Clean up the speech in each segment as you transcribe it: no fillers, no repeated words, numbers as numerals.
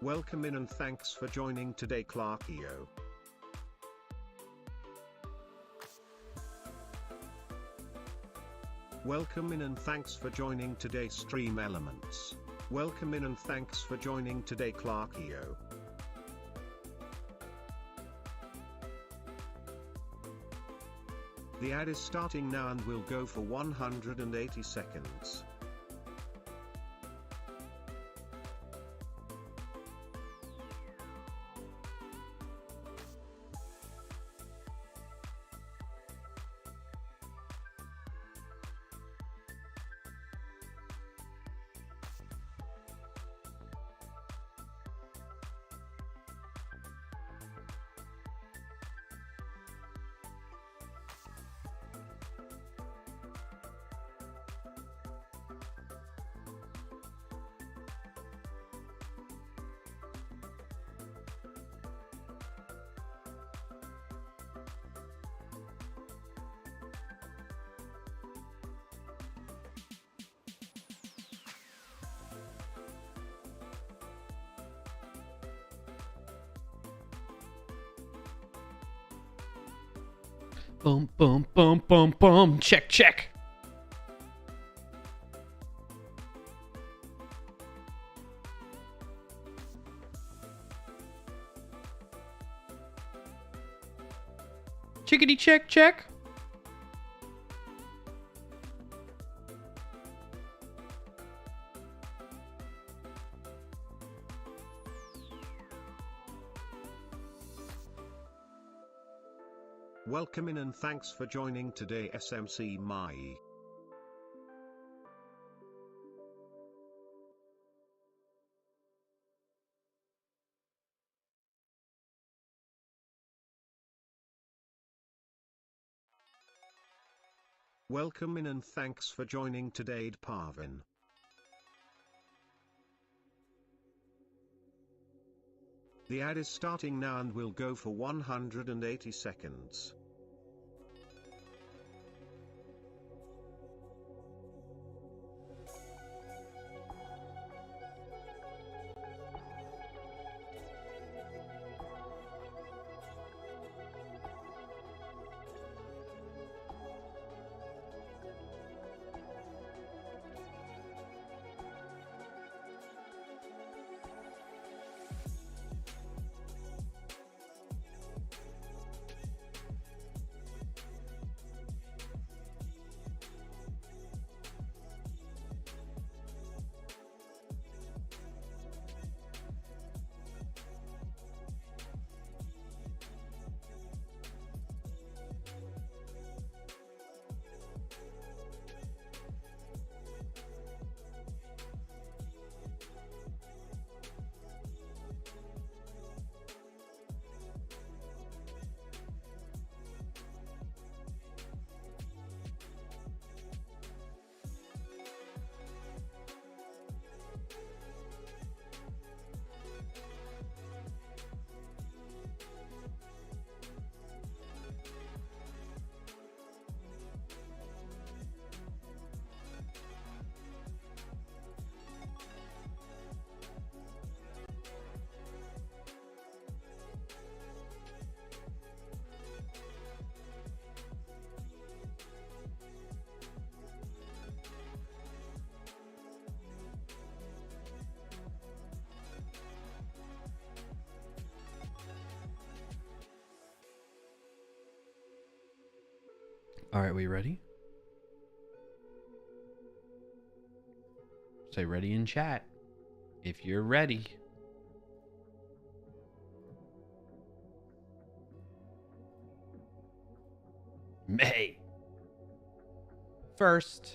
Welcome in and thanks for joining today, Clarkio. Welcome in and thanks for joining today, Stream Elements. Welcome in and thanks for joining today, Clarkio. The ad is starting now and will go for 180 seconds. Boom, boom, boom, boom, boom. Check, check. Chickadee check, check. Welcome in and thanks for joining today, SMC Mai. Welcome in and thanks for joining today, Parvin. The ad is starting now and will go for 180 seconds. All right, we ready? Say ready in chat if you're ready. May 1st.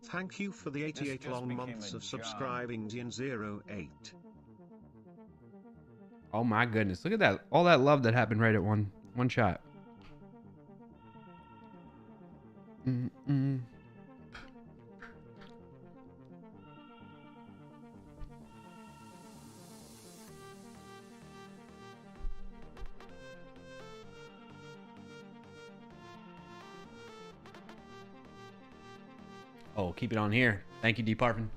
Thank you for the 88 long months of subscribing, Dian08. Oh my goodness. Look at that. All that love that happened right at one shot. Oh, keep it on here. Thank you, D. Parvin.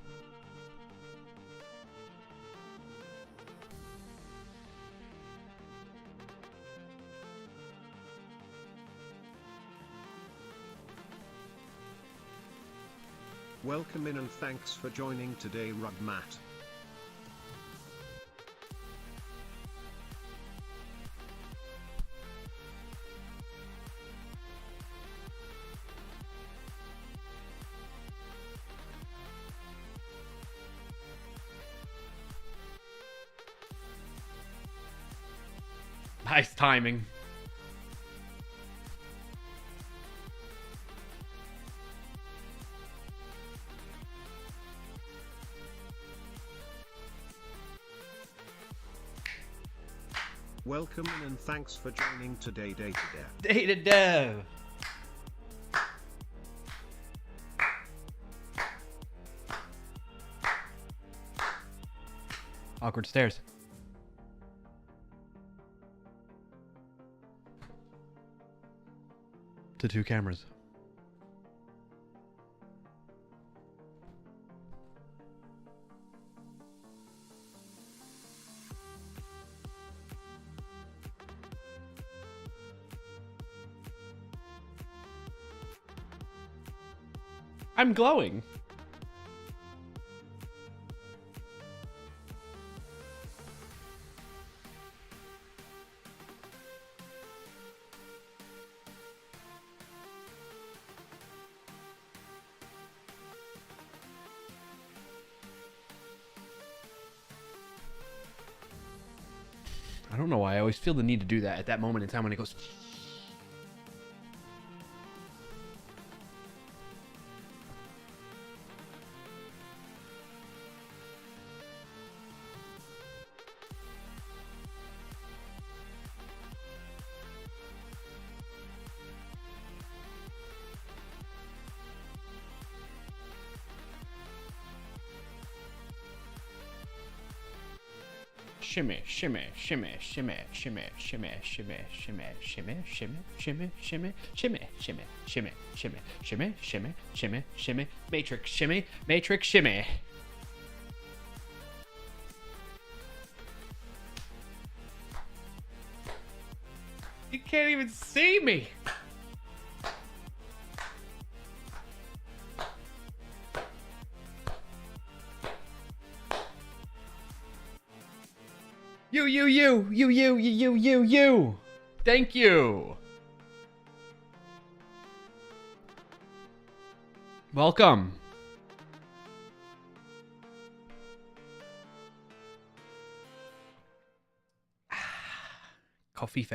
Welcome in and thanks for joining today, Rugmat. Nice timing. Welcome in and thanks for joining today, Data Dev. Data Dev. Awkward stairs. To 2 cameras. I'm glowing. I don't know why I always feel the need to do that at that moment in time when it goes. Shimmy, shimmy, shimmy, shimmy, shimmy, shimmy, shimmy, shimmy, shimmy, shimmy, shimmy, shimmy, shimmy, shimmy, shimmy, shimmy, shimmy, shimmy, shimmy, shimmy, matrix shimmy, matrix shimmy. You can't even see me. You. Thank you. Welcome. Coffee.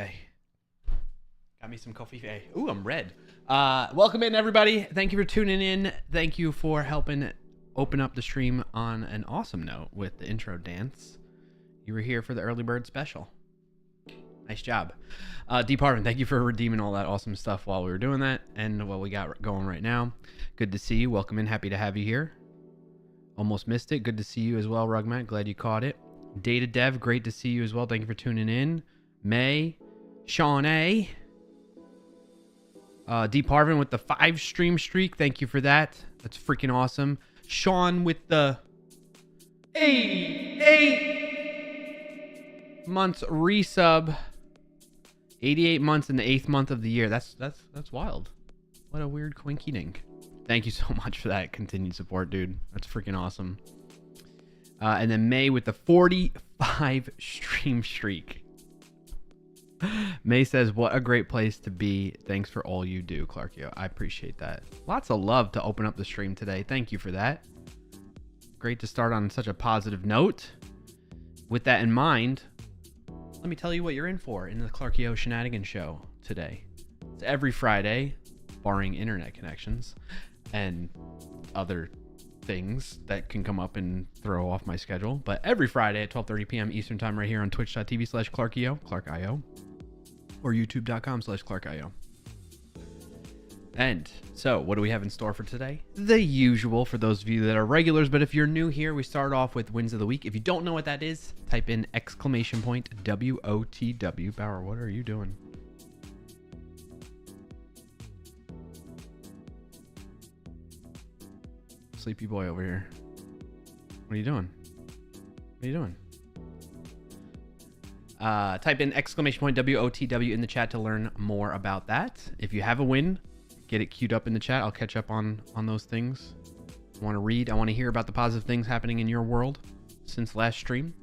Got me some coffee. Ooh, I'm red. Welcome in, everybody. Thank you for tuning in. Thank you for helping open up the stream on an awesome note with the intro dance. You were here for the early bird special. Nice job. D. Parvin, thank you for redeeming all that awesome stuff while we were doing that and what we got going right now. Good to see you. Welcome in. Happy to have you here. Almost missed it. Good to see you as well, Rugmat. Glad you caught it. Data Dev, great to see you as well. Thank you for tuning in. May, Sean A. D. Parvin with the 5 stream streak. Thank you for that. That's freaking awesome. Sean with the 88 months resub. 88 months in the 8th month of the year. That's wild. What a weird coinky dink. Thank you so much for that continued support, dude. That's freaking awesome. And then May with the 45 stream streak. May says, what a great place to be. Thanks for all you do, Clarkio. I appreciate that. Lots of love to open up the stream today. Thank you for that. Great to start on such a positive note. With that in mind, let me tell you what you're in for in the Clarkio Shenanigans Show today. It's every Friday, barring internet connections and other things that can come up and throw off my schedule. But every Friday at 12:30 p.m. Eastern Time right here on twitch.tv/Clarkio, Clarkio, or youtube.com/Clarkio. And so what do we have in store for today? The usual for those of you that are regulars, but if you're new here, we start off with wins of the week. If you don't know what that is, type in !WOTW. Bauer, what are you doing? Sleepy boy over here. What are you doing? What are you doing? Type in !WOTW in the chat to learn more about that. If you have a win, get it queued up in the chat. I'll catch up on those things. I want to read. I want to hear about the positive things happening in your world since last stream.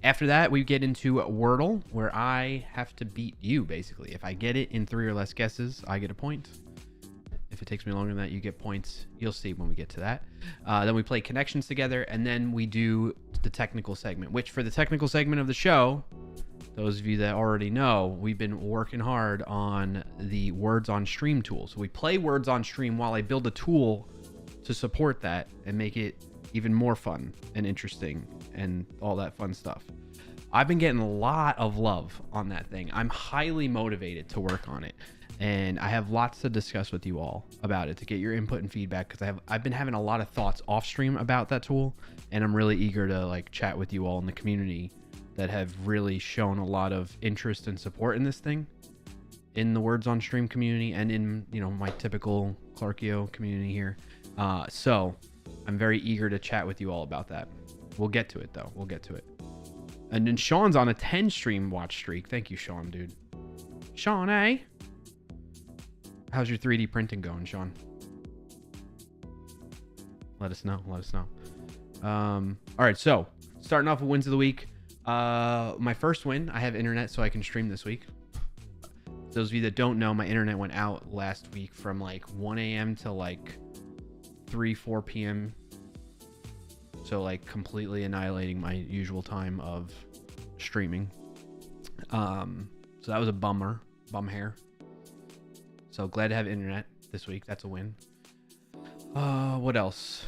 After that, we get into Wordle, where I have to beat you, basically. If I get it in 3 or less guesses, I get a point. If it takes me longer than that, you get points. You'll see when we get to that. Then we play connections together, and then we do the technical segment, which for the technical segment of the show, those of you that already know, we've been working hard on the Words on Stream tool. So we play Words on Stream while I build a tool to support that and make it even more fun and interesting and all that fun stuff. I've been getting a lot of love on that thing. I'm highly motivated to work on it, and I have lots to discuss with you all about it to get your input and feedback, because I've been having a lot of thoughts off stream about that tool, and I'm really eager to like chat with you all in the community that have really shown a lot of interest and support in this thing, in the Words on Stream community and in, you know, my typical Clarkio community here. So I'm very eager to chat with you all about that. We'll get to it though. We'll get to it. And then Sean's on a 10 stream watch streak. Thank you, Sean, dude. Sean, eh? How's your 3D printing going, Sean? Let us know. Let us know. All right, so starting off with wins of the week. My first win, I have internet so I can stream this week. Those of you that don't know, my internet went out last week from like 1 a.m. to like 4 p.m. So like completely annihilating my usual time of streaming. So that was a bum hair. So glad to have internet this week. That's a win. What else?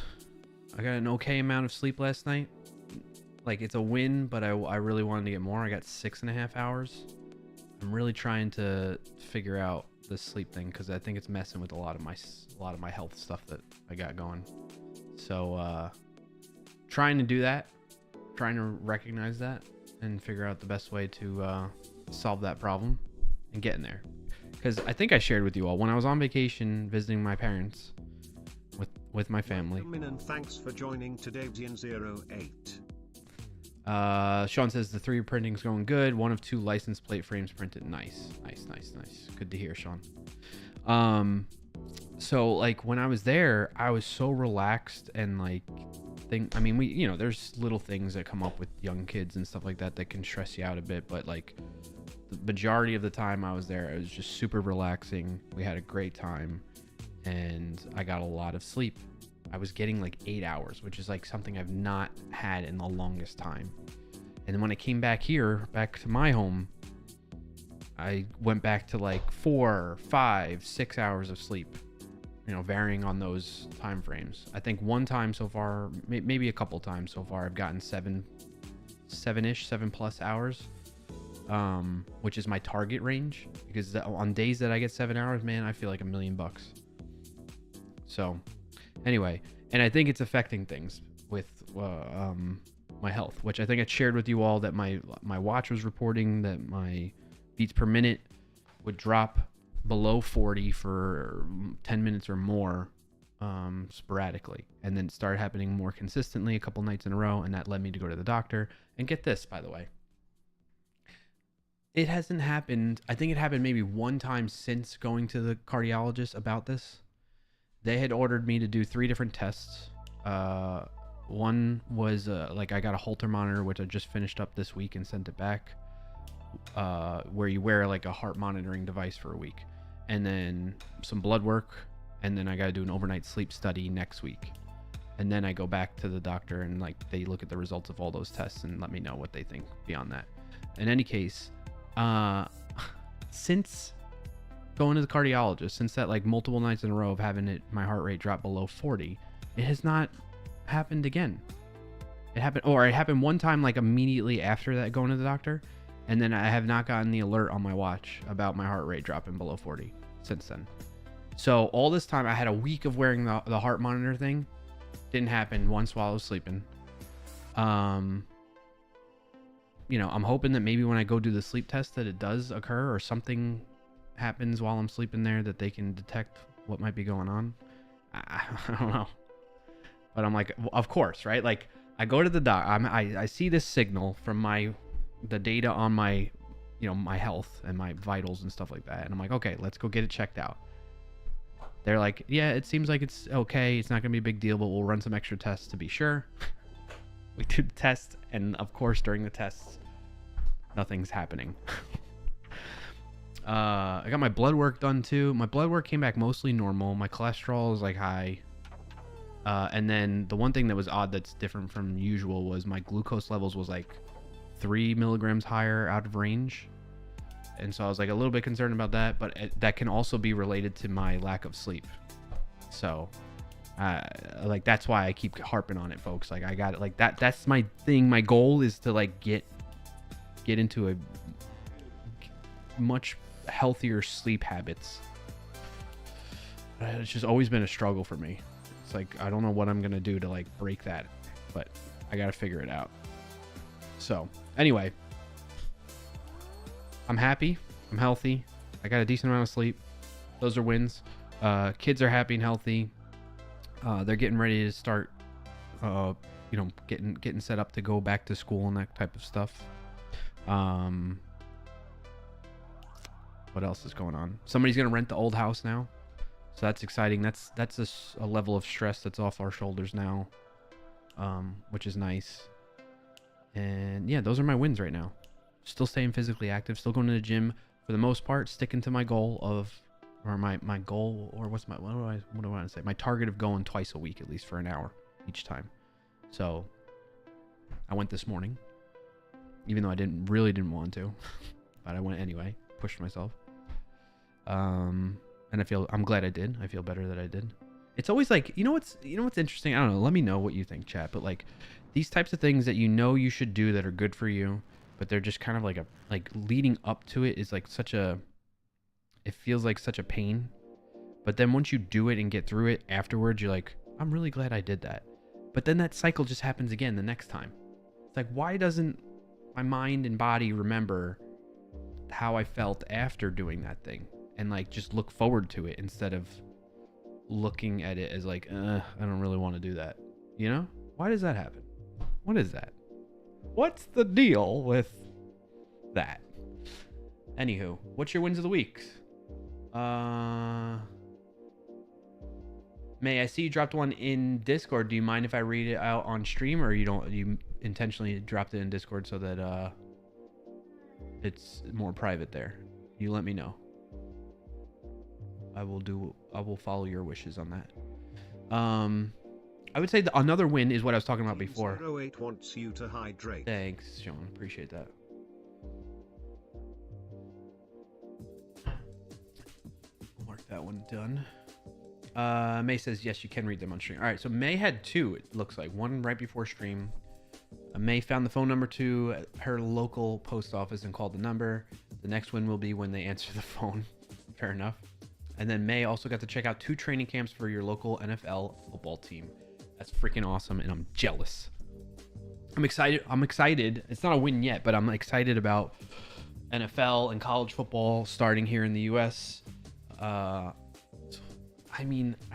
I got an okay amount of sleep last night. Like, it's a win, but I really wanted to get more. I got 6.5 hours. I'm really trying to figure out the sleep thing, because I think it's messing with a lot of my health stuff that I got going. So trying to do that, trying to recognize that and figure out the best way to solve that problem and getting there. Because I think I shared with you all, when I was on vacation visiting my parents with my family. Welcome in and thanks for joining today, Zian08. Sean says the 3D printing's going good. 1 of 2 license plate frames printed. Nice. Good to hear, Sean. So like when I was there, I was so relaxed and like I mean, there's little things that come up with young kids and stuff like that that can stress you out a bit, but like the majority of the time I was there, it was just super relaxing. We had a great time and I got a lot of sleep. I was getting like 8 hours, which is like something I've not had in the longest time. And then when I came back here, back to my home, I went back to like 4, 5, 6 hours of sleep, varying on those time frames. I think one time so far, maybe a couple times so far, I've gotten 7+ hours, which is my target range, because on days that I get 7 hours, man, I feel like $1 million. So anyway, and I think it's affecting things with my health, which I think I shared with you all, that my watch was reporting that my beats per minute would drop below 40 for 10 minutes or more sporadically, and then it started happening more consistently a couple nights in a row, and that led me to go to the doctor. And get this, by the way, it hasn't happened. I think it happened maybe one time since going to the cardiologist about this. They had ordered me to do 3 different tests. One was like I got a Holter monitor, which I just finished up this week and sent it back, where you wear like a heart monitoring device for a week, and then some blood work, and then I got to do an overnight sleep study next week, and then I go back to the doctor and like they look at the results of all those tests and let me know what they think beyond that. In any case, since going to the cardiologist, since that like multiple nights in a row of having my heart rate drop below 40, it has not happened again. It happened one time like immediately after that, going to the doctor, and then I have not gotten the alert on my watch about my heart rate dropping below 40 since then. So all this time I had a week of wearing the heart monitor thing. Didn't happen once while I was sleeping. I'm hoping that maybe when I go do the sleep test that it does occur, or something happens while I'm sleeping there that they can detect what might be going on. I don't know. But I'm like, of course, right? Like I go to the doc. I see this signal from the data on my, my health and my vitals and stuff like that. And I'm like, okay, let's go get it checked out. They're like, yeah, it seems like it's okay. It's not going to be a big deal, but we'll run some extra tests to be sure. We do the test. And of course, during the tests, nothing's happening. I got my blood work done too. My blood work came back mostly normal. My cholesterol is like high. And then the one thing that was odd that's different from usual was my glucose levels was like 3 milligrams higher out of range. And so I was like a little bit concerned about that, but that can also be related to my lack of sleep. So like that's why I keep harping on it, folks. Like I got it, like that's my thing. My goal is to like get into a much healthier sleep habits. It's just always been a struggle for me. It's like I don't know what I'm gonna do to like break that, but I gotta figure it out. So anyway, I'm happy. I'm healthy. I got a decent amount of sleep. Those are wins. Kids are happy and healthy. They're getting ready to start, getting set up to go back to school and that type of stuff. What else is going on? Somebody's gonna rent the old house now, so that's exciting. That's a level of stress that's off our shoulders now, which is nice. And yeah, those are my wins right now. Still staying physically active, still going to the gym for the most part, sticking to my goal of, or my goal, or what do I want to say? My target of going twice a week, at least for an hour each time. So I went this morning, even though I really didn't want to, but I went anyway, pushed myself. And I'm glad I did. I feel better that I did. It's always like, what's interesting? I don't know. Let me know what you think, chat. But like these types of things that you should do that are good for you, but they're just kind of like leading up to it is like it feels like such a pain. But then once you do it and get through it afterwards, you're like, I'm really glad I did that. But then that cycle just happens again the next time. It's like, why doesn't my mind and body remember how I felt after doing that thing and like just look forward to it instead of looking at it as like, I don't really want to do that. Why does that happen? What is that? What's the deal with that? Anywho, what's your wins of the week? May I see you dropped one in Discord. Do you mind if I read it out on stream, or you intentionally dropped it in Discord so that it's more private there? You let me know. I will follow your wishes on that. I would say another win is what I was talking about before. 08 wants you to hydrate. Thanks, Sean. Appreciate that. Mark that one done. May says, yes, you can read them on stream. All right, so May had two, it looks like. One right before stream. May found the phone number to her local post office and called the number. The next one will be when they answer the phone. Fair enough. And then May also got to check out 2 training camps for your local NFL football team. That's freaking awesome, and I'm jealous. I'm excited. It's not a win yet, but I'm excited about NFL and college football starting here in the U.S. I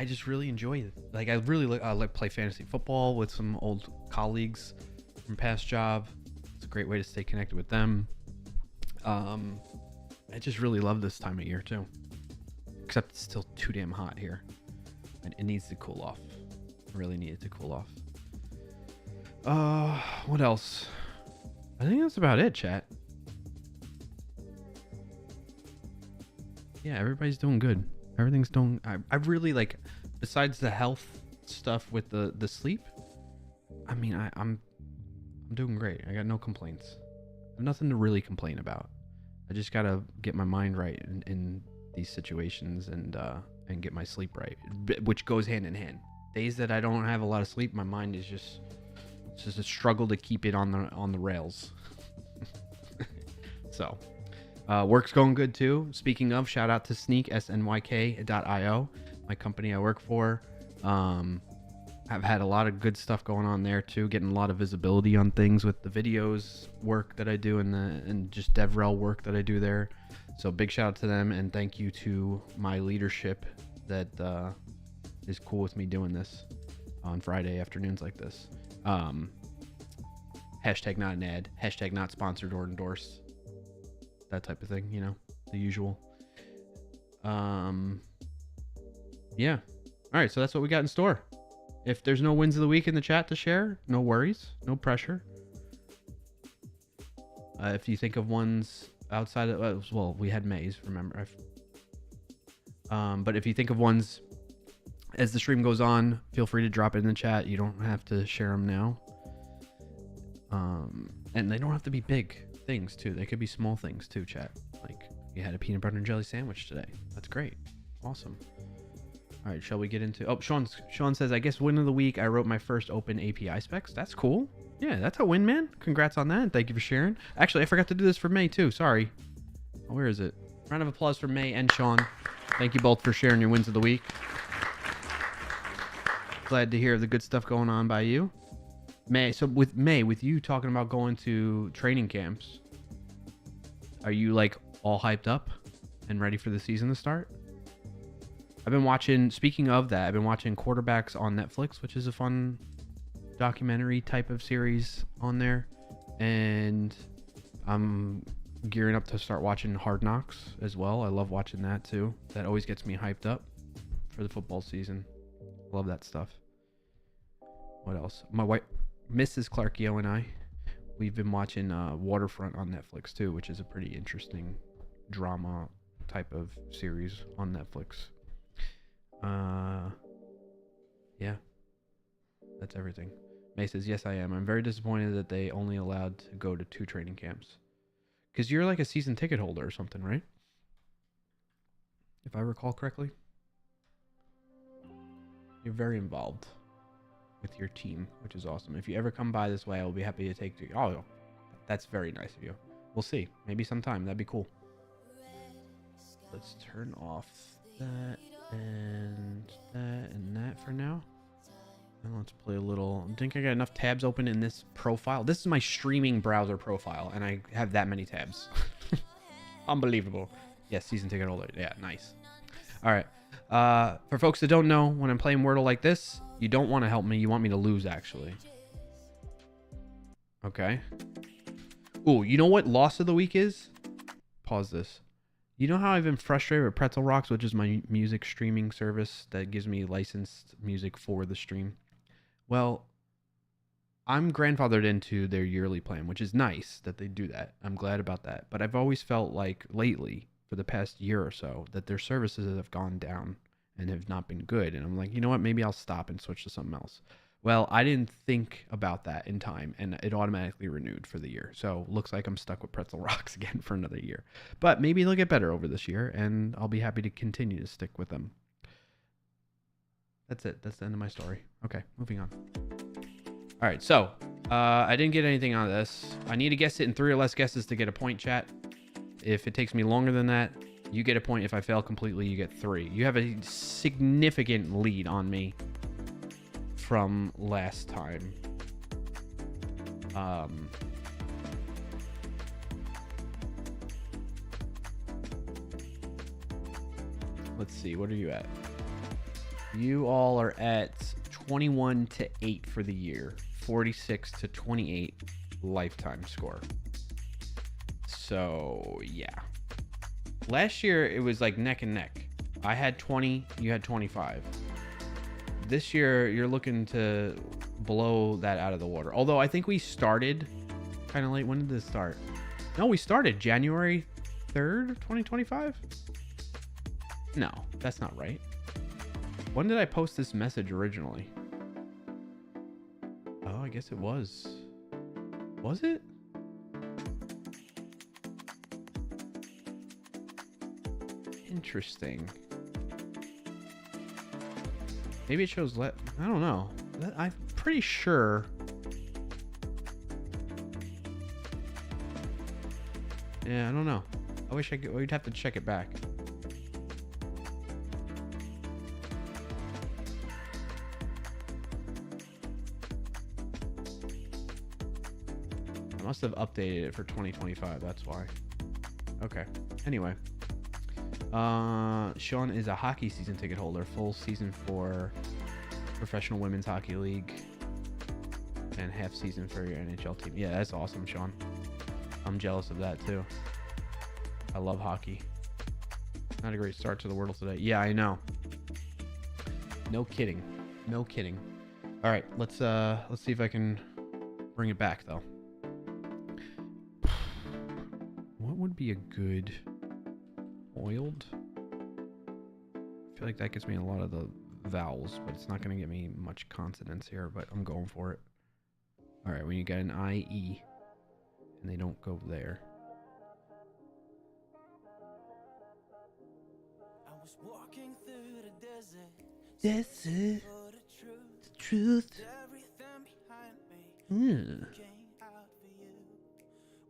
just really enjoy it. Like, I really like play fantasy football with some old colleagues from past job. It's a great way to stay connected with them. I just really love this time of year too. Except it's still too damn hot here. And it needs to cool off. I really need it to cool off. What else? I think that's about it, chat. Yeah, everybody's doing good. Everything's doing... I really like... Besides the health stuff with the sleep, I mean, I'm doing great. I got no complaints. I have nothing to really complain about. I just gotta get my mind right in these situations and get my sleep right, which goes hand in hand. Days that I don't have a lot of sleep, my mind is just a struggle to keep it on the rails. So work's going good too. Speaking of, shout out to Sneak, SNYK.io, my company I work for. I've had a lot of good stuff going on there too, getting a lot of visibility on things with the videos work that I do and just DevRel work that I do there. So big shout out to them, and thank you to my leadership that is cool with me doing this. on Friday afternoons like this. Hashtag not an ad, hashtag not sponsored or endorsed, that type of thing, you know, the usual. Yeah. All right, so that's what we got in store. If there's no wins of the week in the chat to share, no worries, no pressure. If you think of ones outside of, well, we had May's, remember. But if you think of ones as the stream goes on, feel free to drop it in the chat. You don't have to share them now. And they don't have to be big things too. They could be small things too, chat. Like you had a peanut butter and jelly sandwich today. That's great. Awesome. All right, shall we get into... Oh, Sean says, I guess win of the week, I wrote my first open API specs. That's cool. Yeah, that's a win, man. Congrats on that. And thank you for sharing. Actually, I forgot to do this for May, too. Sorry. Oh, where is it? Round of applause for May and Sean. Thank you both for sharing your wins of the week. Glad to hear the good stuff going on by you. May, so with you talking about going to training camps, are you, like, all hyped up and ready for the season to start? I've been watching, speaking of that, I've been watching Quarterbacks on Netflix, which is a fun documentary type of series on there. And I'm gearing up to start watching Hard Knocks as well. I love watching that too. That always gets me hyped up for the football season. Love that stuff. What else? My wife, Mrs. Clarkio, and I, we've been watching Waterfront on Netflix too, which is a pretty interesting drama type of series on Netflix. Yeah, that's everything. May says, yes, I am. I'm very disappointed that they only allowed to go to 2 training camps. Because you're like a season ticket holder or something, right? If I recall correctly. You're very involved with your team, which is awesome. If you ever come by this way, I'll be happy to take you. Oh, that's very nice of you. We'll see. Maybe sometime. That'd be cool. Let's turn off that and that for now. And let's play a little. I think I got enough tabs open in this profile. This is my streaming browser profile, and I have that many tabs. Unbelievable. Yes, season ticket holder. Yeah, nice. All right. For folks that don't know, when I'm playing Wordle like this, you don't want to help me. You want me to lose, actually. Okay. Ooh, you know what loss of the week is? Pause this. You know how I've been frustrated with Pretzel Rocks, which is my music streaming service that gives me licensed music for the stream? Well, I'm grandfathered into their yearly plan, which is nice that they do that. I'm glad about that. But I've always felt like lately, for the past year or so, that their services have gone down and have not been good. And I'm like, you know what? Maybe I'll stop and switch to something else. Well, I didn't think about that in time, and it automatically renewed for the year. So looks like I'm stuck with Pretzel Rocks again for another year. But maybe they'll get better over this year, and I'll be happy to continue to stick with them. That's it. That's the end of my story. Okay, moving on. All right, so I didn't get anything out of this. I need to guess it in 3 or less guesses to get a point, chat. If it takes me longer than that, you get a point. If I fail completely, you get 3. You have a significant lead on me from last time. Let's see, what are you at? You all are at 21-8 for the year, 46-28 lifetime score. So yeah, last year it was like neck and neck. I had 20, you had 25. This year, you're looking to blow that out of the water. Although I think we started kind of late. When did this start? No, we started January 3rd, 2025? No, that's not right. When did I post this message originally? Oh, I guess it was. Was it? Interesting. Maybe it shows I don't know. I'm pretty sure. Yeah, I don't know. I wish I could. We'd have to check it back. I must have updated it for 2025. That's why. Okay. Anyway. Sean is a hockey season ticket holder. Full season for Professional Women's Hockey League. And half season for your NHL team. Yeah, that's awesome, Sean. I'm jealous of that too. I love hockey. Not a great start to the Wordle today. Yeah, I know. No kidding. No kidding. All right, let's see if I can bring it back though. What would be a good oiled? I feel like that gives me a lot of the vowels, but it's not going to get me much consonants here, but I'm going for it. All right, when you get an IE and they don't go there. I was walking through the desert. Desert. For the truth. Truth. Everything behind me came out for you.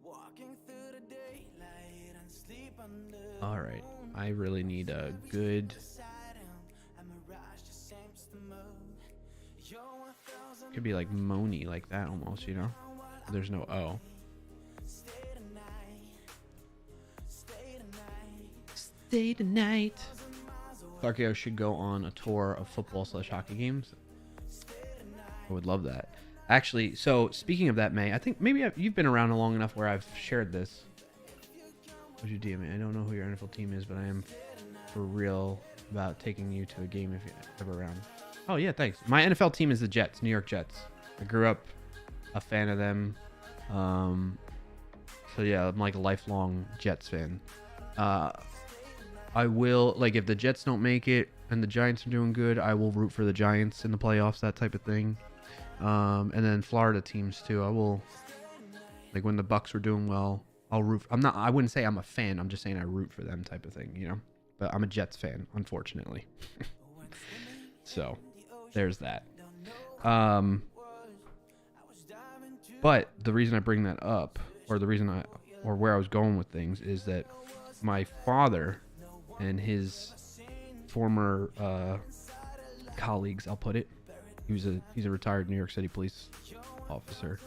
Walking through the daylight and sleep under. All right, I really need a good. Could be like Moni, like that almost, you know? There's no O. Stay tonight. Clarkio should go on a tour of football / hockey games. I would love that. Actually, so speaking of that, May, I think maybe you've been around long enough where I've shared this. What'd you DM me? I don't know who your NFL team is, but I am for real about taking you to a game if you're ever around. Oh, yeah, thanks. My NFL team is the Jets, New York Jets. I grew up a fan of them. So, yeah, I'm like a lifelong Jets fan. I will, like, if the Jets don't make it and the Giants are doing good, I will root for the Giants in the playoffs, that type of thing. And then Florida teams, too. I will, like, when the Bucks were doing well, I'll root. I wouldn't say I'm a fan. I'm just saying I root for them type of thing, you know? But I'm a Jets fan, unfortunately. So, there's that. But the reason I bring that up, or the reason or where I was going with things, is that my father and his former colleagues, I'll put it, he's a retired New York City police officer.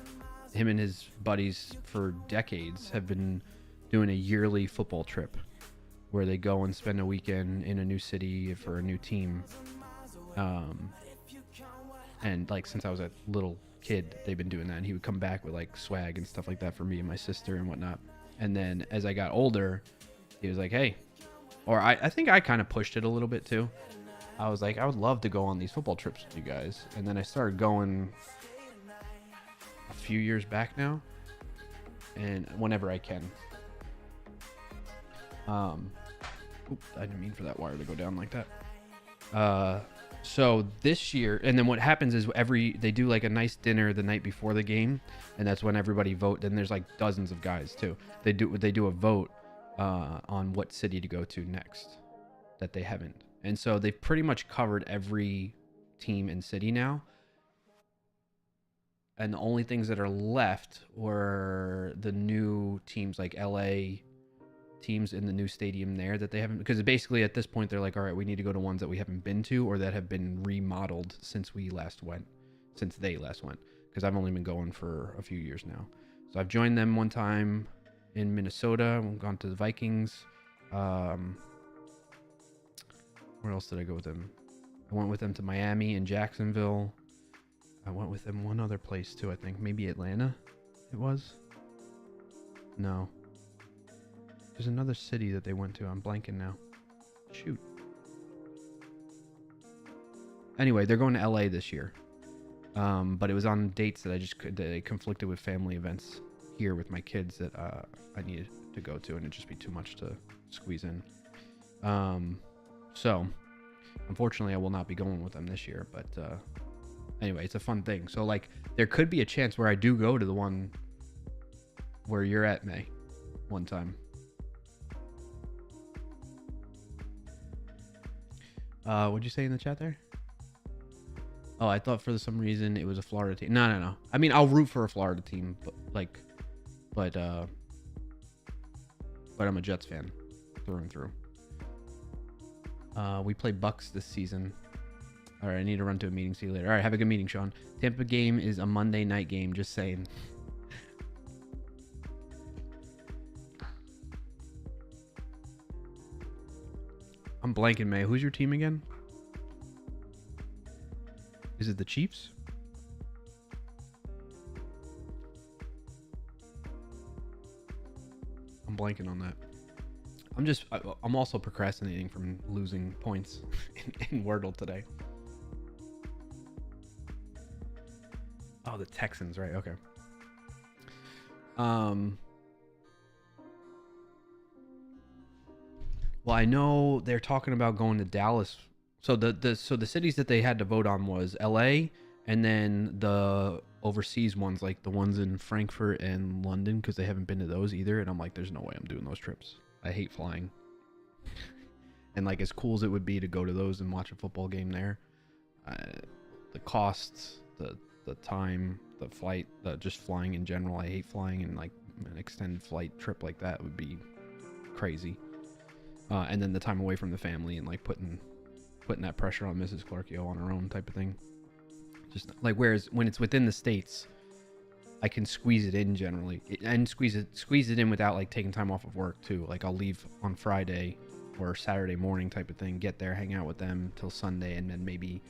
Him and his buddies for decades have been doing a yearly football trip where they go and spend a weekend in a new city for a new team. And like since I was a little kid, they've been doing that, and he would come back with like swag and stuff like that for me and my sister and whatnot. And then as I got older, he was like, hey, or I think I kind of pushed it a little bit too. I was like, I would love to go on these football trips with you guys. And then I started going a few years back now, and whenever I can. Oops, I didn't mean for that wire to go down like that. So this year, and then what happens is they do like a nice dinner the night before the game, and that's when everybody vote. Then there's like dozens of guys too. They do a vote on what city to go to next that they haven't. And so they've pretty much covered every team and city now. And the only things that are left were the new teams like LA teams in the new stadium there that they haven't, because basically at this point they're like, all right, we need to go to ones that we haven't been to or that have been remodeled since they last went, because I've only been going for a few years now. So I've joined them one time in Minnesota. I've gone to the Vikings. Where else did I go with them? I went with them to Miami and Jacksonville. I went with them one other place too, I think. Maybe Atlanta it was? No. There's another city that they went to. I'm blanking now. Shoot. Anyway, they're going to LA this year. But it was on dates that they conflicted with family events here with my kids that I needed to go to, and it'd just be too much to squeeze in. So, unfortunately, I will not be going with them this year. But anyway, it's a fun thing. So, like, there could be a chance where I do go to the one where you're at, May, one time. What'd you say in the chat there? Oh, I thought for some reason it was a Florida team. No. I mean, I'll root for a Florida team, but I'm a Jets fan through and through. We play Bucks this season. All right, I need to run to a meeting. See you later. All right, have a good meeting, Sean. Tampa game is a Monday night game. Just saying. I'm blanking, May. Who's your team again? Is it the Chiefs? I'm blanking on that. I'm also procrastinating from losing points in Wordle today. Oh, the Texans, right? Okay. Well, I know they're talking about going to Dallas. So the cities that they had to vote on was LA, and then the overseas ones, like the ones in Frankfurt and London, because they haven't been to those either. And I'm like, there's no way I'm doing those trips. I hate flying. And like, as cool as it would be to go to those and watch a football game there, the costs, the time, the flight, just flying in general, I hate flying, and like an extended flight trip like that would be crazy. And then the time away from the family and like putting that pressure on Mrs. Clarkio on her own type of thing. Just like, whereas when it's within the states, I can squeeze it in generally, and squeeze it in without like taking time off of work too. Like, I'll leave on Friday or Saturday morning type of thing, get there, hang out with them till Sunday, and then maybe,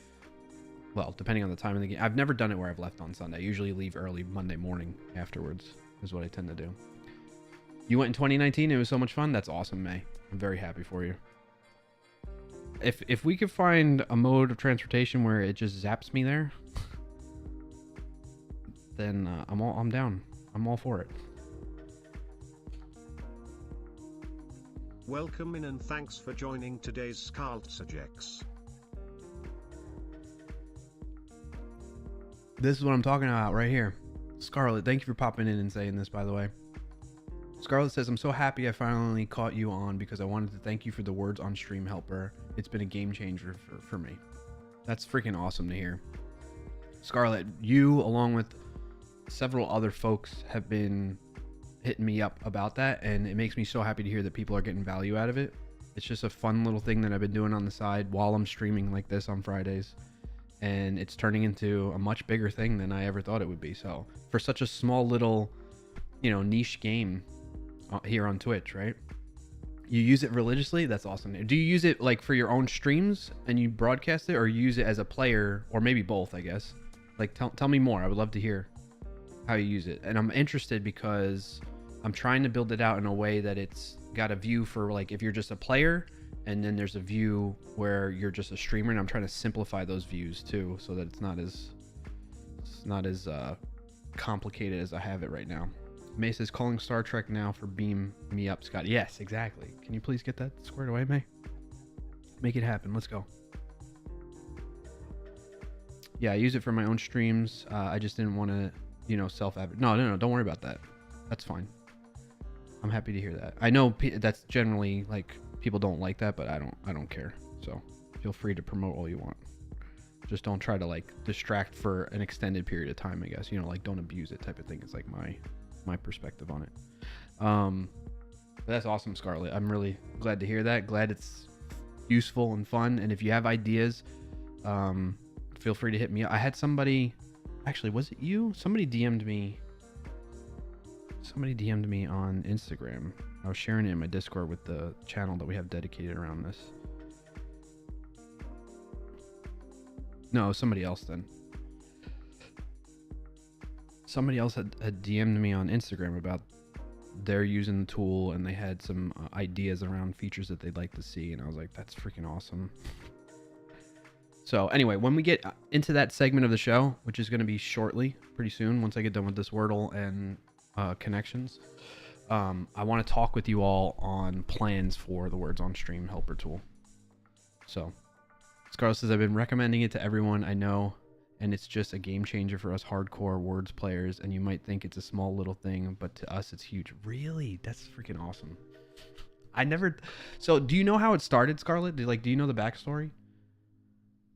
well, depending on the time of the game. I've never done it where I've left on Sunday. I usually leave early Monday morning afterwards is what I tend to do. You went in 2019. It was so much fun. That's awesome, May. I'm very happy for you. If we could find a mode of transportation where it just zaps me there, then I'm down. I'm all for it. Welcome in and thanks for joining today's Skaltsajex. This is what I'm talking about right here. Scarlett, thank you for popping in and saying this, by the way. Scarlett says, I'm so happy I finally caught you on because I wanted to thank you for the words on stream helper. It's been a game changer for me. That's freaking awesome to hear. Scarlett, you, along with several other folks, have been hitting me up about that, and it makes me so happy to hear that people are getting value out of it. It's just a fun little thing that I've been doing on the side while I'm streaming like this on Fridays, and it's turning into a much bigger thing than I ever thought it would be. So for such a small little, niche game here on Twitch, right? You use it religiously? That's awesome. Do you use it like for your own streams and you broadcast it, or you use it as a player, or maybe both, I guess? Like, tell me more. I would love to hear how you use it. And I'm interested because I'm trying to build it out in a way that it's got a view for like if you're just a player, and then there's a view where you're just a streamer, and I'm trying to simplify those views too, so that it's not as complicated as I have it right now. May says, calling Star Trek now for beam me up, Scott. Yes, exactly. Can you please get that squared away, May? Make it happen. Let's go. Yeah, I use it for my own streams. I just didn't want to, self-advertise. No, don't worry about that. That's fine. I'm happy to hear that. I know that's generally like people don't like that, but I don't care. So feel free to promote all you want. Just don't try to like distract for an extended period of time, I guess. Like don't abuse it type of thing. It's like my perspective on it. But that's awesome, Scarlett. I'm really glad to hear that. Glad it's useful and fun. And if you have ideas, feel free to hit me up. I had somebody, actually, was it you? Somebody DM'd me on Instagram. I was sharing it in my Discord with the channel that we have dedicated around this. No, somebody else then. Somebody else had DM'd me on Instagram about they're using the tool, and they had some ideas around features that they'd like to see, and I was like, that's freaking awesome. So anyway, when we get into that segment of the show, which is going to be shortly, pretty soon, once I get done with this Wordle and connections, I want to talk with you all on plans for the Words on Stream helper tool. So Scarlett says, I've been recommending it to everyone I know, and it's just a game changer for us hardcore Words players, and you might think it's a small little thing, but to us it's huge. Really? That's freaking awesome. So do you know how it started, Scarlett? Do you know the backstory?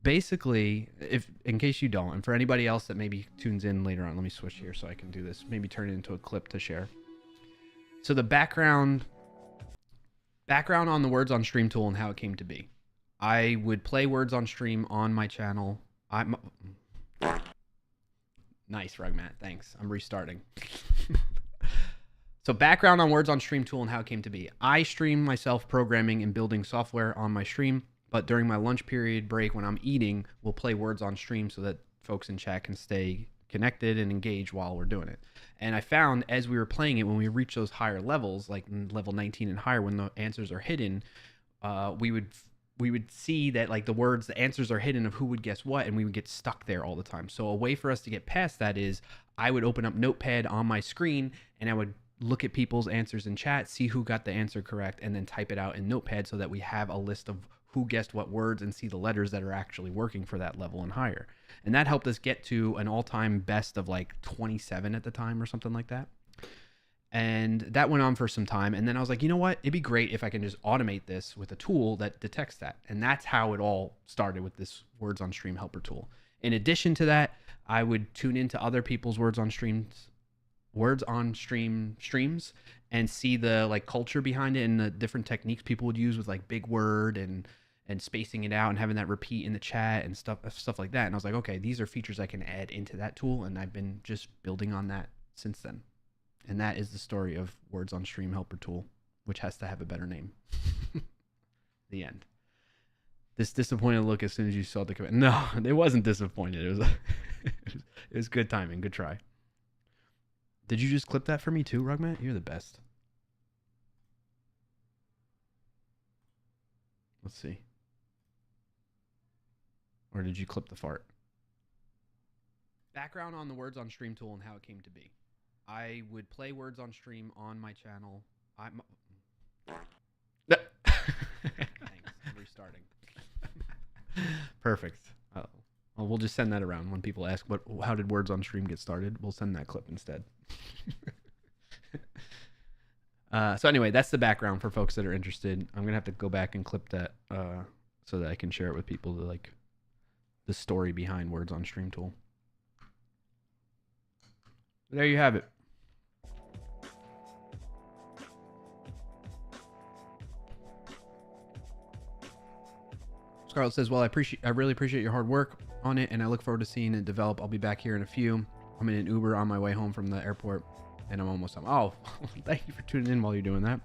Basically, if in case you don't, and for anybody else that maybe tunes in later on, let me switch here so I can do this. Maybe turn it into a clip to share. So the background on the Words on Stream tool and how it came to be. I would play Words on Stream on my channel. Nice, Rugmat. Thanks. I'm restarting. So background on Words on Stream tool and how it came to be. I stream myself programming and building software on my stream, But during my lunch period break when I'm eating, we'll play words on stream so that folks in chat can stay connected and engaged while we're doing it. And I found as we were playing it, when we reach those higher levels, like level 19 and higher, when the answers are hidden, we would see that like the answers are hidden of who would guess what, and we would get stuck there all the time. So a way for us to get past that is I would open up Notepad on my screen and I would look at people's answers in chat, see who got the answer correct, and then type it out in Notepad so that we have a list of who guessed what words and see the letters that are actually working for that level and higher. And that helped us get to an all-time best of like 27 at the time or something like that. And that went on for some time. And then I was like, you know what? It'd be great if I can just automate this with a tool that detects that. And that's how it all started with this Words on Stream helper tool. In addition to that, I would tune into other people's Words on Stream streams and see the like culture behind it and the different techniques people would use with like big word and spacing it out and having that repeat in the chat and stuff like that. And I was like, okay, these are features I can add into that tool. And I've been just building on that since then. And that is the story of Words on Stream helper tool, which has to have a better name. The end. This disappointed look as soon as you saw the comment. No, it wasn't disappointed. It was it was good timing. Good try. Did you just clip that for me too, Rugmat? You're the best. Let's see. Or did you clip the fart? Background on the Words on Stream tool and how it came to be. I would play Words on Stream on my channel. Thanks. I'm restarting. Perfect. Well, we'll just send that around when people ask how did Words on Stream get started. We'll send that clip instead. So anyway, that's the background for folks that are interested. I'm gonna have to go back and clip that so that I can share it with people to like the story behind Words on Stream tool. There you have it. Scarlett says, well, I really appreciate your hard work on it, and I look forward to seeing it develop. I'll be back here in a few. I'm in an Uber on my way home from the airport, and I'm almost home. Oh, thank you for tuning in while you're doing that.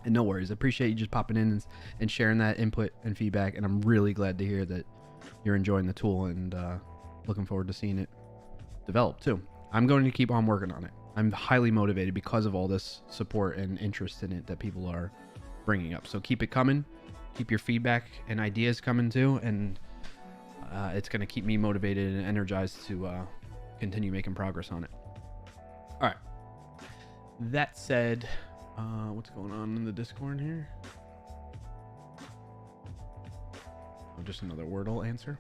And no worries. I appreciate you just popping in and sharing that input and feedback, and I'm really glad to hear that you're enjoying the tool and looking forward to seeing it develop, too. I'm going to keep on working on it. I'm highly motivated because of all this support and interest in it that people are bringing up. So keep it coming. Keep your feedback and ideas coming too, and it's going to keep me motivated and energized to continue making progress on it. All right. That said, what's going on in the Discord here? Oh, just another Wordle answer.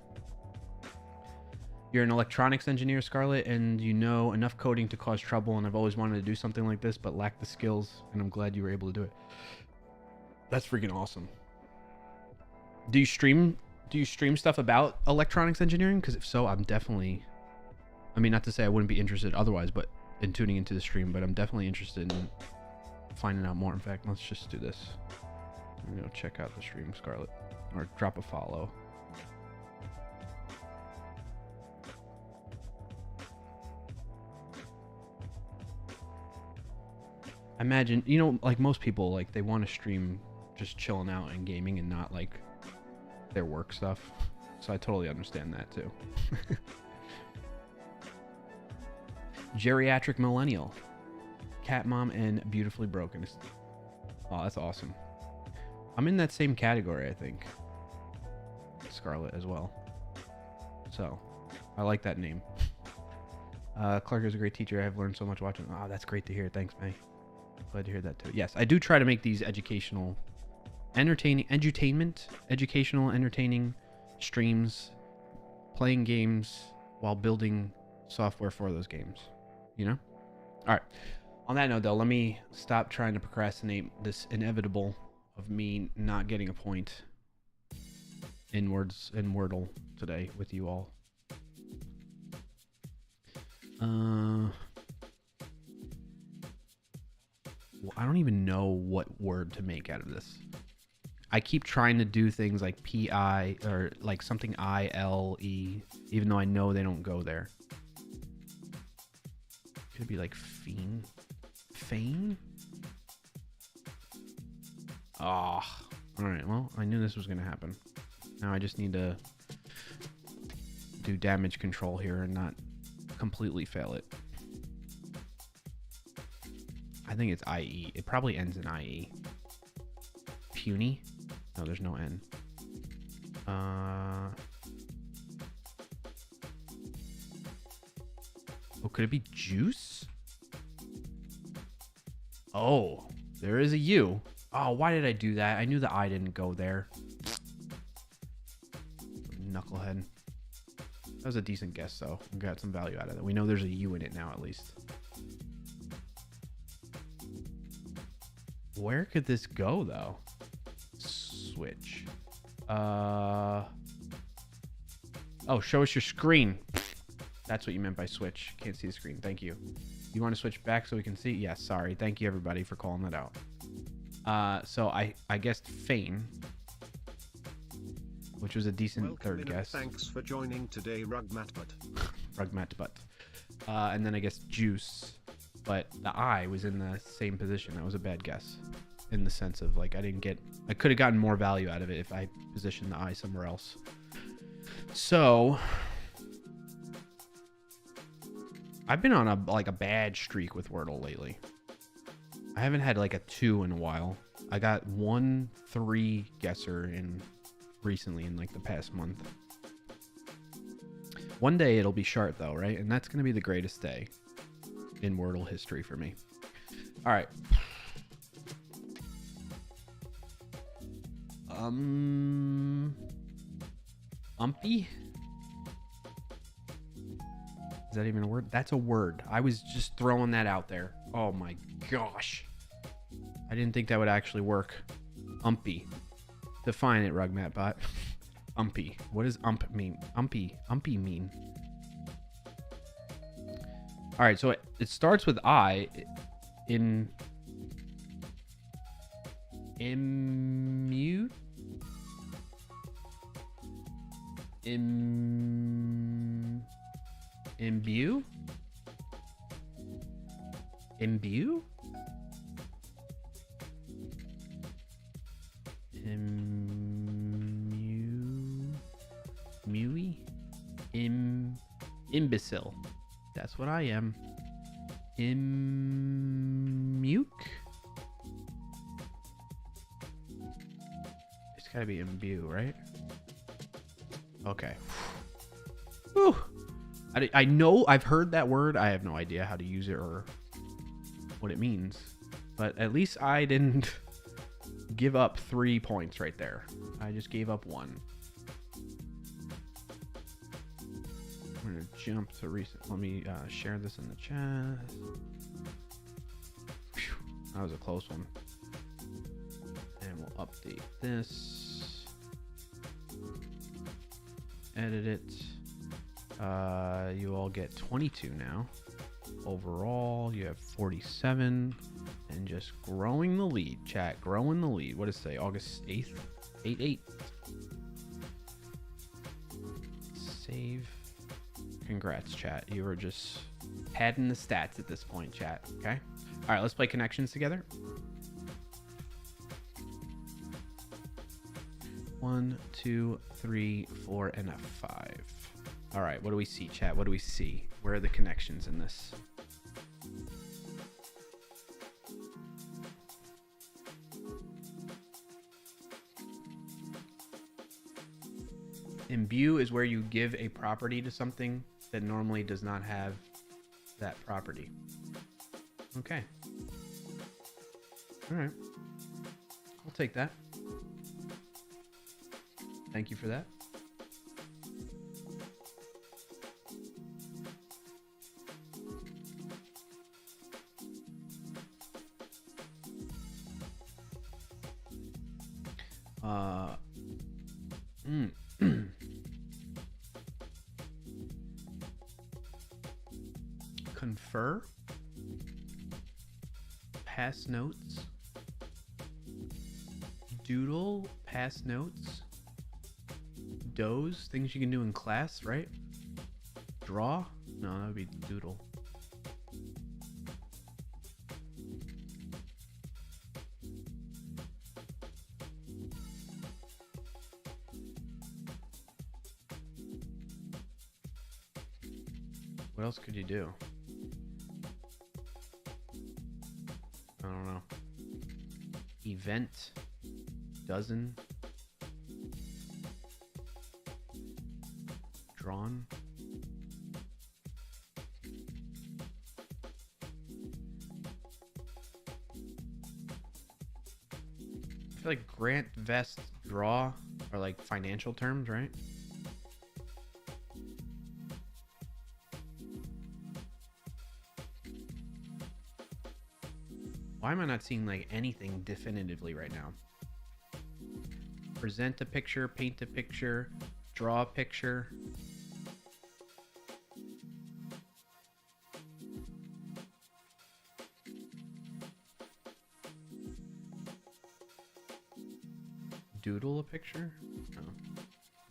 You're an electronics engineer, Scarlett, and you know enough coding to cause trouble, and I've always wanted to do something like this, but lack the skills, and I'm glad you were able to do it. That's freaking awesome. Do you stream stuff about electronics engineering? Because if so, I'm definitely, I mean, not to say I wouldn't be interested otherwise, but in tuning into the stream, but I'm definitely interested in finding out more. In fact, let's just do this. I'm gonna go check out the stream, Scarlett, or drop a follow. Imagine, you know, like most people, like they want to stream just chilling out and gaming and not like their work stuff. So I totally understand that too. Geriatric millennial, cat mom, and beautifully broken. Oh, that's awesome. I'm in that same category, I think. Scarlett as well. So I like that name. Clark is a great teacher. I've learned so much watching. Oh, that's great to hear. Thanks, May. Glad to hear that too. Yes, I do try to make these educational, educational, entertaining streams, playing games while building software for those games. You know? All right. On that note, though, let me stop trying to procrastinate this inevitable of me not getting a point in words in Wordle today with you all. I don't even know what word to make out of this. I keep trying to do things like P-I or like something I-L-E, even though I know they don't go there. Could it be like fiend? Feign? Oh, all right. Well, I knew this was going to happen. Now I just need to do damage control here and not completely fail it. I think it's IE. It probably ends in IE. Puny? No, there's no N. Oh, could it be juice? Oh, there is a U. Oh, why did I do that? I knew the I didn't go there. Knucklehead. That was a decent guess, though. We got some value out of it. We know there's a U in it now, at least. Where could this go, though? Switch. Oh, show us your screen. That's what you meant by switch. Can't see the screen. Thank you. You want to switch back so we can see? Yes, sorry. Thank you, everybody, for calling that out. So I guessed feign, which was a decent third guess. Thanks for joining today, Rugmatbutt. Rugmatbutt. And then I guess juice, but the I was in the same position. That was a bad guess in the sense of like I could have gotten more value out of it if I positioned the I somewhere else. So I've been on a bad streak with Wordle lately. I haven't had like a 2 in a while. I got 1 3 guesser recently in like the past month. One day it'll be Shart though, right? And that's gonna be the greatest day in Wordle history for me. All right. Umpy? Is that even a word? That's a word. I was just throwing that out there. Oh my gosh. I didn't think that would actually work. Umpy. Define it, Rugmatbot. Umpy. What does ump mean? Umpy mean? All right, so it starts with I in imbue. Imbue? Imbue? Mewy? Imbecile. That's what I am. Immuke? It's gotta be imbue, right? Okay. Whew. I know I've heard that word. I have no idea how to use it or what it means. But at least I didn't give up 3 points right there. I just gave up 1. I'm going to jump to recent. Let me share this in the chat. Whew, that was a close one. And we'll update this. Edit it. You all get 22 now. Overall, you have 47. And just growing the lead, chat. Growing the lead. What does it say? August 8th? 8-8. Save. Congrats, chat. You are just padding the stats at this point, chat. Okay? All right, let's play connections together. 1, 2, 3, 4, and a 5. All right, what do we see, chat? What do we see? Where are the connections in this? Imbue is where you give a property to something that normally does not have that property. Okay. All right. I'll take that. Thank you for that. Confer, pass notes, doodle, pass notes, doze, things you can do in class, right? Draw? No, that would be doodle. What else could you do? I don't know. Event. Dozen. Drawn. I feel like grant, vest, draw are like financial terms, right? Why am I not seeing like anything definitively right now? Present a picture, paint a picture, draw a picture. Doodle a picture? No.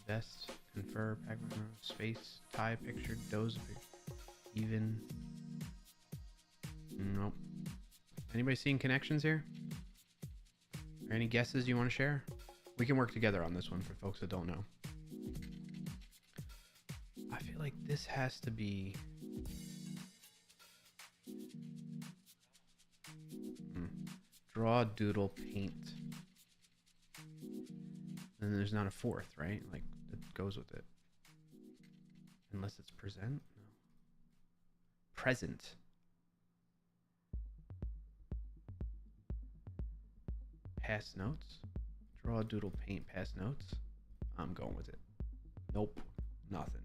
Vest, confer, pack, space, tie a picture, doze a picture, even. Nope. Anybody seeing connections here? Or any guesses you want to share? We can work together on this one for folks that don't know. I feel like this has to be... Draw, doodle, paint. And there's not a fourth, right? Like, that goes with it. Unless it's present? No. Present. Pass notes? Draw, doodle, paint, pass notes? I'm going with it. Nope. Nothing.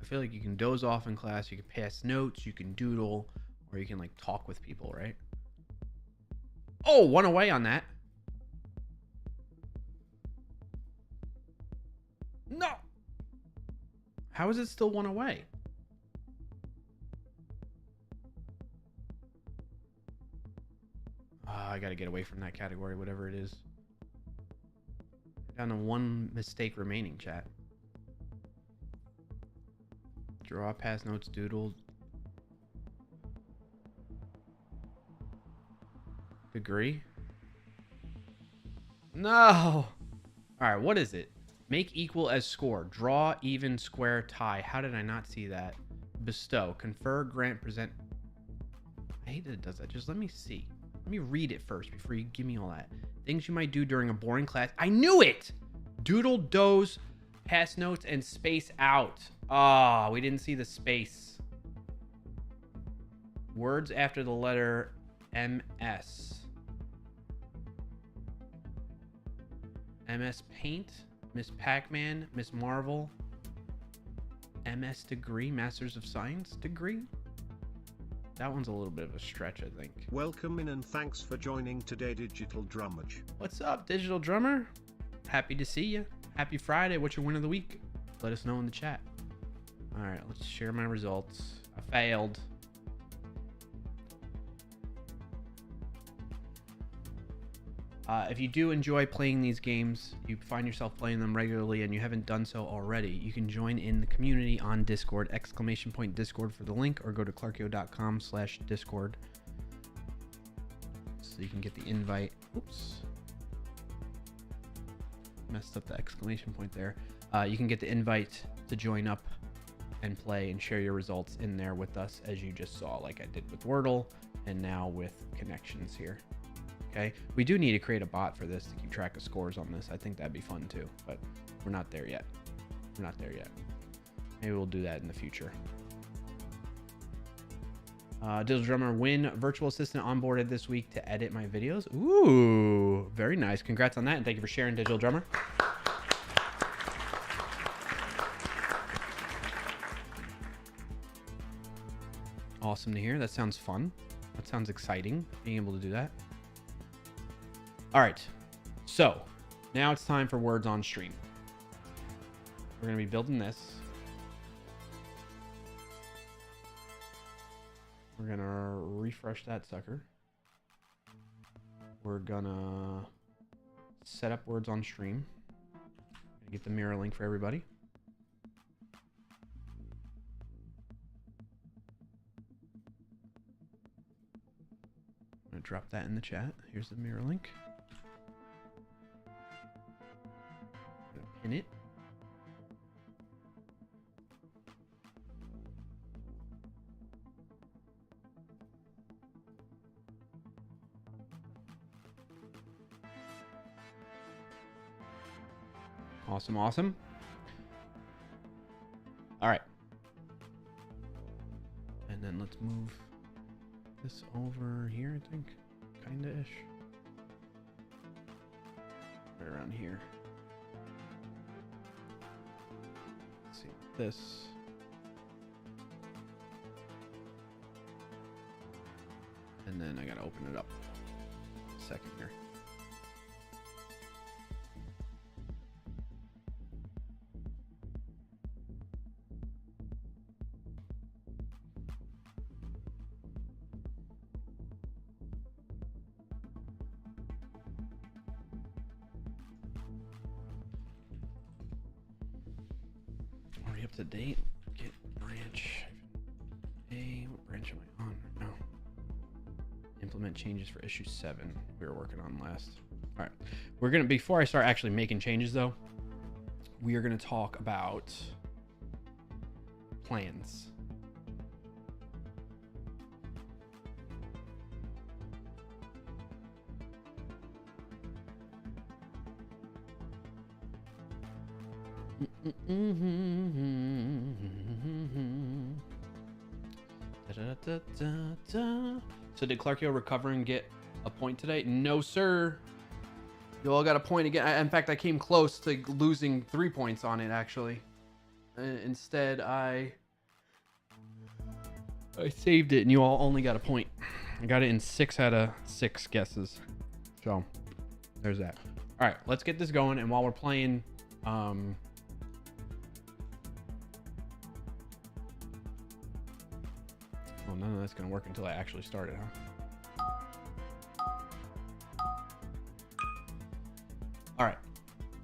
I feel like you can doze off in class, you can pass notes, you can doodle, or you can like talk with people, right? Oh, one away on that. No. How is it still one away? I gotta get away from that category, whatever it is. Down to one mistake remaining, chat. Draw, pass notes, doodle. Degree? No! Alright, what is it? Make equal as score. Draw, even, square, tie. How did I not see that? Bestow. Confer, grant, present. I hate that it does that. Just let me see. Let me read it first before you give me all that. Things you might do during a boring class. I knew it! Doodle, doze, pass notes, and space out. Ah, we didn't see the space. Words after the letter MS. MS Paint, Miss Pac-Man, Miss Marvel, MS degree, Masters of Science degree. That one's a little bit of a stretch, I think. Welcome in and thanks for joining today, Digital Drummage. What's up, Digital Drummer? Happy to see you. Happy Friday. What's your win of the week? Let us know in the chat. All right, let's share my results. I failed. If you do enjoy playing these games, you find yourself playing them regularly and you haven't done so already, you can join in the community on Discord, !Discord for the link, or go to clarkio.com/Discord so you can get the invite. Oops. Messed up the exclamation point there. You can get the invite to join up and play and share your results in there with us, as you just saw, like I did with Wordle and now with connections here. Okay, we do need to create a bot for this to keep track of scores on this. I think that'd be fun too, but we're not there yet. We're not there yet. Maybe we'll do that in the future. Digital Drummer win virtual assistant onboarded this week to edit my videos. Ooh, very nice. Congrats on that, and thank you for sharing, Digital Drummer. Awesome to hear. That sounds fun. That sounds exciting, being able to do that. All right, so now it's time for words on stream. We're going to be building this. We're going to refresh that sucker. We're going to set up words on stream. Get the mirror link for everybody. drop that in the chat. Here's the mirror link. Gonna pin it. Awesome, awesome. All right. And then let's move this over here, I think. Kinda-ish. Right around here. Let's see. This. And then I gotta open it up. Second here. Up to date. Get branch. What branch am I on right now? Implement changes for issue 7 we were working on last. All right, we're gonna, before I start actually making changes though, we are gonna talk about plans. So did Clarkio recover and get a point today? No, sir. You all got a point again. In fact, I came close to losing 3 points on it, actually. Instead, I saved it, and you all only got a point. I got it in 6 out of 6 guesses. So, there's that. All right, let's get this going. And while we're playing... Well, none of that's going to work until I actually start it, huh? All right.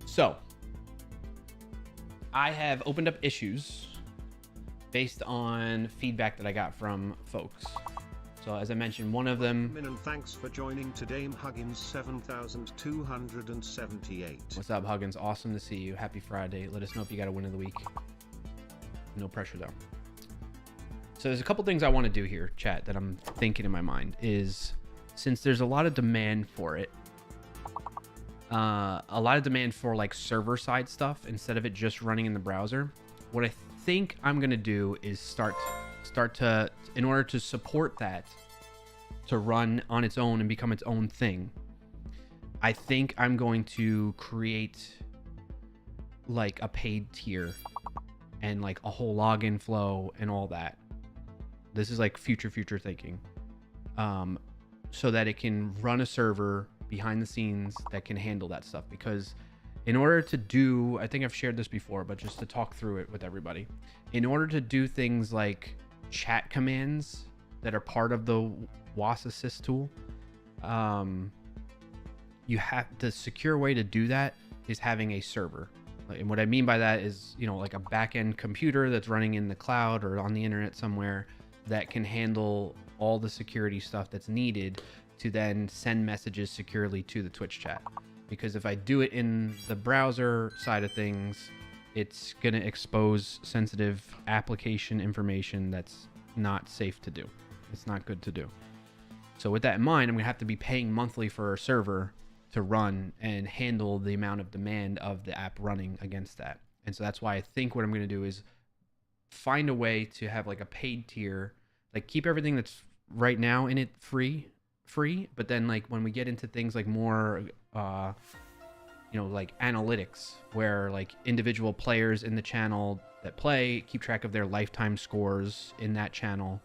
So, I have opened up issues based on feedback that I got from folks. So, as I mentioned, one of them... And thanks for joining today, Huggins 7278. What's up, Huggins? Awesome to see you. Happy Friday. Let us know if you got a win of the week. No pressure, though. So there's a couple things I want to do here, chat, that I'm thinking in my mind is, since there's a lot of demand for it, a lot of demand for like server side stuff instead of it just running in the browser, what I think I'm going to do is start to, in order to support that, to run on its own and become its own thing, I think I'm going to create like a paid tier and like a whole login flow and all that. This is like future thinking, so that it can run a server behind the scenes that can handle that stuff. Because in order to do, I think I've shared this before, but just to talk through it with everybody, in order to do things like chat commands that are part of the WAS assist tool, you have, the secure way to do that is having a server. And what I mean by that is, you know, like a back-end computer that's running in the cloud or on the internet somewhere that can handle all the security stuff that's needed to then send messages securely to the Twitch chat. Because if I do it in the browser side of things, it's going to expose sensitive application information that's not safe to do. It's not good to do. So with that in mind, I'm going to have to be paying monthly for a server to run and handle the amount of demand of the app running against that. And so that's why I think what I'm going to do is find a way to have like a paid tier, like keep everything that's right now in it free, but then like when we get into things like more you know, like analytics, where like individual players in the channel that play keep track of their lifetime scores in that channel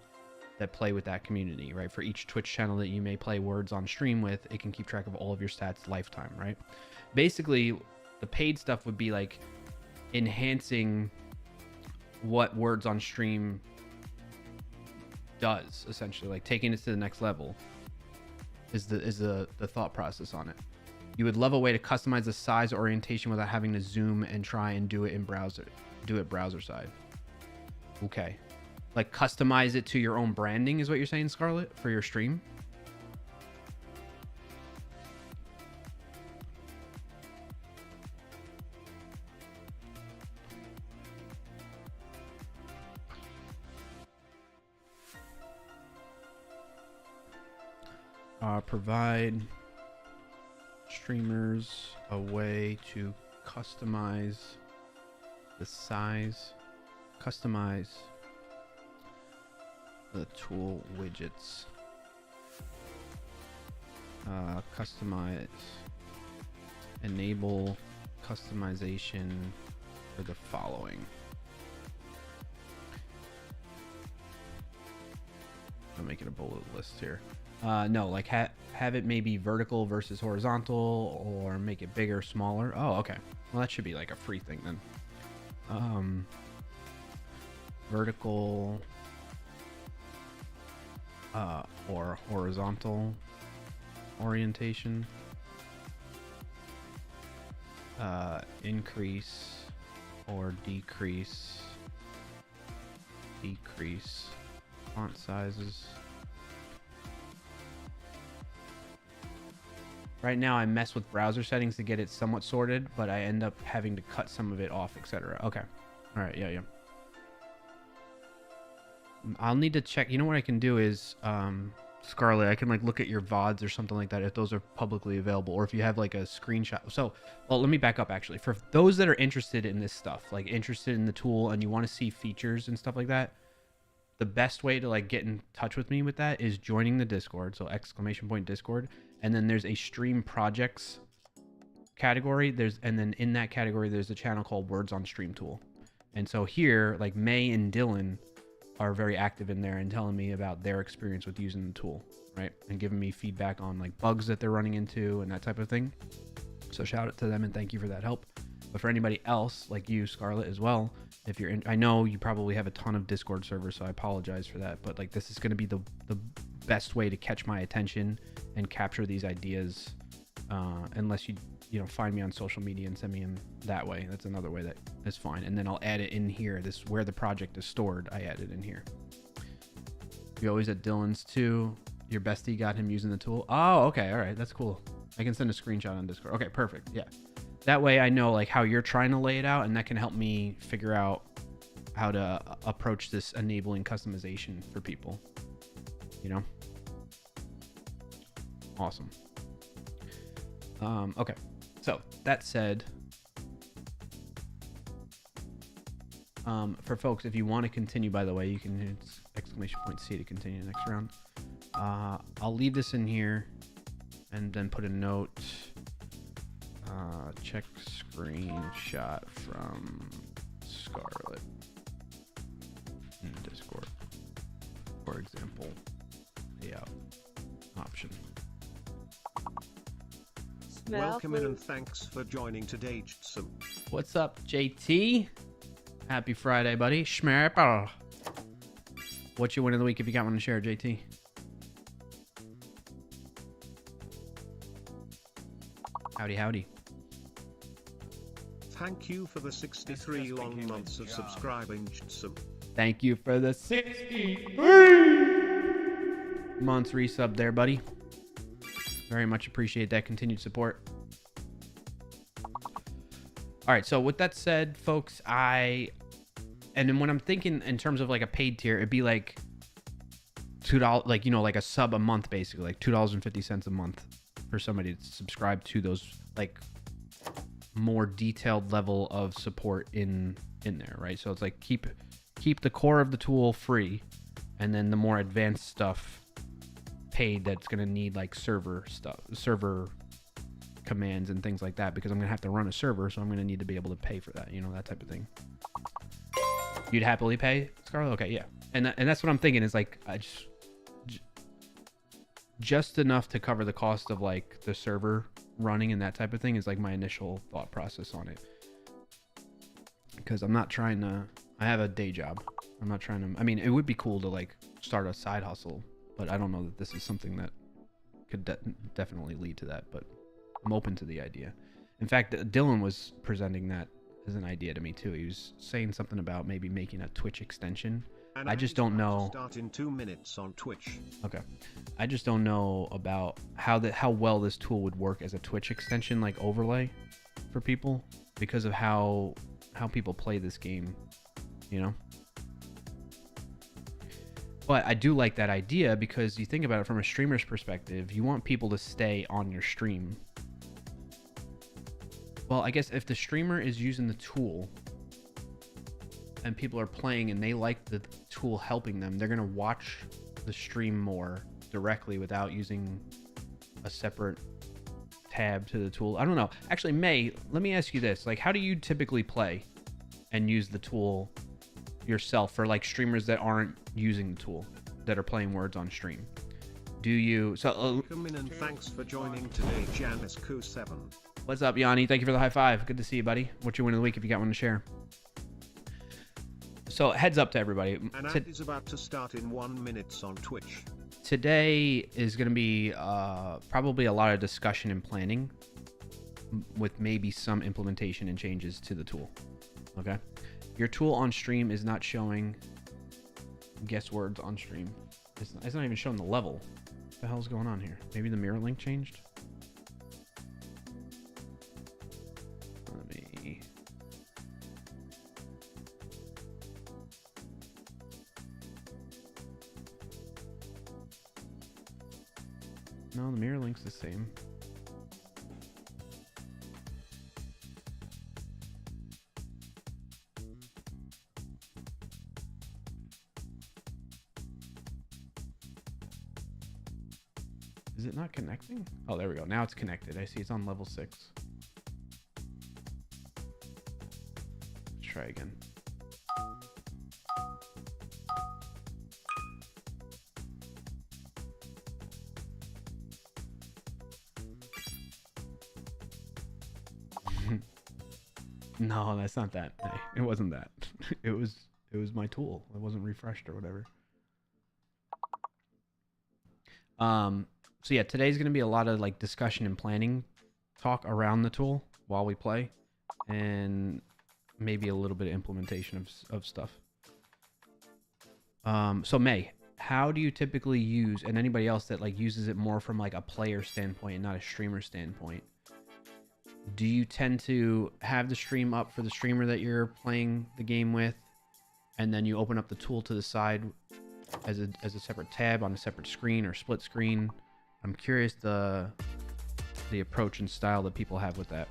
that play with that community, right? For each Twitch channel that you may play Words on stream with, it can keep track of all of your stats lifetime, right? Basically, the paid stuff would be like enhancing what Words on stream does, essentially, like taking it to the next level is the thought process on it. You would love a way to customize the size or orientation without having to zoom and try and do it in browser, browser side. Okay. Like customize it to your own branding is what you're saying, Scarlett, for your stream? Provide streamers a way to customize the size, customize the tool widgets, customize, enable customization for the following. I'm making a bullet list here. No, like have it maybe vertical versus horizontal, or make it bigger, smaller. Oh, okay. Well, that should be like a free thing then. Vertical or horizontal orientation. Increase or decrease font sizes. Right now I mess with browser settings to get it somewhat sorted, but I end up having to cut some of it off, etc. Okay. All right. Yeah. I'll need to check. You know what I can do is, Scarlet, I can like look at your VODs or something like that if those are publicly available, or if you have like a screenshot. So, well, let me back up actually. For those that are interested in this stuff, like interested in the tool and you want to see features and stuff like that, the best way to like get in touch with me with that is joining the Discord. So !Discord, and then there's a stream projects category. And then in that category, there's a channel called Words on Stream Tool. And so here, like May and Dylan are very active in there and telling me about their experience with using the tool, right? And giving me feedback on like bugs that they're running into and that type of thing. So shout out to them and thank you for that help. But for anybody else like you, Scarlet, as well, if you're in, I know you probably have a ton of Discord servers, so I apologize for that. But like this is going to be the best way to catch my attention and capture these ideas, unless you find me on social media and send me them that way. That's another way that is fine. And then I'll add it in here. This where the project is stored. I add it in here. You always at Dylan's too. Your bestie got him using the tool. Oh, okay. All right. That's cool. I can send a screenshot on Discord. Okay, perfect. Yeah. That way I know like how you're trying to lay it out, and that can help me figure out how to approach this enabling customization for people. Awesome. Okay. So that said, for folks, if you want to continue, by the way, you can hit !C to continue the next round. I'll leave this in here and then put a note. Check screenshot from Scarlet in Discord, for example, layout option. Welcome in and thanks for joining today, JTSM. What's up, JT? Happy Friday, buddy. Schmerper. What's your win of the week if you got one to share, JT? Howdy. Thank you for the 63 long months of subscribing, JTSM. Thank you for the 63 months resub there, buddy. Very much appreciate that continued support. All right, so with that said, folks, and then when I'm thinking in terms of like a paid tier, it'd be like $2, like like a sub a month, basically, like $2.50 a month for somebody to subscribe to those like more detailed level of support in there, right? So it's like keep the core of the tool free, and then the more advanced stuff paid that's going to need like server commands and things like that, because I'm going to have to run a server, so I'm going to need to be able to pay for that, that type of thing. You'd happily pay, Scarlet? Okay, yeah. And that's what I'm thinking is like I just enough to cover the cost of like the server running and that type of thing is like my initial thought process on it, because I'm not trying to, I have a day job. I'm not trying to, I mean, it would be cool to like start a side hustle, but I don't know that this is something that could definitely lead to that, but I'm open to the idea. In fact, Dylan was presenting that as an idea to me too. He was saying something about maybe making a Twitch extension. And I just don't know. Start in 2 minutes on Twitch. Okay. I just don't know about how well this tool would work as a Twitch extension, like overlay for people, because of how people play this game, But I do like that idea because you think about it from a streamer's perspective, you want people to stay on your stream. Well, I guess if the streamer is using the tool and people are playing and they like the tool helping them, they're going to watch the stream more directly without using a separate tab to the tool. I don't know. Actually, May, let me ask you this. Like, how do you typically play and use the tool yourself for like streamers that aren't using the tool, that are playing Words on stream? Do you... Come in and thanks for joining today, Janice Q7. What's up, Yanni? Thank you for the high five. Good to see you, buddy. What's your win of the week if you got one to share? So heads up to everybody. And ad is about to start in 1 minute on Twitch. Today is going to be probably a lot of discussion and planning with maybe some implementation and changes to the tool. Okay? Your tool on stream is not showing guess words on stream. It's not even showing the level. What the hell's going on here? Maybe the mirror link changed? Let me... No, the mirror link's the same. Is it not connecting? Oh, there we go. Now it's connected. I see it's on level 6. Let's try again. No, that's not that. Hey, it wasn't that. It was my tool. It wasn't refreshed or whatever. So yeah, today's going to be a lot of like discussion and planning talk around the tool while we play, and maybe a little bit of implementation of stuff. So May, how do you typically use, and anybody else that like uses it more from like a player standpoint and not a streamer standpoint, do you tend to have the stream up for the streamer that you're playing the game with, and then you open up the tool to the side as a separate tab on a separate screen or split screen? I'm curious the approach and style that people have with that.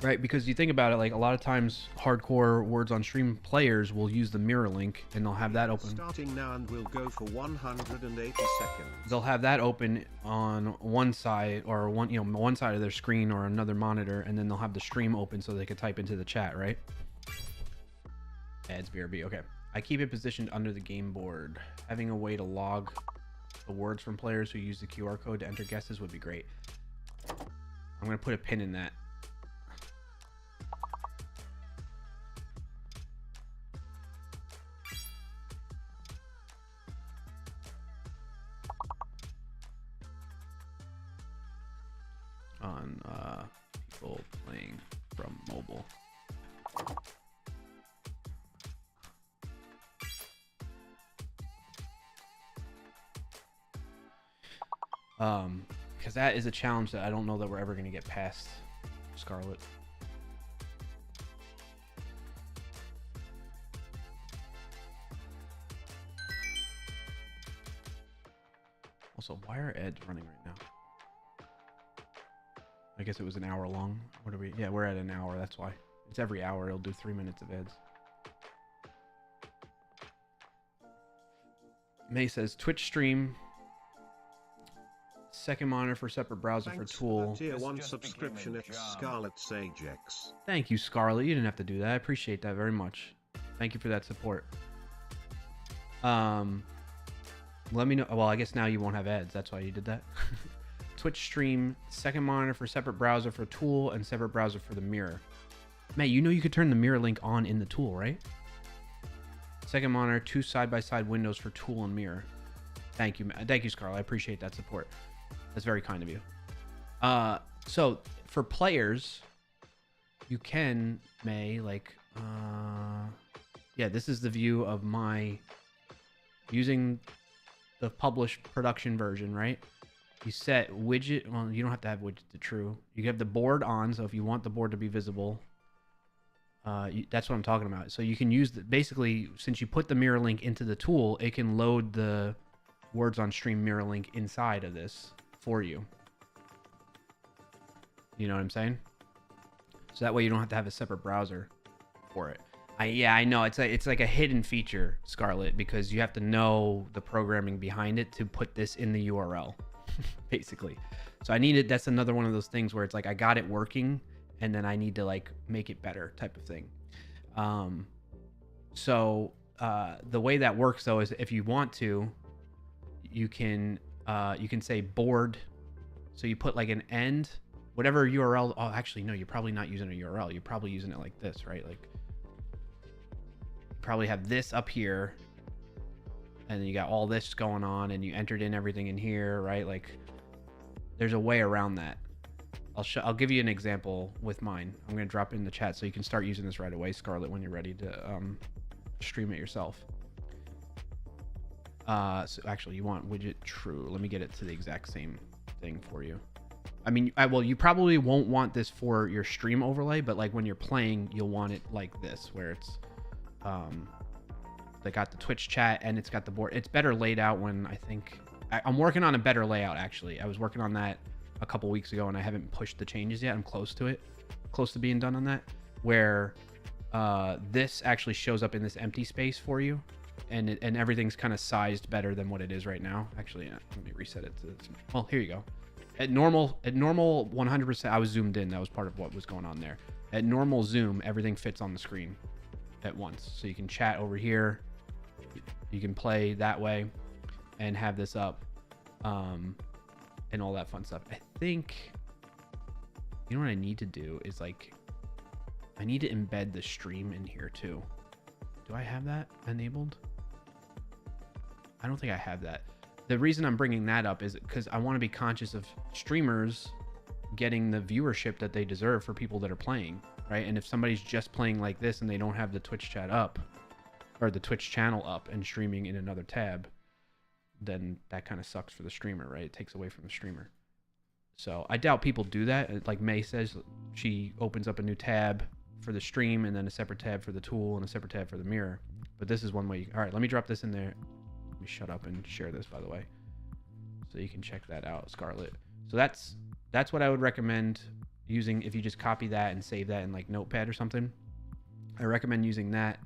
Right, because you think about it, like a lot of times hardcore Words on stream players will use the mirror link and they'll have that open. Starting now and we'll go for 180 seconds. They'll have that open on one side or one side of their screen or another monitor, and then they'll have the stream open so they can type into the chat, right? Ads BRB. Okay. I keep it positioned under the game board. Having a way to log the words from players who use the QR code to enter guesses would be great. I'm going to put a pin in that. On people playing from mobile. Because that is a challenge that I don't know that we're ever going to get past, Scarlet. Also, why are ads running right now? I guess it was an hour long. What are we? Yeah, we're at an hour. That's why. It's every hour. It'll do 3 minutes of ads. May says Twitch stream. Second monitor for separate browser Thanks for tool. Tier 1 subscription at Scarlet Sagex. Thank you, Scarlet. You didn't have to do that. I appreciate that very much. Thank you for that support. Let me know. Well, I guess now you won't have ads. That's why you did that. Twitch stream, second monitor for separate browser for tool and separate browser for the mirror. May, you know you could turn the mirror link on in the tool, right? Second monitor, 2 side-by-side windows for tool and mirror. Thank you, Scarlet. I appreciate that support. That's very kind of you. So for players, you can, May, like, yeah, this is the view of my using the published production version, right? You set widget. Well, you don't have to have widget to true. You have the board on, so if you want the board to be visible, That's what I'm talking about. So you can use basically, since you put the mirror link into the tool, it can load the words on stream mirror link inside of this for you. You know what I'm saying? So that way you don't have to have a separate browser for it. Yeah, I know. It's like a hidden feature, Scarlett, because you have to know the programming behind it to put this in the URL, basically. So I needed, that's another one of those things where it's like I got it working and then I need to like make it better type of thing. The way that works though is if you want to, you can say board. So you put like an end, whatever URL. Oh, actually, no, you're probably not using a URL. You're probably using it like this, right? Like probably have this up here and then you got all this going on and you entered in everything in here, right? Like there's a way around that. I'll give you an example with mine. I'm going to drop it in the chat so you can start using this right away, Scarlett, when you're ready to stream it yourself. So actually you want widget true. Let me get it to the exact same thing for you. I mean, well, you probably won't want this for your stream overlay, but like when you're playing, you'll want it like this, where it's they got the Twitch chat and it's got the board. It's better laid out when I'm working on a better layout. Actually, I was working on that a couple weeks ago and I haven't pushed the changes yet. I'm close to being done on that, where this actually shows up in this empty space for you, and everything's kind of sized better than what it is right now. Actually, let me reset it to, well, here you go. At normal 100%, I was zoomed in. That was part of what was going on there. At normal zoom, everything fits on the screen at once. So you can chat over here, you can play that way and have this up, and all that fun stuff. I think, you know what I need to do is like, I need to embed the stream in here too. Do I have that enabled? I don't think I have that. The reason I'm bringing that up is because I want to be conscious of streamers getting the viewership that they deserve for people that are playing, right? And if somebody's just playing like this and they don't have the Twitch chat up or the Twitch channel up and streaming in another tab, then that kind of sucks for the streamer, right? It takes away from the streamer. So I doubt people do that. Like May says, she opens up a new tab for the stream and then a separate tab for the tool and a separate tab for the mirror. But this is one way. All right, let me drop this in there. Let me shut up and share this, by the way, so you can check that out, Scarlett. So that's what I would recommend using if you just copy that and save that in like Notepad or something. I recommend using that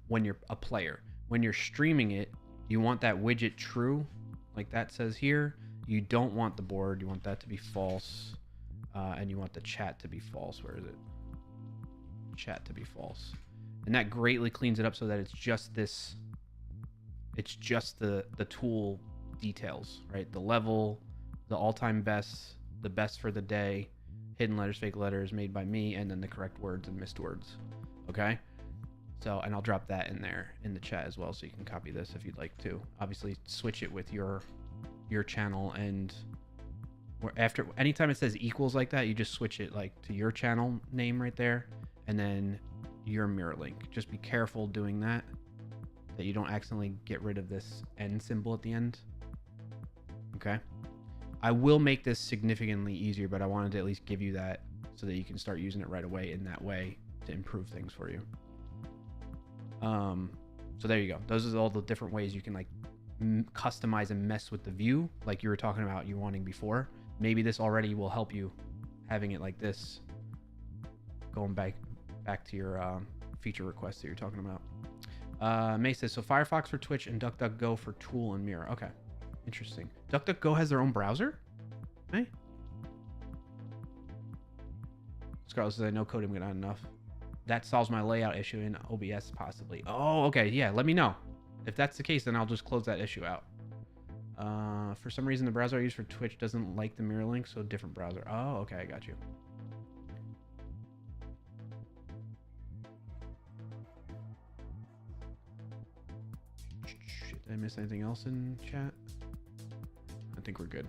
when you're a player. When you're streaming it, you want that widget true, like that says here. You don't want the board. You want that to be false, and you want the chat to be false. Where is it? Chat to be false, and that greatly cleans it up so that it's just this. It's just the tool details, right? The level, the all-time best, the best for the day, hidden letters, fake letters made by me, and then the correct words and missed words. Okay? So, and I'll drop that in there in the chat as well, so you can copy this if you'd like to. Obviously, switch it with your channel, and anytime it says equals like that, you just switch it like to your channel name right there, and then your mirror link. Just be careful doing that you don't accidentally get rid of this N symbol at the end. Okay. I will make this significantly easier, but I wanted to at least give you that so that you can start using it right away in that way to improve things for you. So there you go. Those are all the different ways you can like customize and mess with the view, like you were talking about you wanting before. Maybe this already will help you having it like this, going back to your feature requests that you're talking about. May says, so Firefox for Twitch and DuckDuckGo for Tool and Mirror. Okay, interesting. DuckDuckGo has their own browser? May? Scarlett says, I know coding not enough. That solves my layout issue in OBS possibly. Oh, okay, yeah, let me know. If that's the case, then I'll just close that issue out. For some reason, the browser I use for Twitch doesn't like the mirror link, so different browser. Oh, okay, I got you. Did I miss anything else in chat? I think we're good.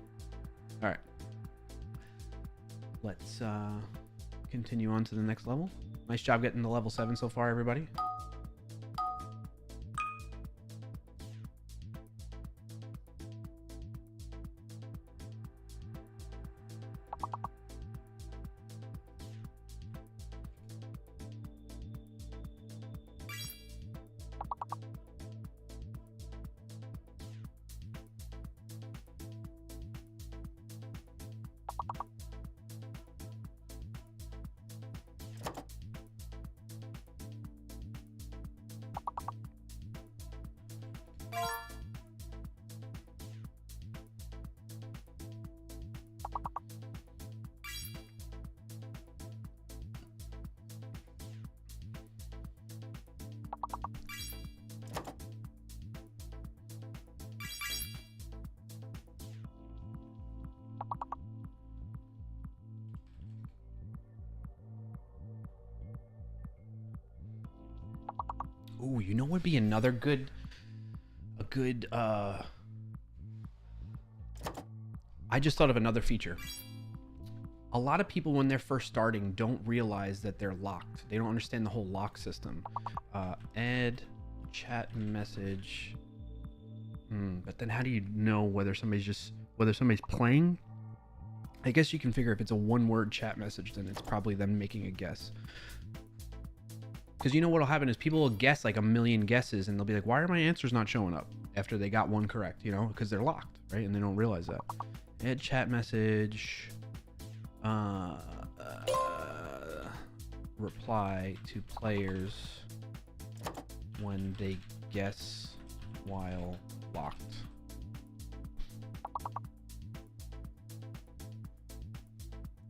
All right. Let's continue on to the next level. Nice job getting to level 7 so far, everybody. Ooh, you know what would be another good, I just thought of another feature. A lot of people when they're first starting don't realize that they're locked. They don't understand the whole lock system. Add chat message. But then how do you know whether somebody's playing? I guess you can figure if it's a one-word chat message, then it's probably them making a guess. Because you know what'll happen is people will guess like a million guesses and they'll be like, why are my answers not showing up after they got one correct, you know, because they're locked, right? And they don't realize that. Add chat message. Reply to players when they guess while locked.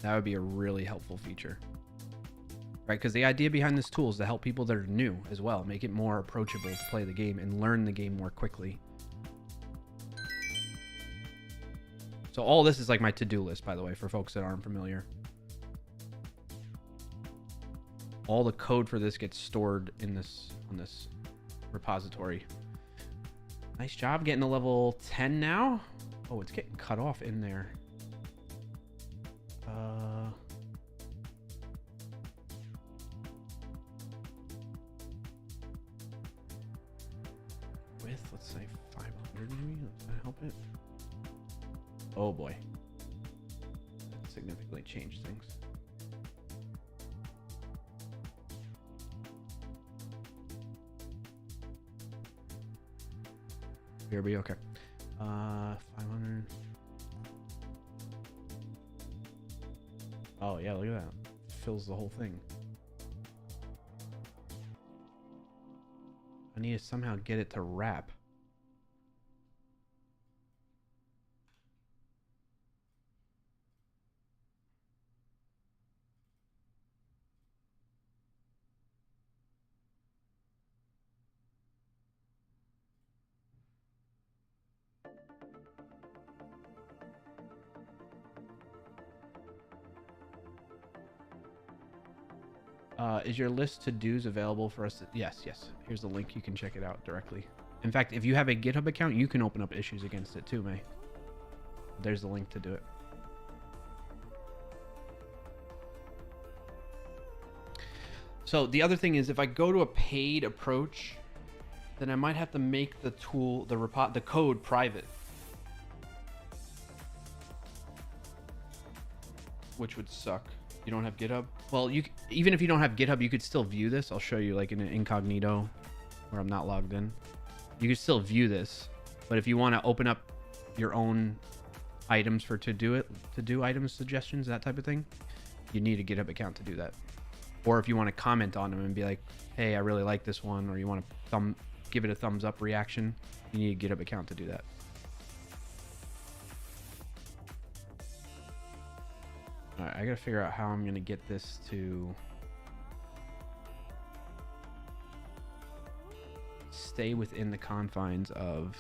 That would be a really helpful feature. Right, because the idea behind this tool is to help people that are new as well, make it more approachable to play the game and learn the game more quickly. So all this is like my to-do list, by the way, for folks that aren't familiar. All the code for this gets stored in on this repository. Nice job getting to level 10 now. Oh, it's getting cut off in there. Let's say 500 maybe. Does that help it? Oh boy. That significantly changed things. BRB, okay. 500. Oh yeah, look at that. Fills the whole thing. I need to somehow get it to wrap. Is your list to-dos available for us? Yes. Here's the link. You can check it out directly. In fact, if you have a GitHub account, you can open up issues against it too, May. There's the link to do it. So the other thing is, if I go to a paid approach, then I might have to make the tool, the code private, which would suck. You don't have GitHub? Well, even if you don't have GitHub, you could still view this. I'll show you like in an incognito where I'm not logged in. You could still view this, but if you want to open up your own items for to do items suggestions, that type of thing, you need a GitHub account to do that. Or if you want to comment on them and be like, hey, I really like this one, or you want to give it a thumbs up reaction, you need a GitHub account to do that. Alright, I gotta figure out how I'm gonna get this to stay within the confines of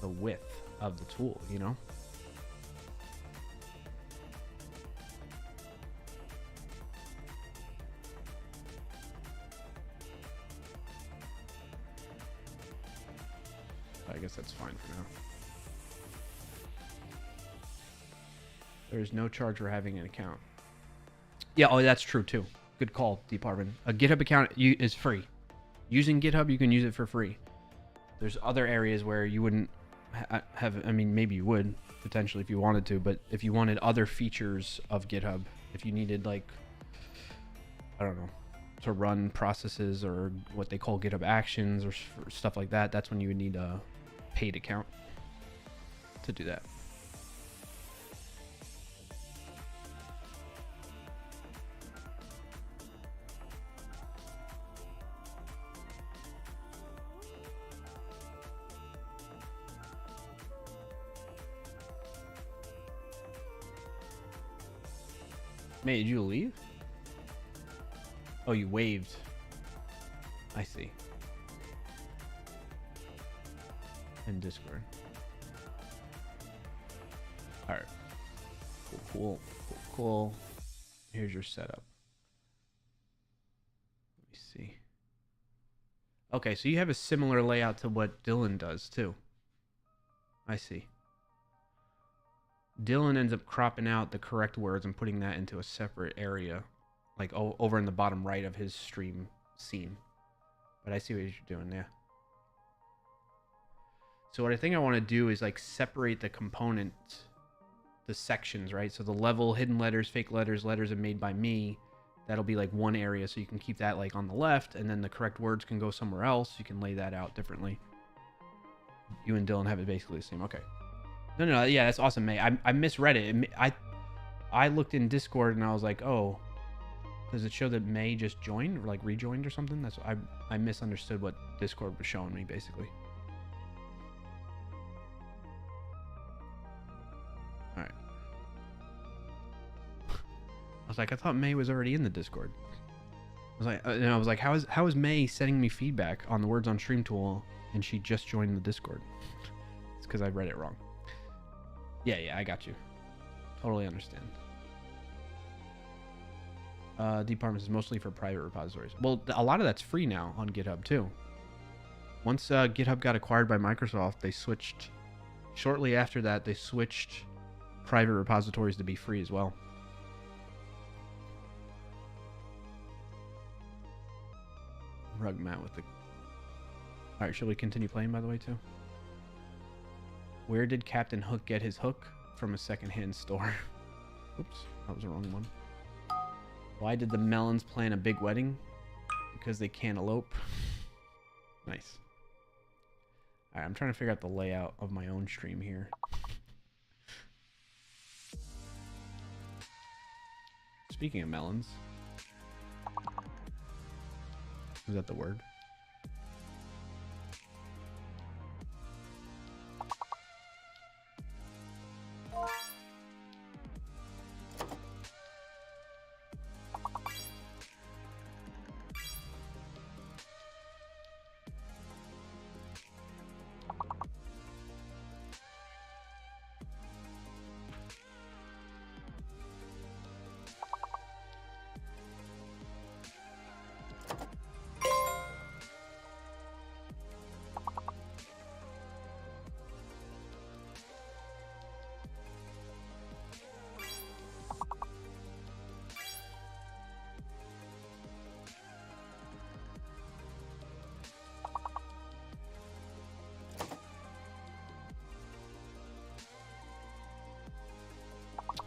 the width of the tool, you know? I guess that's fine for now. There's no charge for having an account. Yeah, oh, that's true too. Good call, Department. A GitHub account is free. Using GitHub, you can use it for free. There's other areas where you wouldn't have, I mean, maybe you would, potentially, if you wanted to, but if you wanted other features of GitHub, if you needed, like, I don't know, to run processes or what they call GitHub Actions or stuff like that, that's when you would need a paid account to do that. May, did you leave? Oh, you waved. I see. In Discord. Alright. Cool. Here's your setup. Let me see. Okay, so you have a similar layout to what Dylan does, too. I see. Dylan ends up cropping out the correct words and putting that into a separate area. Like over in the bottom right of his stream scene. But I see what you're doing, yeah. So what I think I want to do is like separate the components, the sections, right? So the level, hidden letters, fake letters, letters are made by me. That'll be like one area, so you can keep that like on the left, and then the correct words can go somewhere else. You can lay that out differently. You and Dylan have it basically the same. Okay. No, yeah, that's awesome, May. I misread it. I looked in Discord and I was like, oh, does it show that May just joined or like rejoined or something? That's I misunderstood what Discord was showing me basically. All right. I was like, I thought May was already in the Discord. I was like, how is May sending me feedback on the words on Stream Tool and she just joined the Discord? It's because I read it wrong. Yeah, I got you. Totally understand. Departments is mostly for private repositories. Well, a lot of that's free now on GitHub too. Once GitHub got acquired by Microsoft, they switched. Shortly after that, they switched private repositories to be free as well. Rug mat with the. All right, shall we continue playing? By the way, too. Where did Captain Hook get his hook? From a secondhand store. Oops, that was the wrong one. Why did the melons plan a big wedding? Because they can't elope. Nice. Alright, I'm trying to figure out the layout of my own stream here. Speaking of melons. Is that the word?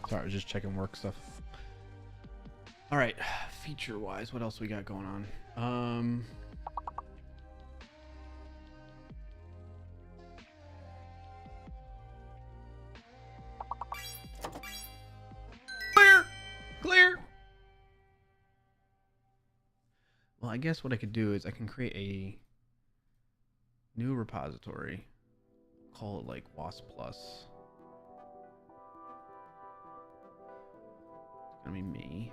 Sorry, I was just checking work stuff. All right, feature-wise, what else we got going on? Clear. Well, I guess what I could do is I can create a new repository. Call it like WASP Plus. It's gonna be me.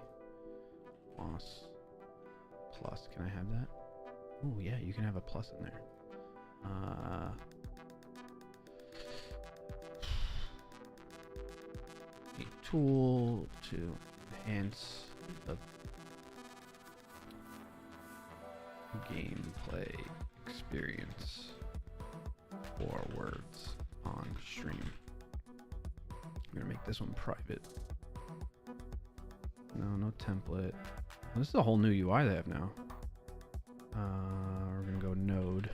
WASP Plus. Can I have that? Oh yeah, you can have a plus in there. A tool to enhance the gameplay experience for words on stream. I'm gonna make this one private. No template. This is a whole new UI they have now. We're gonna go node.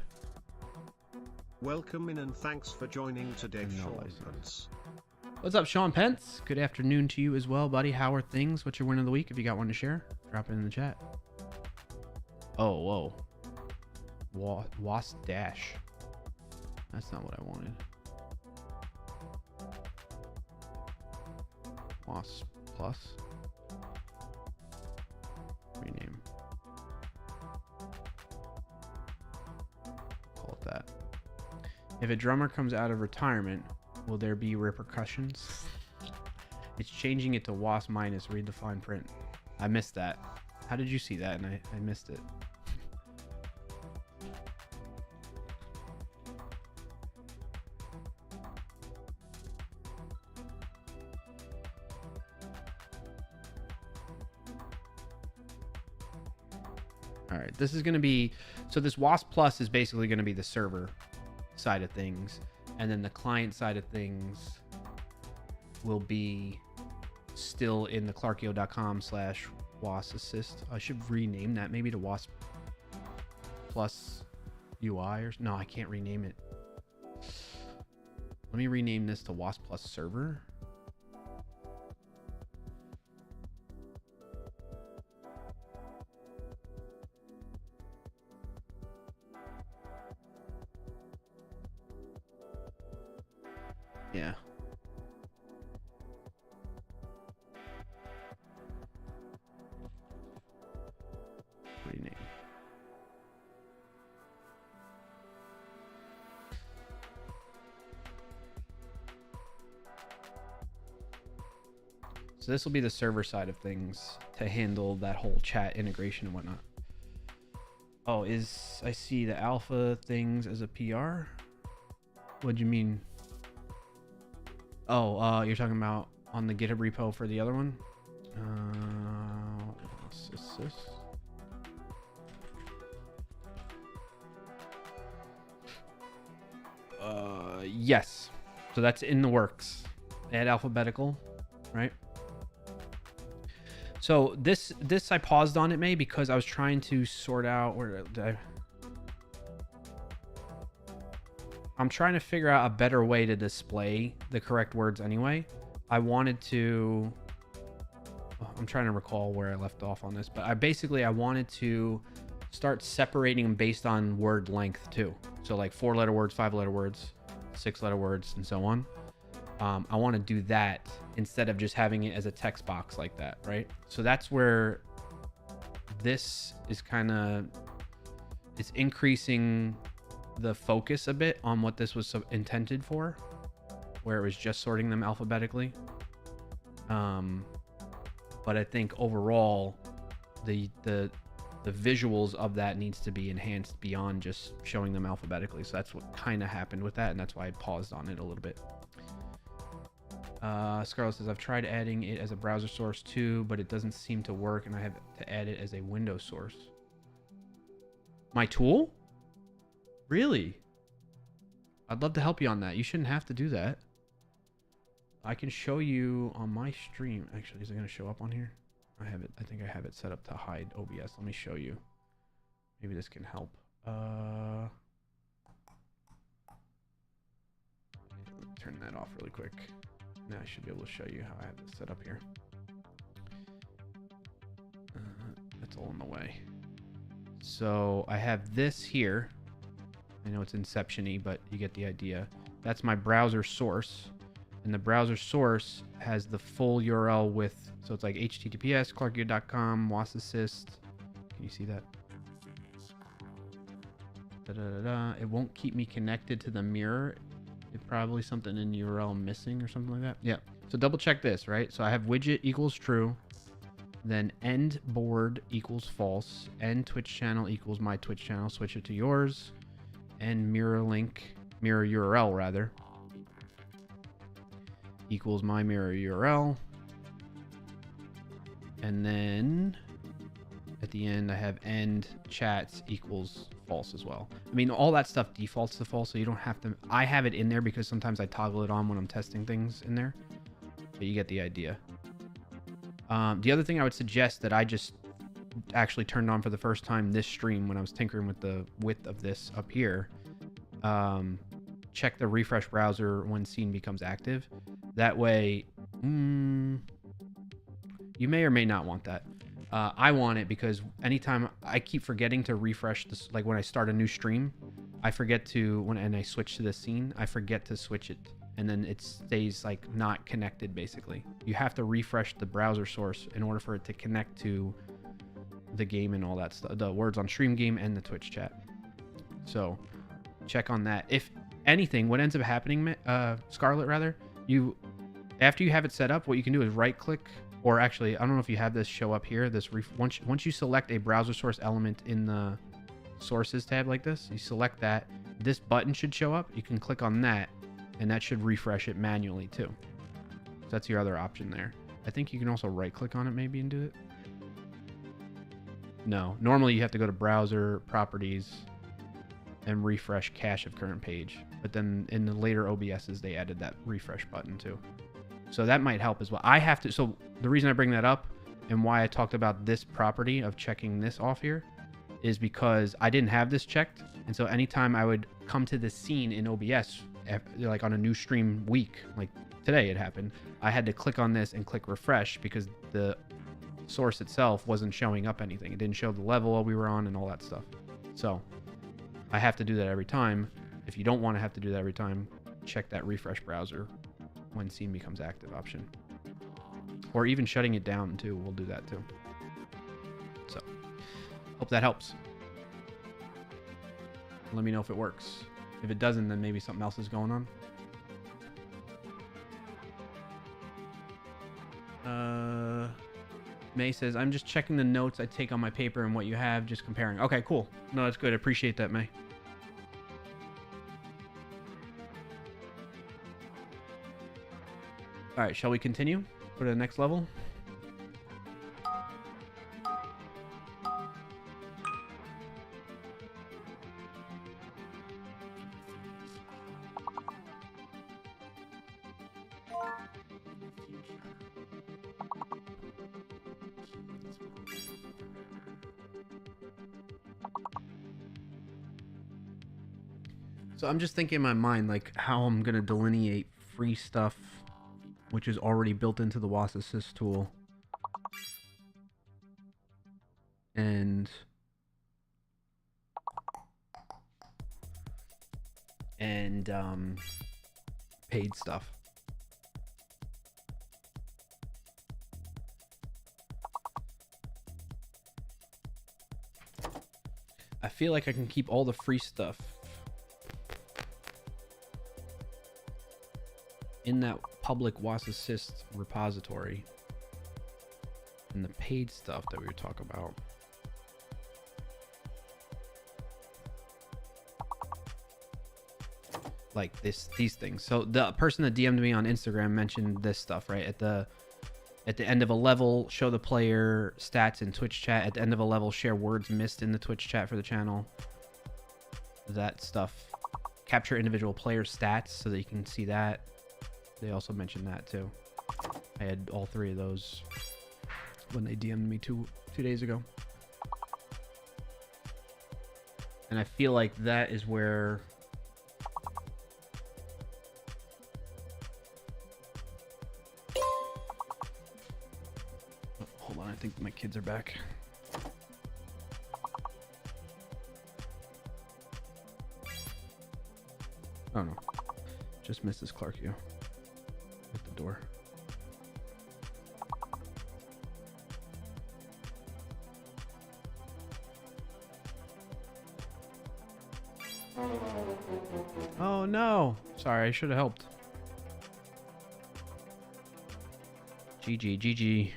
Welcome in and thanks for joining today, Sean Pence. What's up, Sean Pence? Good afternoon to you as well, buddy. How are things? What's your win of the week? If you got one to share, drop it in the chat. Oh, whoa. WASP dash. That's not what I wanted. WASP plus. Rename. Call it that. If a drummer comes out of retirement, will there be repercussions? It's changing it to WASP minus. Read the fine print. I missed that. How did you see that? And I missed it. All right, this is going to be, so this WASP Plus is basically going to be the server side of things. And then the client side of things will be still in the clarkio.com/WASP assist. I should rename that maybe to WASP Plus UI or no, I can't rename it. Let me rename this to WASP Plus server. Yeah. Rename. So this will be the server side of things to handle that whole chat integration and whatnot. Oh, I see the alpha things as a PR? What do you mean? Oh, you're talking about on the GitHub repo for the other one? What's this? Yes. So that's in the works. Add alphabetical, right? So this I paused on it, May, because I was trying to sort out I'm trying to figure out a better way to display the correct words anyway. I wanted to, I'm trying to recall where I left off on this, but I wanted to start separating them based on word length too. So like 4-letter words, 5-letter words, 6-letter words, and so on. I want to do that instead of just having it as a text box like that, right? So that's where this is it's increasing the focus a bit on what this was intended for, where it was just sorting them alphabetically. But I think overall, the visuals of that needs to be enhanced beyond just showing them alphabetically. So that's what kind of happened with that, and that's why I paused on it a little bit. Scarlett says, I've tried adding it as a browser source too, but it doesn't seem to work, and I have to add it as a window source. My tool? Really? I'd love to help you on that. You shouldn't have to do that. I can show you on my stream. Actually, is it going to show up on here? I think I have it set up to hide OBS. Let me show you. Maybe this can help. Turn that off really quick. Now I should be able to show you how I have it set up here. That's all in the way. So I have this here. I know it's inception-y, but you get the idea. That's my browser source. And the browser source has the full URL with, so it's like https, clarkio.com, WASP assist. Can you see that? It won't keep me connected to the mirror. It's probably something in URL missing or something like that. Yeah. So double check this, right? So I have widget equals true. Then end board equals false. End Twitch channel equals my Twitch channel. Switch it to yours. And mirror URL rather, equals my mirror URL. And then at the end, I have end chats equals false as well. I mean, all that stuff defaults to false, so you don't have to. I have it in there because sometimes I toggle it on when I'm testing things in there, but you get the idea. The other thing I would suggest that I just actually turned on for the first time this stream when I was tinkering with the width of this up here, check the refresh browser when scene becomes active. That way, you may or may not want that. I want it because anytime I keep forgetting to refresh this, like when I start a new stream, I forget to, and I switch to the scene, I forget to switch it, and then it stays like not connected basically. You have to refresh the browser source in order for it to connect to the game and all that stuff, the words on stream game and the Twitch chat. So check on that. If anything, what ends up happening, Scarlett rather, After you have it set up, what you can do is right click, or actually, I don't know if you have this show up here. Once you select a browser source element in the sources tab like this, you select that. This button should show up. You can click on that, and that should refresh it manually too. So that's your other option there. I think you can also right click on it maybe and do it. No, normally you have to go to browser properties and refresh cache of current page. But then in the later OBSs, they added that refresh button too. So that might help as well. I have to, so the reason I bring that up and why I talked about this property of checking this off here is because I didn't have this checked. And so anytime I would come to this scene in OBS, like on a new stream week, like today it happened, I had to click on this and click refresh because the source itself wasn't showing up anything. It didn't show the level we were on and all that stuff. So I have to do that every time. If you don't want to have to do that every time, check that refresh browser when scene becomes active option. Or even shutting it down too, we'll do that too. So hope that helps. Let me know if it works. If it doesn't, then maybe something else is going on. May says, I'm just checking the notes I take on my paper and what you have, just comparing. Okay, cool. No, that's good. I appreciate that, May. All right, shall we continue? Go to the next level? So I'm just thinking in my mind, like, how I'm going to delineate free stuff, which is already built into the WAS Assist tool, and paid stuff. I feel like I can keep all the free stuff in that public WAS Assist repository, and the paid stuff that we were talking about, like these things. So the person that DM'd me on Instagram mentioned this stuff, right? At the end of a level, show the player stats in Twitch chat. At the end of a level, share words missed in the Twitch chat for the channel. That stuff. Capture individual player stats so that you can see that. They also mentioned that too. I had all three of those when they DM'd me two days ago. And I feel like that is where hold on, I think my kids are back. Oh no. Just Mrs. Clark here. At the door. Oh no! Sorry, I should have helped. GG.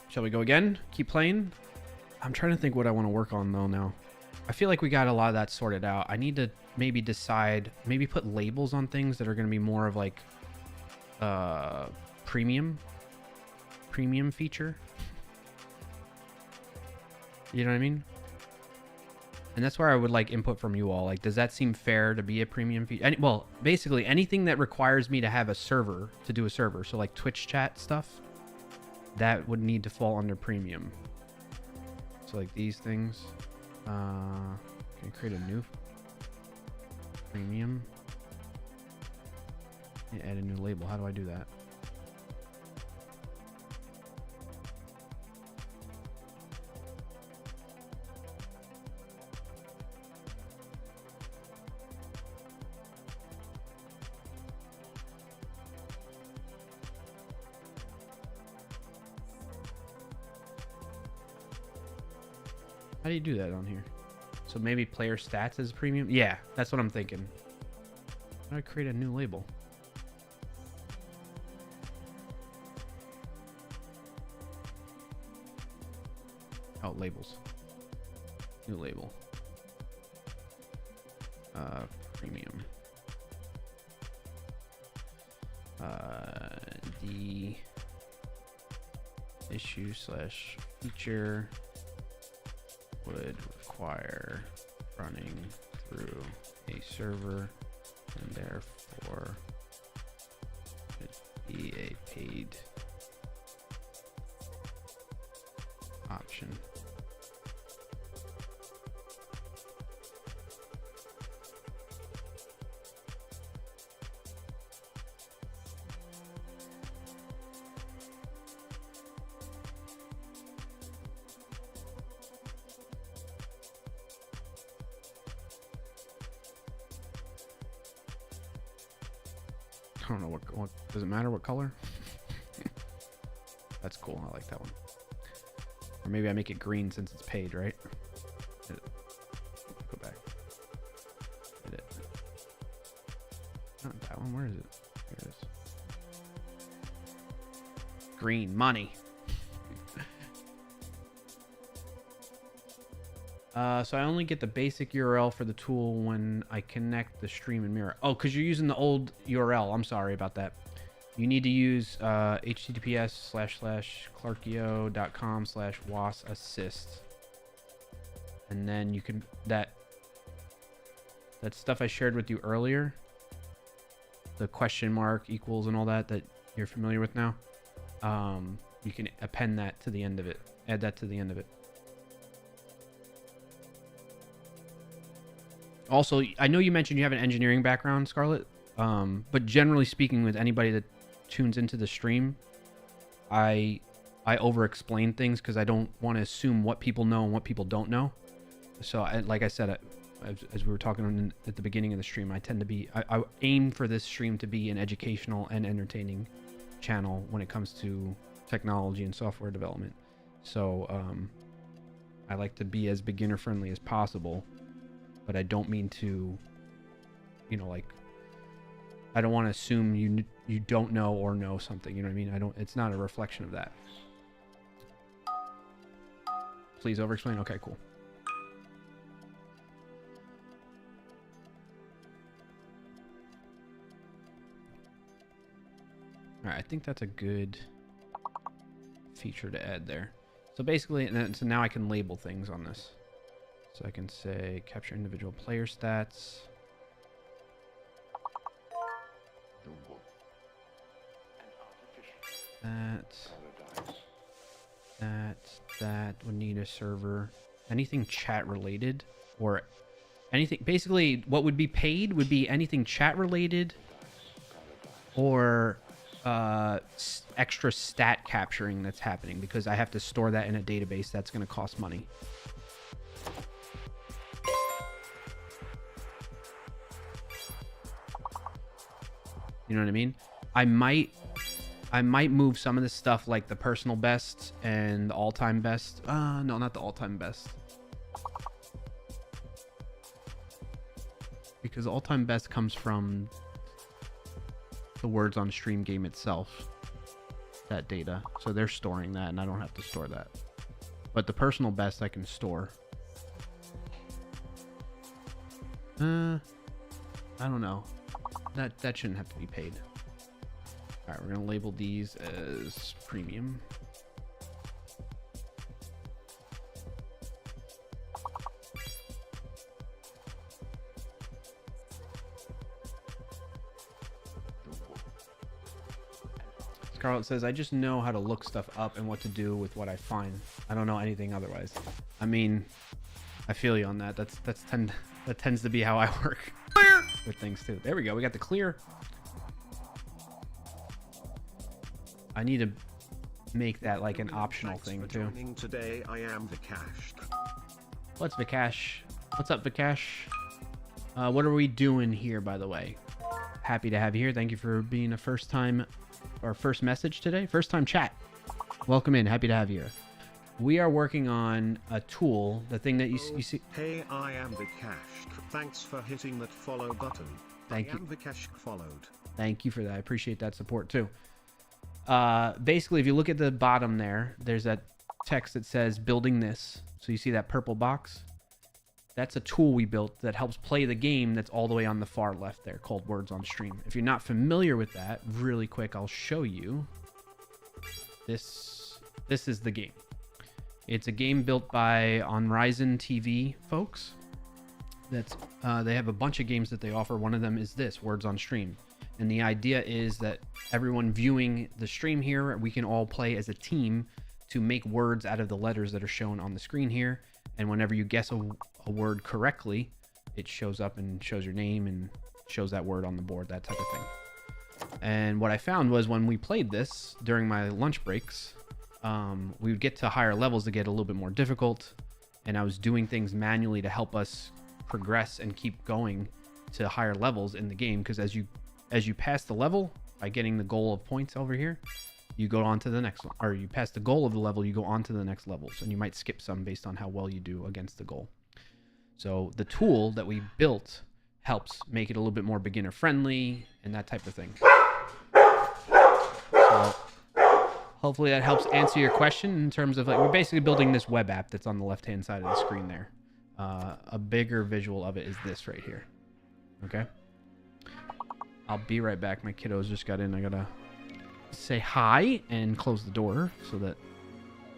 Shall we go again? Keep playing? I'm trying to think what I want to work on though now. I feel like we got a lot of that sorted out. I need to maybe decide, maybe put labels on things that are going to be more of like premium feature. You know what I mean? And that's where I would like input from you all. Like, does that seem fair to be a premium feature? Well, basically anything that requires me to have a server to do a server. So like Twitch chat stuff, that would need to fall under premium. So like these things, can I create a new premium? Yeah, add a new label. How do I do that? How do you do that on here? So maybe player stats as premium? Yeah, that's what I'm thinking. How do I create a new label? Oh, labels. New label. Premium. The issue/feature would require running through a server and therefore should be a paid option. I don't know what does it matter what color? That's cool. I like that one. Or maybe I make it green since it's paid, right? Edit. Go back. Edit. Not that one. Where is it? Here it is. Green money. So I only get the basic URL for the tool when I connect the stream and mirror. Oh, because you're using the old URL. I'm sorry about that. You need to use https://clarkio.com/wasassist. And then you can, that stuff I shared with you earlier, the question mark equals and all that you're familiar with now, you can append that to the end of it. Add that to the end of it. Also, I know you mentioned you have an engineering background, Scarlett, but generally speaking, with anybody that tunes into the stream, I over-explain things because I don't want to assume what people know and what people don't know. So, like I said, as we were talking at the beginning of the stream, I aim for this stream to be an educational and entertaining channel when it comes to technology and software development. So, I like to be as beginner-friendly as possible. But I don't mean to, I don't want to assume you don't know or know something. You know what I mean? It's not a reflection of that. Please over-explain. Okay, cool. All right, I think that's a good feature to add there. So basically, so now I can label things on this. So I can say capture individual player stats. That would need a server. Anything chat related or anything. Basically, what would be paid would be anything chat related or extra stat capturing that's happening because I have to store that in a database that's going to cost money. You know what I mean? I might move some of this stuff like the personal best and the all-time best. No, not the all-time best. Because all-time best comes from the words on stream game itself. That data. So they're storing that and I don't have to store that. But the personal best I can store. I don't know. That shouldn't have to be paid. All right, we're gonna label these as premium. Scarlett says, I just know how to look stuff up and what to do with what I find. I don't know anything otherwise. I mean, I feel you on that. That tends to be how I work with things too. There we go. We got the clear. I need to make that like an optional thing too. Today I am Vikash. What's Vikash? What's up, Vikash? What are we doing here, by the way? Happy to have you here. Thank you for being a first time or first message today. First time chat. Welcome in. Happy to have you here. we are working on a tool, the thing that you see. Hey, I am Vikash. Thanks for hitting that follow button. Thank you. I am Vikash followed. Thank you for that. I appreciate that support too. Basically, if you look at the bottom there, there's that text that says building this. So you see that purple box? That's a tool we built that helps play the game that's all the way on the far left there, called Words on Stream. If you're not familiar with that, really quick, I'll show you. This is the game. It's a game built by On Ryzen TV folks. That's they have a bunch of games that they offer. One of them is this, Words on Stream. And the idea is that everyone viewing the stream here, we can all play as a team to make words out of the letters that are shown on the screen here. And whenever you guess a word correctly, it shows up and shows your name and shows that word on the board, that type of thing. And what I found was when we played this during my lunch breaks, we would get to higher levels to get a little bit more difficult. And I was doing things manually to help us progress and keep going to higher levels in the game. Because as you pass the level by getting the goal of points over here, you go on to the next one, or you pass the goal of the level, you go on to the next levels, and you might skip some based on how well you do against the goal. So the tool that we built helps make it a little bit more beginner friendly and that type of thing. So hopefully that helps answer your question in terms of, like, we're basically building this web app that's on the left hand side of the screen there. A bigger visual of it is this right here. Okay, I'll be right back. My kiddos just got in. I gotta say hi and close the door so that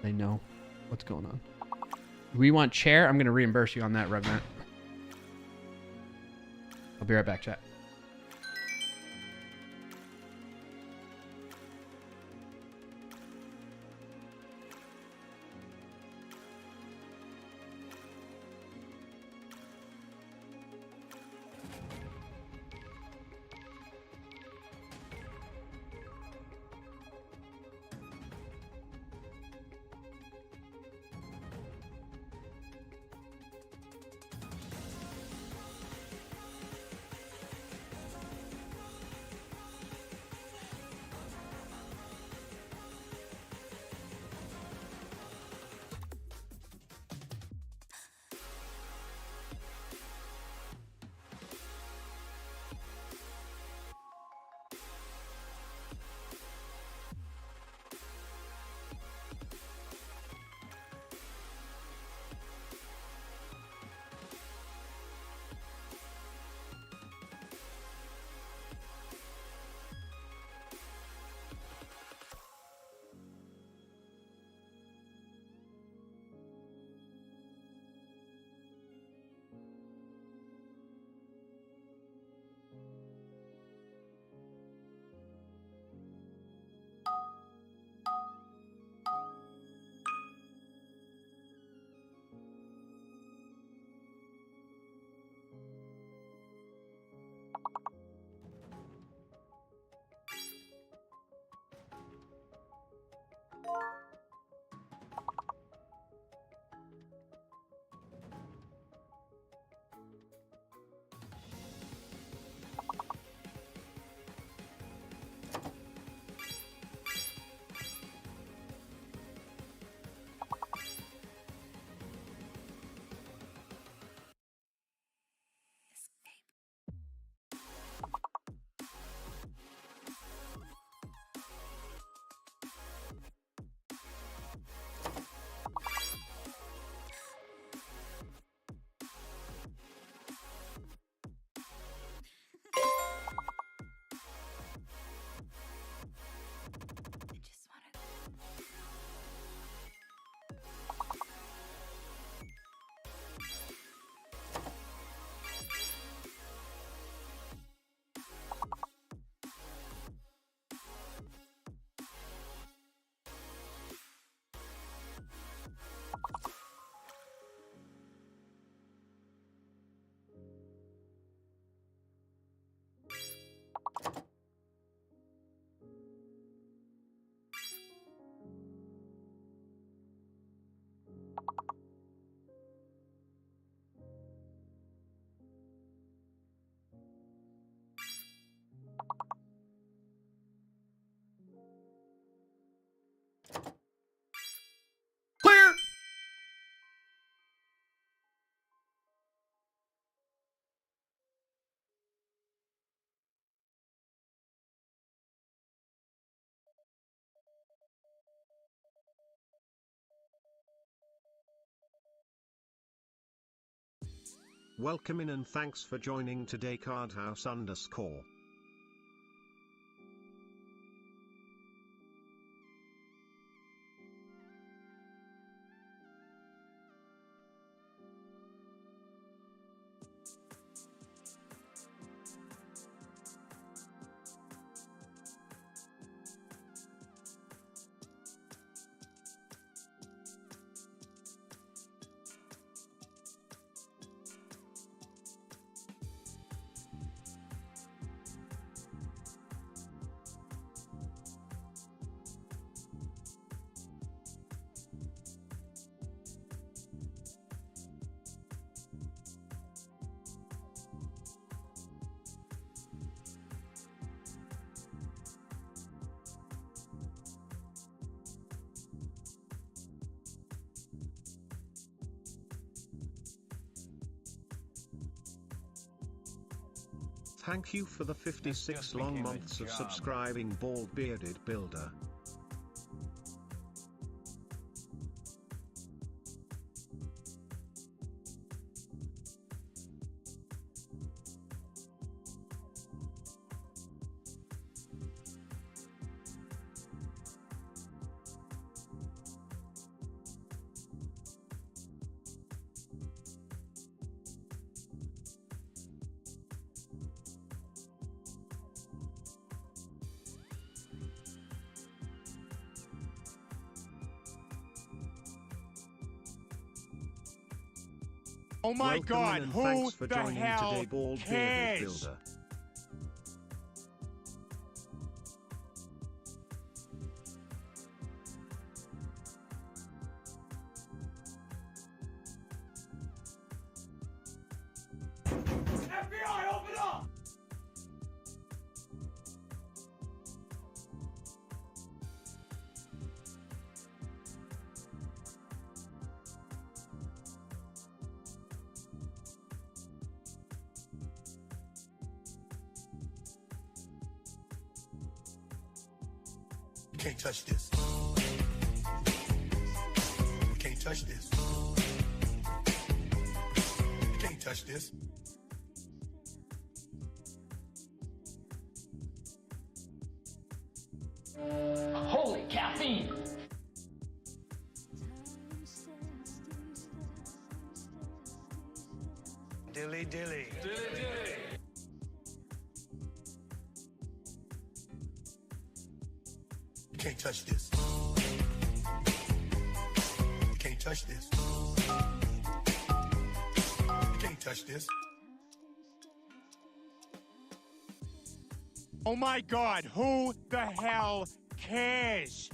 they know what's going on. We want chair. I'm gonna reimburse you on that, Rugnet. I'll be right back, chat. Welcome in and thanks for joining today cardhouse_. Thank you for the 56 long months of subscribing, bald bearded builder. Oh my Welcome God, in and who thanks for the joining hell today, bald bearded cares? builder. FBI, open up! You can't touch this. You can't touch this. You can't touch this. Holy caffeine! Dilly dilly. You can't touch this. You can't touch this. You can't touch this. Oh my God, who the hell cares?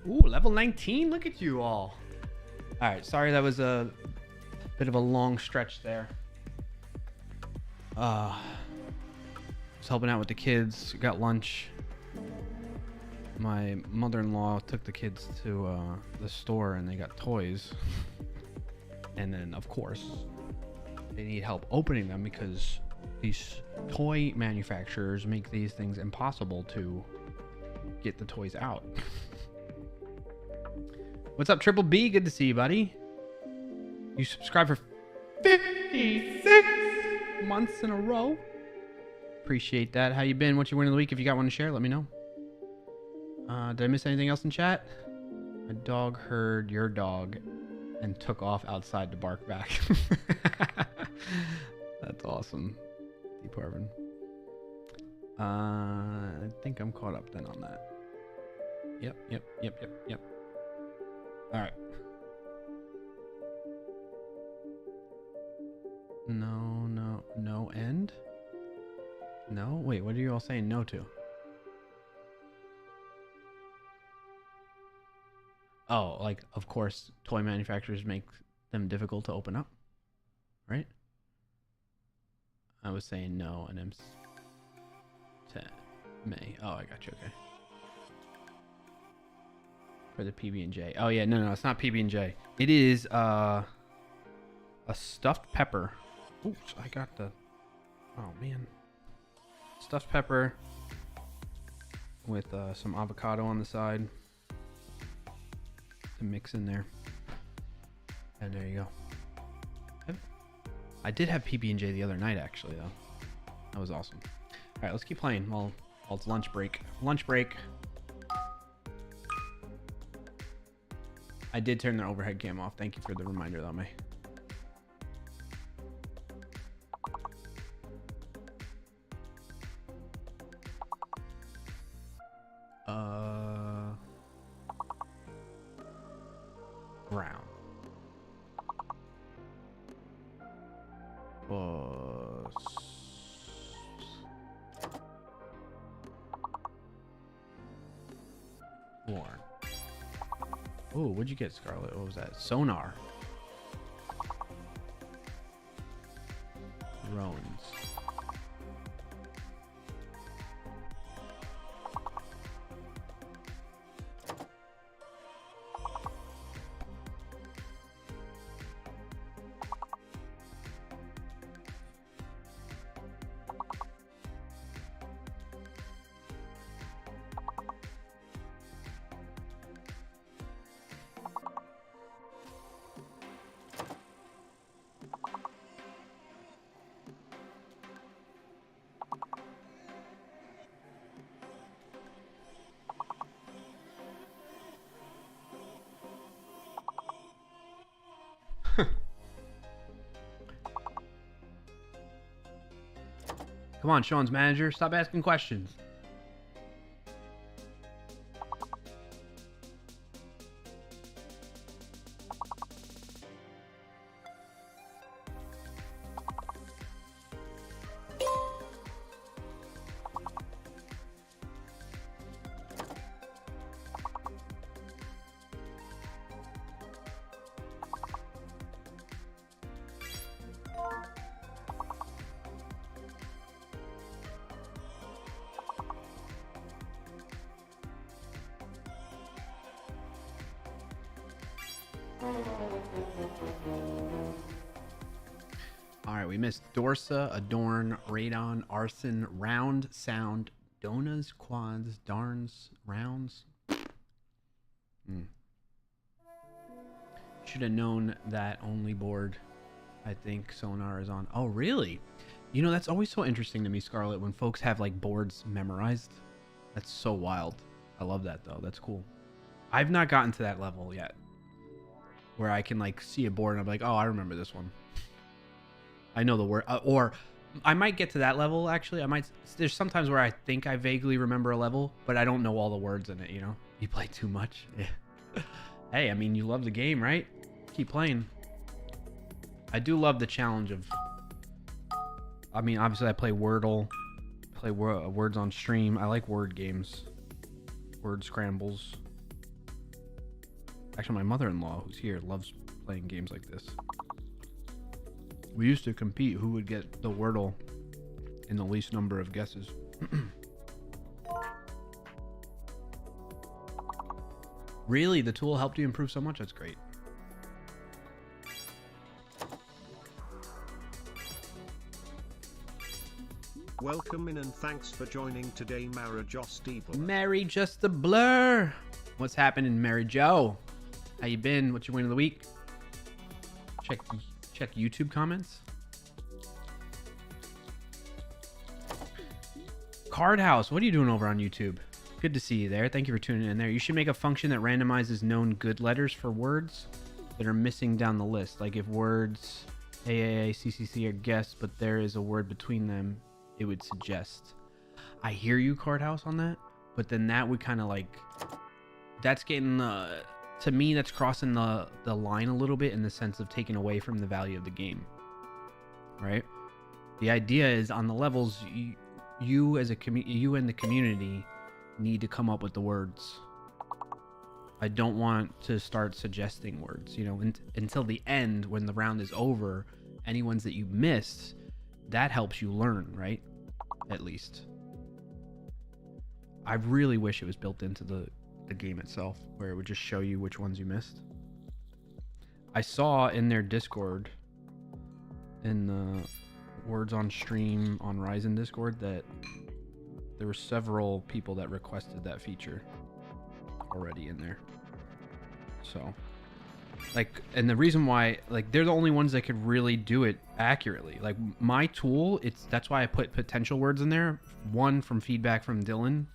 Ooh, level 19. Look at you all. All right. Sorry, that was a bit of a long stretch there. Was helping out with the kids. Got lunch. My mother-in-law took the kids to the store and they got toys. And then, of course, they need help opening them because these toy manufacturers make these things impossible to get the toys out. What's up, Triple B? Good to see you, buddy. You subscribed for 56 months in a row. Appreciate that. How you been? What's your win of the week? If you got one to share, let me know. Did I miss anything else in chat? My dog heard your dog and took off outside to bark back. That's awesome. Deep Harvin. I think I'm caught up then on that. Yep. All right. No end? No? Wait, what are you all saying no to? Oh, like, of course, toy manufacturers make them difficult to open up, right? I was saying no, and I'm to May. Oh, I got you. Okay. For the PB&J. Oh yeah, no, it's not PB&J. It is a stuffed pepper. Oops, I got the. Oh man. Stuffed pepper with some avocado on the side to mix in there. And there you go. I did have PB&J the other night, actually, though. That was awesome. All right, let's keep playing while it's lunch break. Lunch break. I did turn the overhead cam off. Thank you for the reminder, though, May. Brown. Warren. Oh, what'd you get, Scarlet? What was that? Sonar. Roans. Come on, Sean's manager. Stop asking questions. Alright, we missed Dorsa, Adorn, Radon, Arson, Round, Sound, Donas, Quads, Darns, Rounds. Should have known that only board I think Sonar is on. Oh, really? You know, that's always so interesting to me, Scarlet, when folks have like boards memorized. That's so wild. I love that though. That's cool. I've not gotten to that level yet where I can like see a board and I'm like, oh, I remember this one. I know the word, or I might get to that level. Actually, there's sometimes where I think I vaguely remember a level, but I don't know all the words in it. You know, you play too much. Yeah. Hey, I mean, you love the game, right? Keep playing. I do love the challenge of, I mean, obviously I play Wordle, play words on stream. I like word games, word scrambles. Actually, my mother-in-law, who's here, loves playing games like this. We used to compete who would get the Wordle in the least number of guesses. Really? The tool helped you improve so much? That's great. Welcome in and thanks for joining today, Mara Jostibler. Mary Just a Blur. What's happening, Mary Joe? How you been? What's your win of the week? Check YouTube comments. Card House, what are you doing over on YouTube? Good to see you there. Thank you for tuning in there. You should make a function that randomizes known good letters for words that are missing down the list. Like if words AAA, CCC are guessed, but there is a word between them, it would suggest. I hear you, Card House, on that, but then that would kind of like, that's getting, to me, that's crossing the line a little bit in the sense of taking away from the value of the game, right? The idea is on the levels, you as a you and the community need to come up with the words. I don't want to start suggesting words, you know, until the end when the round is over. Any ones that you missed, that helps you learn, right? At least. I really wish it was built into the game itself, where it would just show you which ones you missed. I saw in their Discord, in the Words on Stream on Ryzen Discord, that there were several people that requested that feature already in there. So, like, and the reason why, like, they're the only ones that could really do it accurately. Like, my tool, that's why I put potential words in there. One, from feedback from Dylan,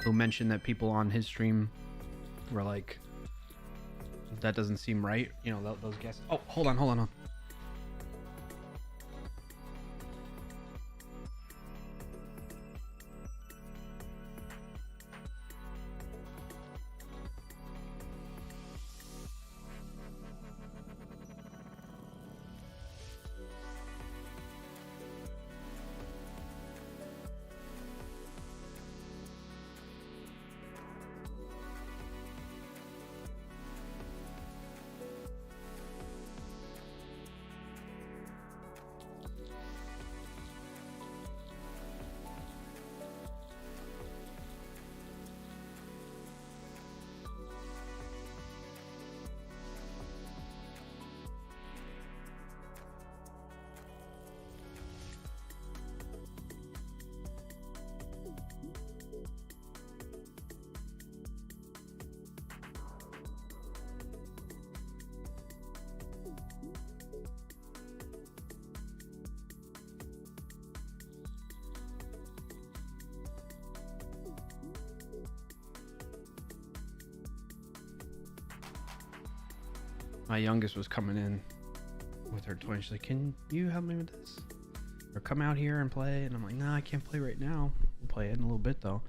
who mentioned that people on his stream were like, that doesn't seem right, you know, those guesses. Oh, hold on. My youngest was coming in with her twin. She's like, can you help me with this? Or come out here and play? And I'm like, nah, I can't play right now. We'll play it in a little bit, though.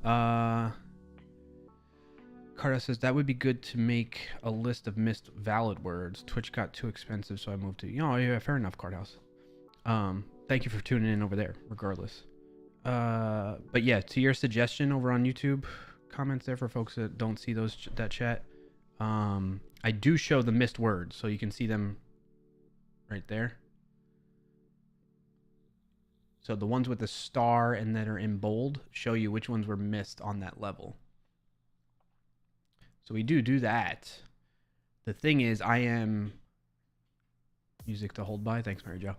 Carta says, that would be good to make a list of missed valid words. Twitch got too expensive, so I moved to... Oh, yeah, fair enough, Card House. Thank you for tuning in over there, regardless. But yeah, to your suggestion over on YouTube, comments there for folks that don't see that chat. I do show the missed words, so you can see them right there. So the ones with the star and that are in bold show you which ones were missed on that level. So we do that. The thing is, I am... Music to hold by. Thanks, Mary Jo.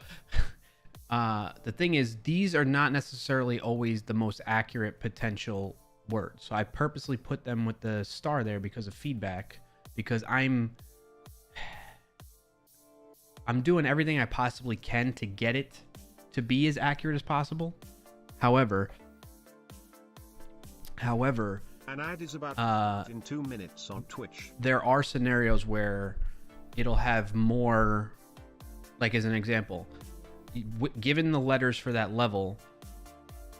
The thing is, these are not necessarily always the most accurate potential words. So I purposely put them with the star there because of feedback. Because I'm doing everything I possibly can to get it to be as accurate as possible. However, an ad is about in 2 minutes on Twitch. There are scenarios where it'll have more, like as an example, given the letters for that level,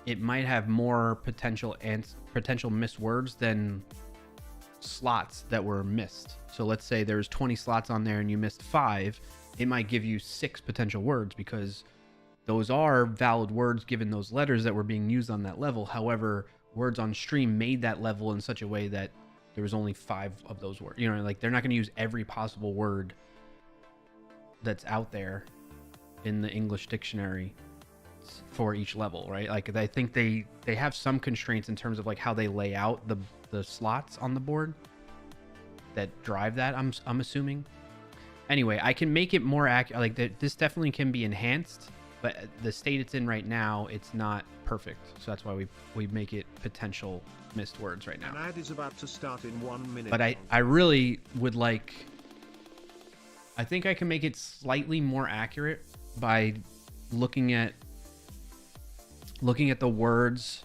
it might have more potential missed words than slots that were missed. So let's say there's 20 slots on there and you missed 5, it might give you 6 potential words because those are valid words given those letters that were being used on that level. However, Words on Stream made that level in such a way that there was only 5 of those words. You know, like they're not going to use every possible word that's out there in the English dictionary for each level, right? Like I think they have some constraints in terms of like how they lay out the slots on the board that drive that, I'm assuming. Anyway, I can make it more accurate. Like this definitely can be enhanced, but the state it's in right now, it's not perfect. So that's why we make it potential missed words right now. An ad is about to start in 1 minute. But I really would like, I think I can make it slightly more accurate by looking at the words,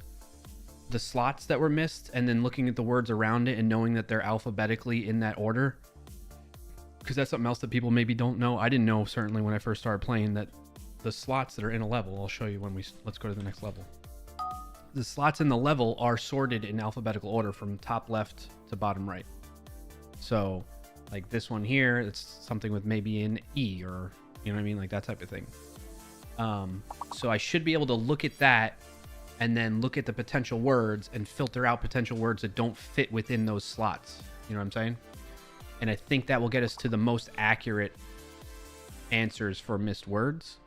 the slots that were missed, and then looking at the words around it and knowing that they're alphabetically in that order. Because that's something else that people maybe don't know. I didn't know, certainly when I first started playing, that the slots that are in a level, I'll show you when let's go to the next level. The slots in the level are sorted in alphabetical order from top left to bottom right. So like this one here, it's something with maybe an E, or you know what I mean, like that type of thing. So I should be able to look at that and then look at the potential words and filter out potential words that don't fit within those slots. You know what I'm saying? And I think that will get us to the most accurate answers for missed words.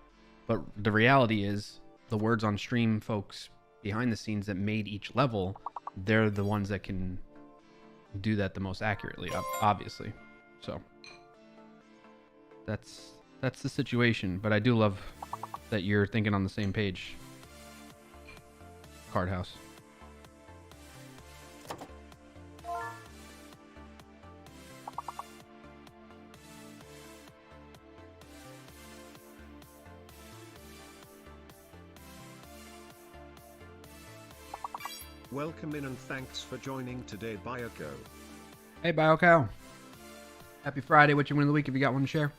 But the reality is the words on stream, folks behind the scenes that made each level, they're the ones that can do that the most accurately, obviously. So that's the situation. But I do love that you're thinking on the same page, Card House. Welcome in and thanks for joining today, Bioko. Hey, BioCow. Happy Friday. What's your win of the week if you got one to share?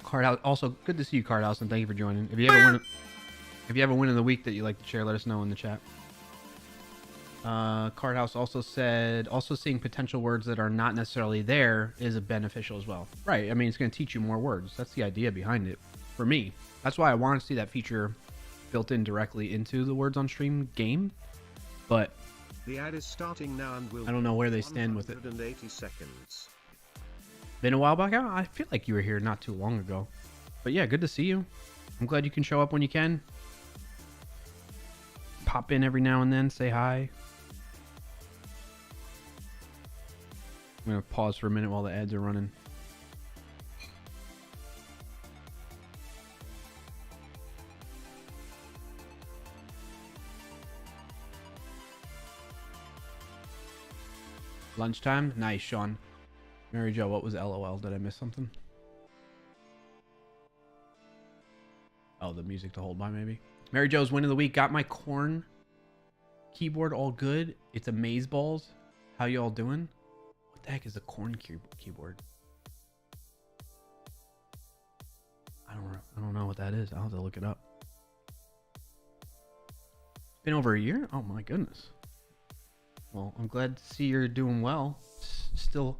Card House. Also, good to see you, Card House, and thank you for joining. If you have a win of the week that you'd like to share, let us know in the chat. Card House also said, also seeing potential words that are not necessarily there is beneficial as well. Right. I mean, it's going to teach you more words. That's the idea behind it. For me, that's why I want to see that feature built in directly into the words on stream game. But the ad is starting now and will I don't know where they stand with it. 180 seconds. Been a while back. I feel like you were here not too long ago. But yeah, good to see you. I'm glad you can show up when you can. Pop in every now and then, say hi. I'm going to pause for a minute while the ads are running. Lunchtime? Nice, Sean. Mary Jo, what was LOL? Did I miss something? Oh, the music to hold by, maybe. Mary Jo's win of the week. Got my corn keyboard all good. It's Amazeballs. How y'all doing? What the heck is a corn keyboard? I don't know what that is. I'll have to look it up. It's been over a year? Oh my goodness. Well, I'm glad to see you're doing well. Still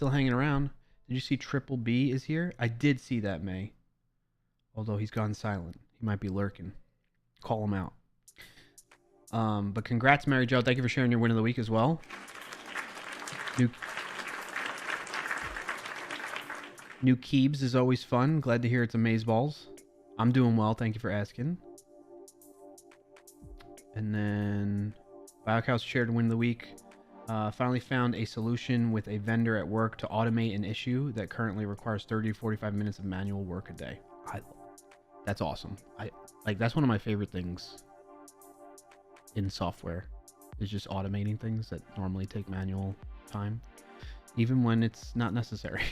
hanging around. Did you see Triple B is here? I did see that, May. Although he's gone silent. He might be lurking. Call him out. But congrats, Mary Jo. Thank you for sharing your win of the week as well. New Keebs is always fun. Glad to hear it's Amazeballs. I'm doing well. Thank you for asking. And then BioCows shared win of the week. Finally found a solution with a vendor at work to automate an issue that currently requires 30 to 45 minutes of manual work a day. That's awesome. That's one of my favorite things in software is just automating things that normally take manual time, even when it's not necessary.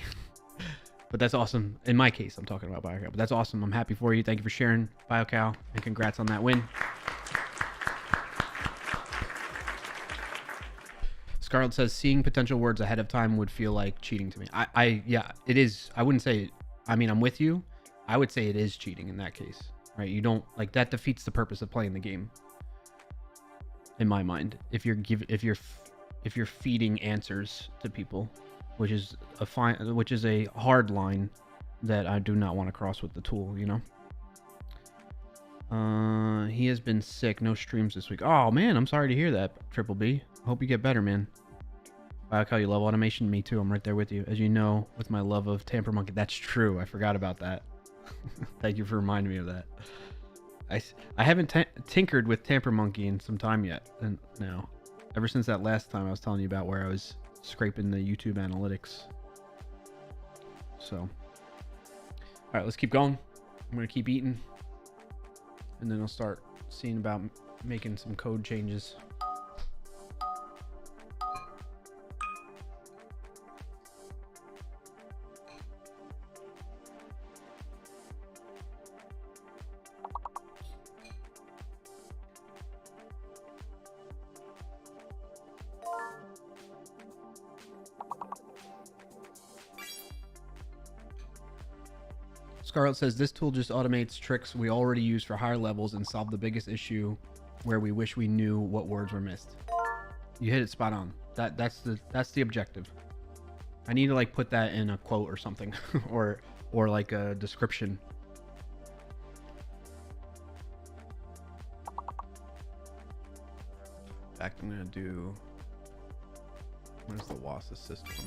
But that's awesome. In my case, I'm talking about BioCow, but that's awesome. I'm happy for you. Thank you for sharing, BioCow, and congrats on that win. Scarlett says seeing potential words ahead of time would feel like cheating to me. Yeah, it is. I wouldn't say, I mean, I'm with you. I would say it is cheating in that case, right? You don't, like, that defeats the purpose of playing the game. In my mind, if you're feeding answers to people, which is a hard line that I do not want to cross with the tool, you know. He has been sick. No streams this week. Oh, man. I'm sorry to hear that, Triple B. Hope you get better, man. I like how you love automation. Me too. I'm right there with you. As you know, with my love of Tamper Monkey. That's true. I forgot about that. Thank you for reminding me of that. I haven't tinkered with Tamper Monkey in some time yet. And no. Ever since that last time I was telling you about where I was scraping the YouTube analytics. So. All right, let's keep going. I'm going to keep eating. And then I'll start seeing about making some code changes. Scarlett says this tool just automates tricks we already use for higher levels and solve the biggest issue where we wish we knew what words were missed. You hit it spot on. That's the objective. I need to like put that in a quote or something or like a description. In fact, I'm gonna do, where's the WASA system?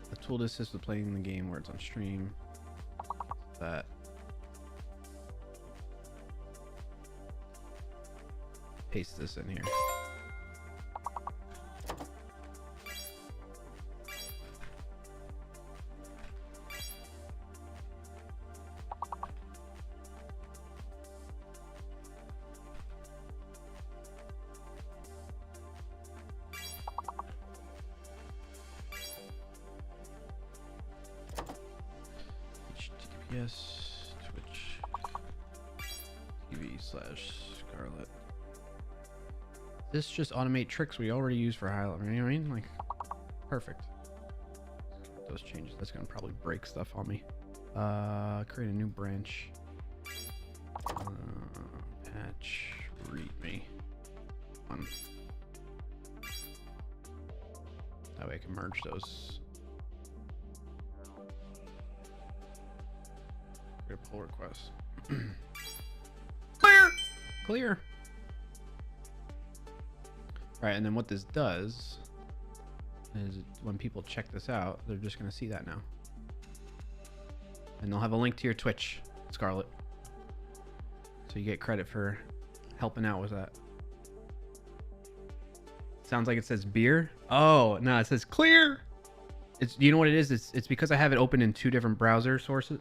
The tool to assist with playing the game where it's on stream. That. Paste this in here. Yes, Twitch TV/Scarlet. This just automate tricks we already use for highlight. You know what I mean? Like, perfect. Those changes. That's gonna probably break stuff on me. Create a new branch. Patch readme. That way I can merge those. Pull request. Clear. All right, and then what this does is when people check this out, they're just going to see that now. And they'll have a link to your Twitch, Scarlett. So you get credit for helping out with that. Sounds like it says beer. Oh, no, it says clear. You know what it is? It's because I have it open in two different browser sources.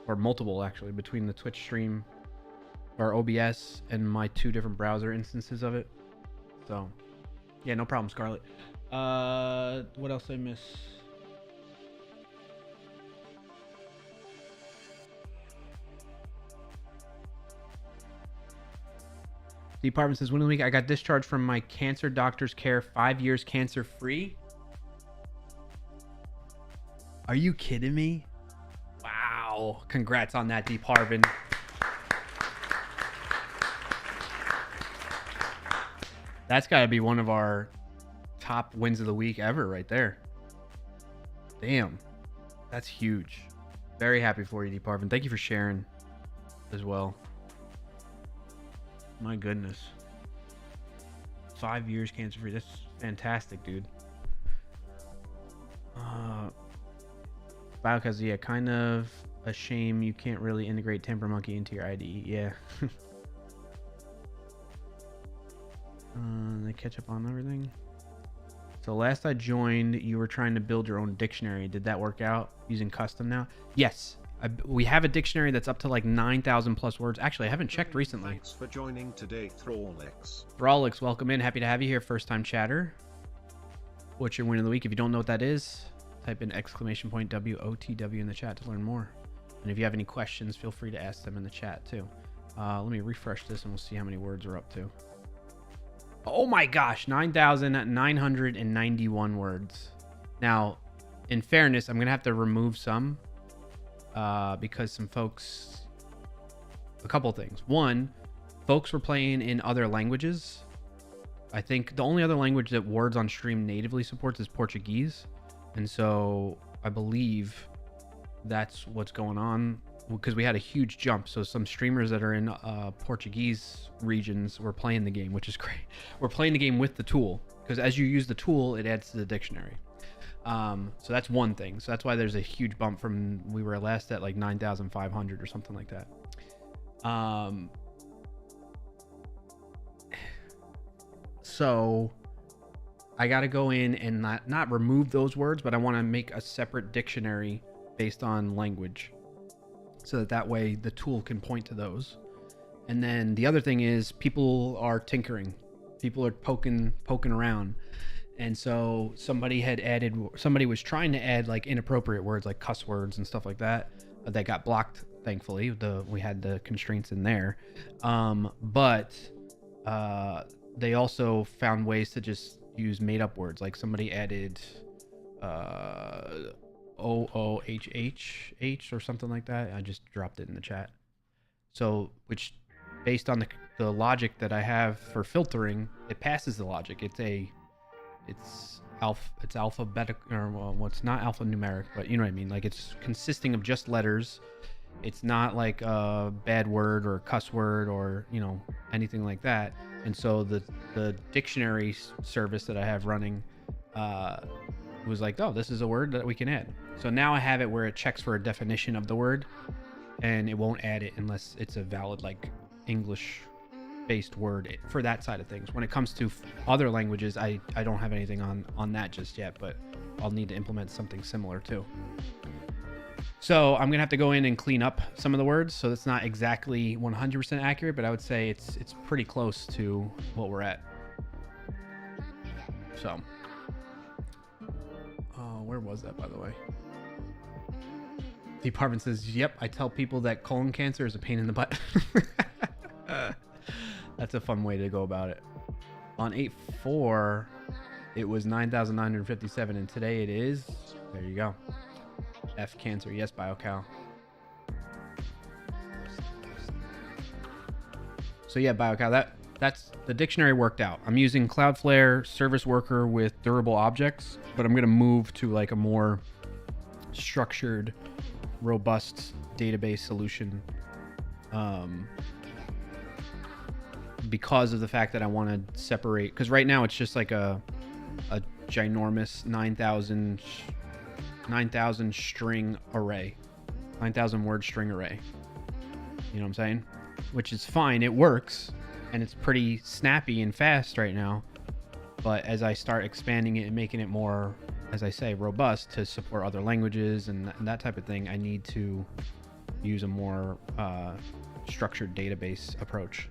Or multiple, actually, between the Twitch stream or OBS and my two different browser instances of it. So, yeah, no problem, Scarlett. What else did I miss? The department says, one of the week I got discharged from my cancer doctor's care, 5 years cancer free. Are you kidding me? Wow. Congrats on that, Deep Harvin. That's got to be one of our top wins of the week ever right there. Damn. That's huge. Very happy for you, Deep Harvin. Thank you for sharing as well. My goodness. 5 years cancer free. That's fantastic, dude. Biocaz, yeah, kind of a shame you can't really integrate Tamper Monkey into your IDE. Yeah. They catch up on everything. So last I joined, you were trying to build your own dictionary. Did that work out using custom now? Yes. We have a dictionary that's up to like 9,000 plus words. Actually, I haven't checked recently. Thanks for joining today, Thrallix. Thrallix, welcome in. Happy to have you here. First time chatter. What's your win of the week? If you don't know what that is, type in !WOTW in the chat to learn more. And if you have any questions, feel free to ask them in the chat too. Let me refresh this and we'll see how many words we're up to. Oh my gosh, 9,991 words. Now, in fairness, I'm going to have to remove some because some folks, a couple things. One, folks were playing in other languages. I think the only other language that Words on Stream natively supports is Portuguese. And so I believe that's what's going on, because we had a huge jump. So some streamers that are in Portuguese regions were playing the game, which is great. We're playing the game with the tool, because as you use the tool, it adds to the dictionary. So that's one thing. So that's why there's a huge bump from, we were last at like 9,500 or something like that. So I got to go in and not remove those words, but I want to make a separate dictionary based on language, so that way the tool can point to those. And then the other thing is, people are tinkering, people are poking around. And so somebody was trying to add like inappropriate words, like cuss words and stuff like that, that got blocked. Thankfully, we had the constraints in there. But they also found ways to just use made up words. Like somebody added OOHH or something like that. I just dropped it in the chat. So, which based on the logic that I have for filtering, it passes the logic. It's alphabetical, or well, it's not alphanumeric, but you know what I mean. Like, it's consisting of just letters. It's not like a bad word or a cuss word or, you know, anything like that. And so the dictionary service that I have running was like, oh, this is a word that we can add. So now I have it where it checks for a definition of the word, and it won't add it unless it's a valid, like, English-based word for that side of things. When it comes to other languages, I don't have anything on that just yet, but I'll need to implement something similar too. So I'm gonna have to go in and clean up some of the words, so it's not exactly 100% accurate, but I would say it's pretty close to what we're at. So, where was that, by the way? The apartment says, "Yep, I tell people that colon cancer is a pain in the butt." That's a fun way to go about it. On 8/4, it was 9,957, and today it is. There you go. F cancer, yes, BioCal. So yeah, BioCal, that's the dictionary worked out. I'm using Cloudflare Service Worker with durable objects, but I'm gonna move to like a more structured, robust database solution, because of the fact that I want to separate. Because right now it's just like a ginormous 9,000 string array, 9,000 word string array. You know what I'm saying? Which is fine. It works, and it's pretty snappy and fast right now. But as I start expanding it and making it more, as I say, robust to support other languages and that type of thing, I need to use a more structured database approach,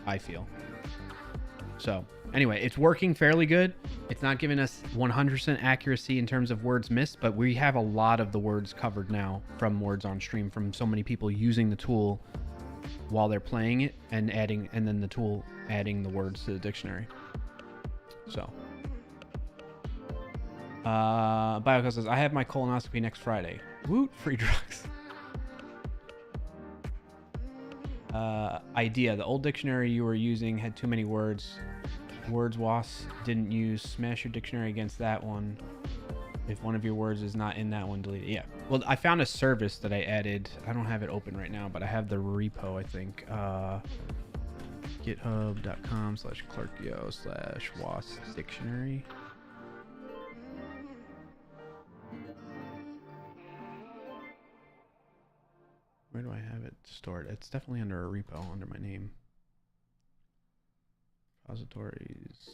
I feel. So anyway, it's working fairly good. It's not giving us 100% accuracy in terms of words missed, but we have a lot of the words covered now from words on stream, from so many people using the tool while they're playing it and then the tool adding the words to the dictionary. So Bioco says, I have my colonoscopy next Friday. Woot, free drugs. Idea, the old dictionary you were using had too many words. Words WAS didn't use. Smash your dictionary against that one. If one of your words is not in that one, delete it. Yeah. Well, I found a service that I added. I don't have it open right now, but I have the repo, I think. github.com/clarkio/WAS dictionary. Where do I have it stored? It's definitely under a repo under my name. Repositories.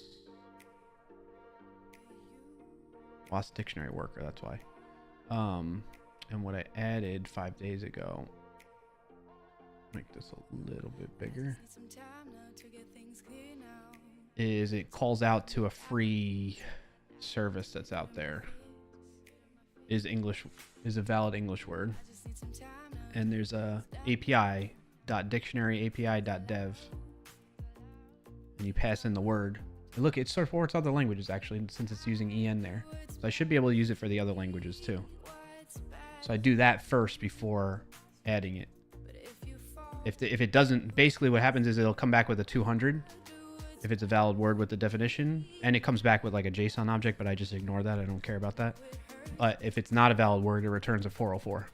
WAS dictionary worker, that's why. And what I added 5 days ago, make this a little bit bigger, is it calls out to a free service that's out there. Is a valid English word. And there's a api.dictionaryapi.dev, and you pass in the word. And look, it supports other languages actually, since it's using en there. So I should be able to use it for the other languages too. So I do that first before adding it. If it doesn't, basically what happens is it'll come back with a 200, if it's a valid word with the definition, and it comes back with like a JSON object, but I just ignore that. I don't care about that. But if it's not a valid word, it returns a 404.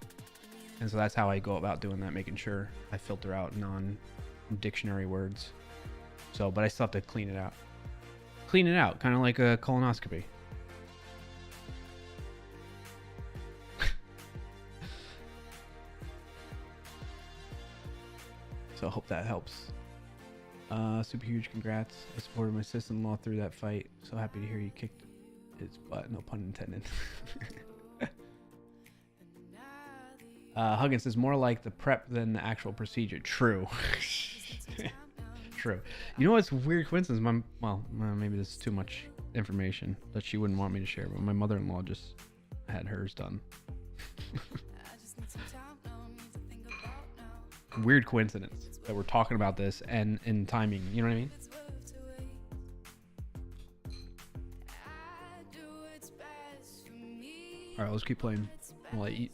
And so that's how I go about doing that, making sure I filter out non-dictionary words. So, but I still have to clean it out. Clean it out, kind of like a colonoscopy. So I hope that helps. Super huge congrats. I supported my sister-in-law through that fight. So happy to hear you kicked his butt. No pun intended. Huggins says more like the prep than the actual procedure. True. True. You know what's a weird coincidence? Maybe this is too much information that she wouldn't want me to share, but my mother-in-law just had hers done. Weird coincidence that we're talking about this and in timing. You know what I mean? All right, let's keep playing while I eat.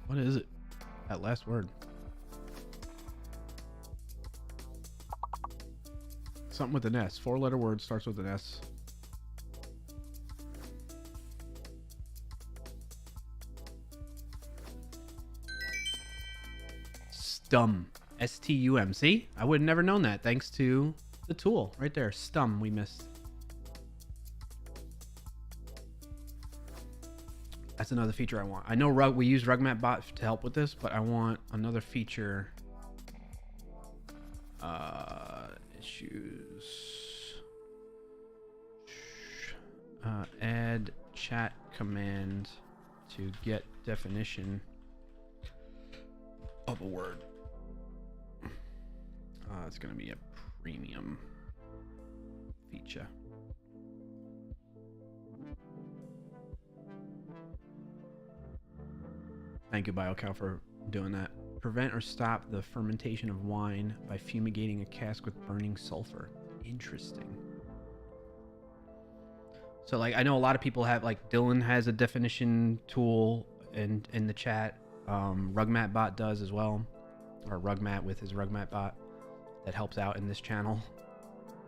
What is it? That last word. Something with an S. 4-letter word starts with an S. Stum. S-T-U-M. See? I would have never known that thanks to the tool right there. Stum we missed. That's another feature I want. I know we use RugMatBot to help with this, but I want another feature. Issues. Add chat command to get definition of a word. It's going to be a premium feature. Thank you, BioCal, for doing that. Prevent or stop the fermentation of wine by fumigating a cask with burning sulfur. Interesting. So, like, I know a lot of people have, like, Dylan has a definition tool in the chat. RugMatBot does as well. Or RugMat with his RugMatBot that helps out in this channel.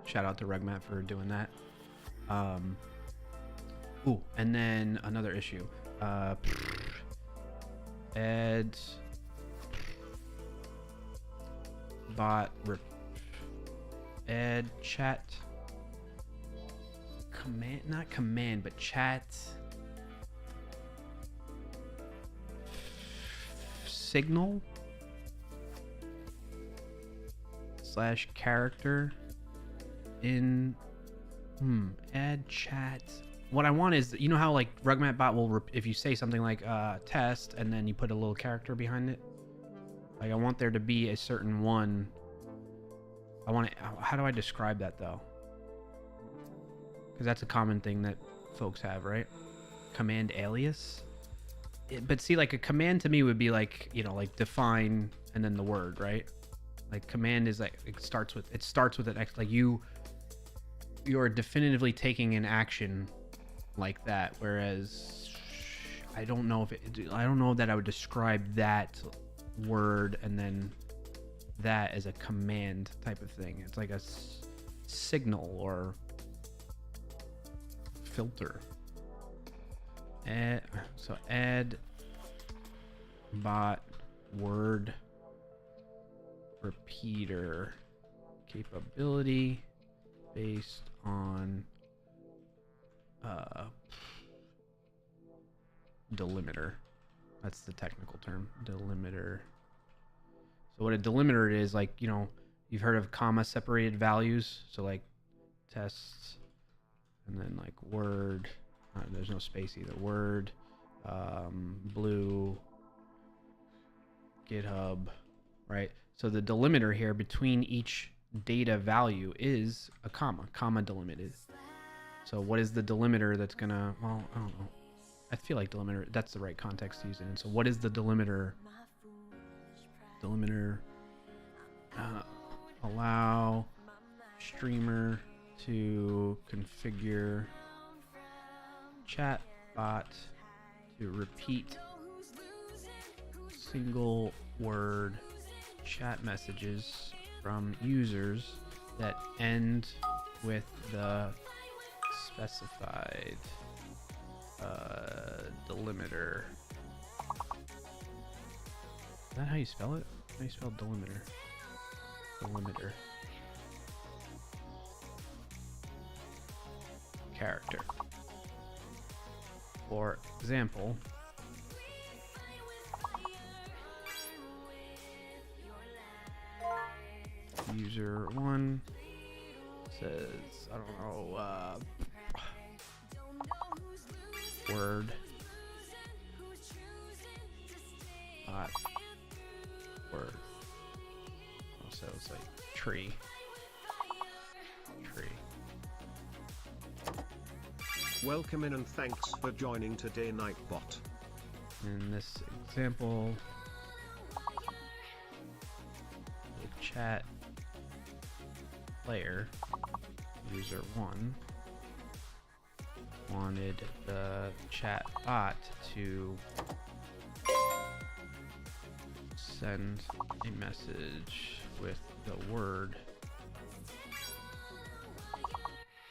Shout out to RugMat for doing that. Ooh, and then another issue. Add bot add chat command, not command, but chat signal / character in add chat. What I want is, you know how like RugMatBot will, if you say something like test and then you put a little character behind it, Like I want there to be a certain one. I want it. How do I describe that though? Because that's a common thing that folks have, right? Command alias. But see, like a command to me would be like, you know, like define and then the word, right? Like command is like it starts with an X. Like you're definitively taking an action like that. Whereas I don't know that I would describe that word and then that as a command type of thing. It's like a signal or filter. So add bot word repeater capability based on delimiter. That's the technical term, delimiter. So what a delimiter is, like, you know, you've heard of comma separated values. So like tests and then like word, there's no space either. Word, blue, GitHub, right? So the delimiter here between each data value is a comma delimited. So what is the delimiter that's gonna, well, I don't know. I feel like delimiter, that's the right context to use it in. So what is the delimiter? Delimiter, allow streamer to configure chat bot to repeat single word chat messages from users that end with the specified delimiter. Is that how you spell it? How do you spell delimiter? Delimiter. Character. For example, user 1 says, I don't know, word word. So it's like tree. Welcome in and thanks for joining today, Nightbot. In this example, the chat player, user 1, wanted the chat bot to send a message with the word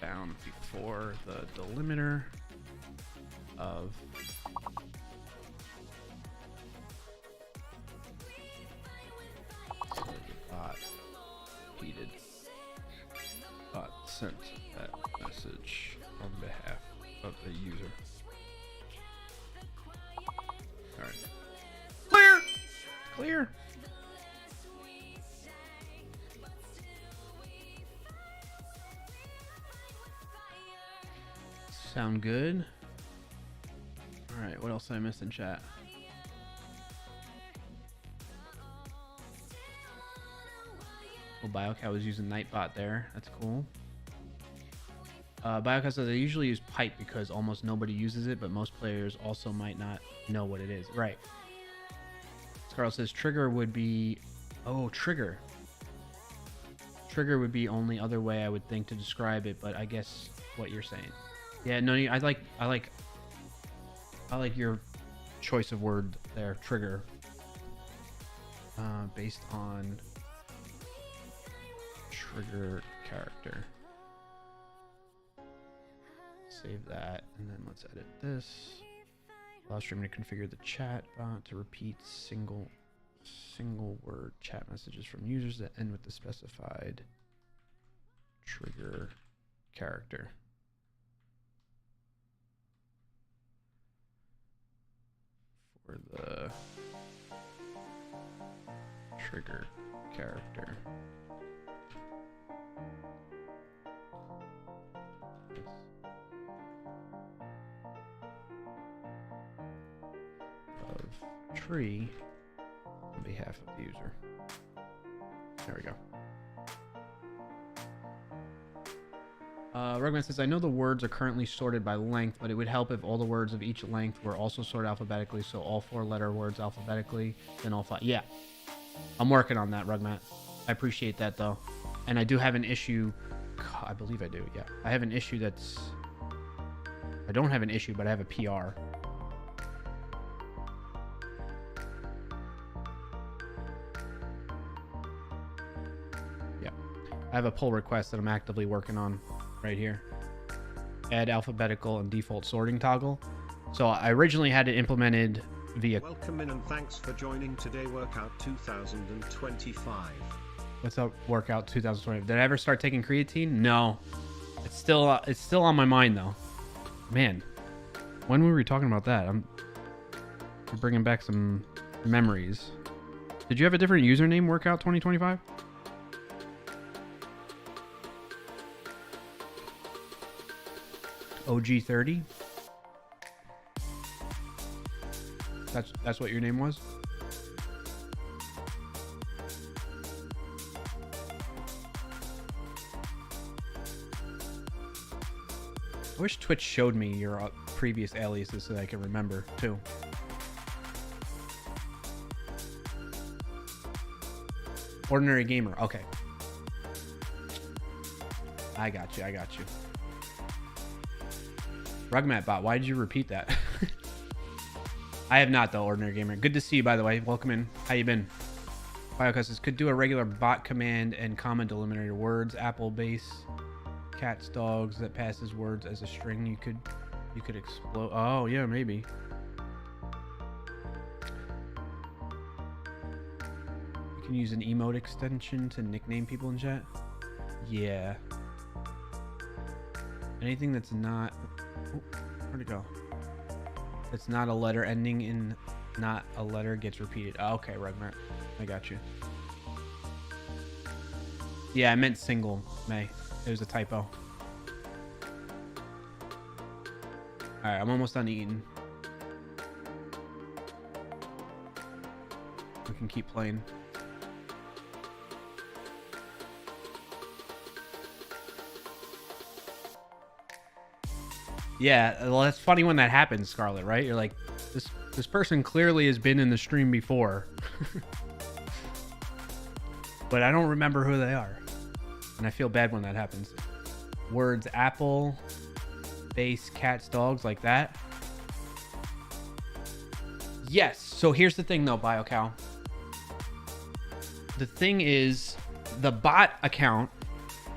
found before the delimiter of so the bot repeated bot sent that message on behalf of the user. Alright. Clear. Sound good? Alright, what else did I miss in chat? Well, Biocat was using Nightbot there. That's cool. Biocat says I usually use pipe because almost nobody uses it, but most players also might not know what it is. Right. Scarl says trigger would be... Oh, trigger. Trigger would be only other way I would think to describe it, but I guess what you're saying. Yeah, no, I like your choice of word there, trigger. Based on trigger character. Save that, and then let's edit this. Allow streamer to configure the chat bot to repeat single word chat messages from users that end with the specified trigger character. For the trigger character. Of tree behalf of the user. There we go. Rugman says, I know the words are currently sorted by length, but it would help if all the words of each length were also sorted alphabetically, so all 4-letter words alphabetically, then all 5. Yeah, I'm working on that, Rugmat. I appreciate that, though. And I do have an issue. I believe I do, yeah. I have an issue that's... I don't have an issue, but I have a PR. Yeah. I have a pull request that I'm actively working on right here. Add alphabetical and default sorting toggle. So I originally had it implemented via... Welcome in and thanks for joining today workout 2025. What's up, workout 2020? Did I ever start taking creatine? No. It's still on my mind though. Man, when were we talking about that? We're bringing back some memories. Did you have a different username, workout 2025? OG30? That's what your name was? I wish Twitch showed me your previous aliases so that I can remember too. Ordinary gamer. Okay. I got you. Rugmat bot, why did you repeat that? I have not though, Ordinary Gamer. Good to see you, by the way. Welcome in. How you been? Biocus says, could do a regular bot command and comment delimiter words, apple base, cats, dogs that passes words as a string. You could explode. Oh yeah, maybe. You can use an emote extension to nickname people in chat. Yeah. Anything that's not... Oh, where'd it go? It's not a letter ending in not a letter gets repeated. Oh, okay, Rugmat. I got you. Yeah, I meant single, May. It was a typo. Alright, I'm almost done eating. We can keep playing. Yeah, well, that's funny when that happens, Scarlet, right? You're like, this person clearly has been in the stream before. But I don't remember who they are. And I feel bad when that happens. Words, apple, base, cats, dogs, like that. Yes, so here's the thing though, BioCow. The thing is, the bot account,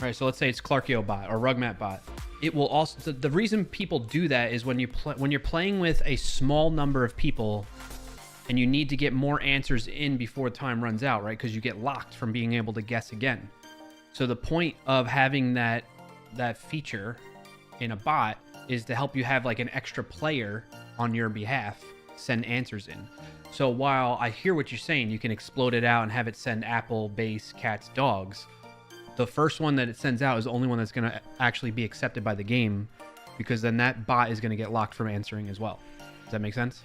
right? So let's say it's Clarkio bot or Rugmat bot. It will also, the reason people do that is when you're playing with a small number of people and you need to get more answers in before time runs out, right? Because you get locked from being able to guess again. So the point of having that feature in a bot is to help you have like an extra player on your behalf send answers in. So while I hear what you're saying, you can explode it out and have it send apple, base, cats, dogs. The first one that it sends out is the only one that's going to actually be accepted by the game, because then that bot is going to get locked from answering as well. Does that make sense?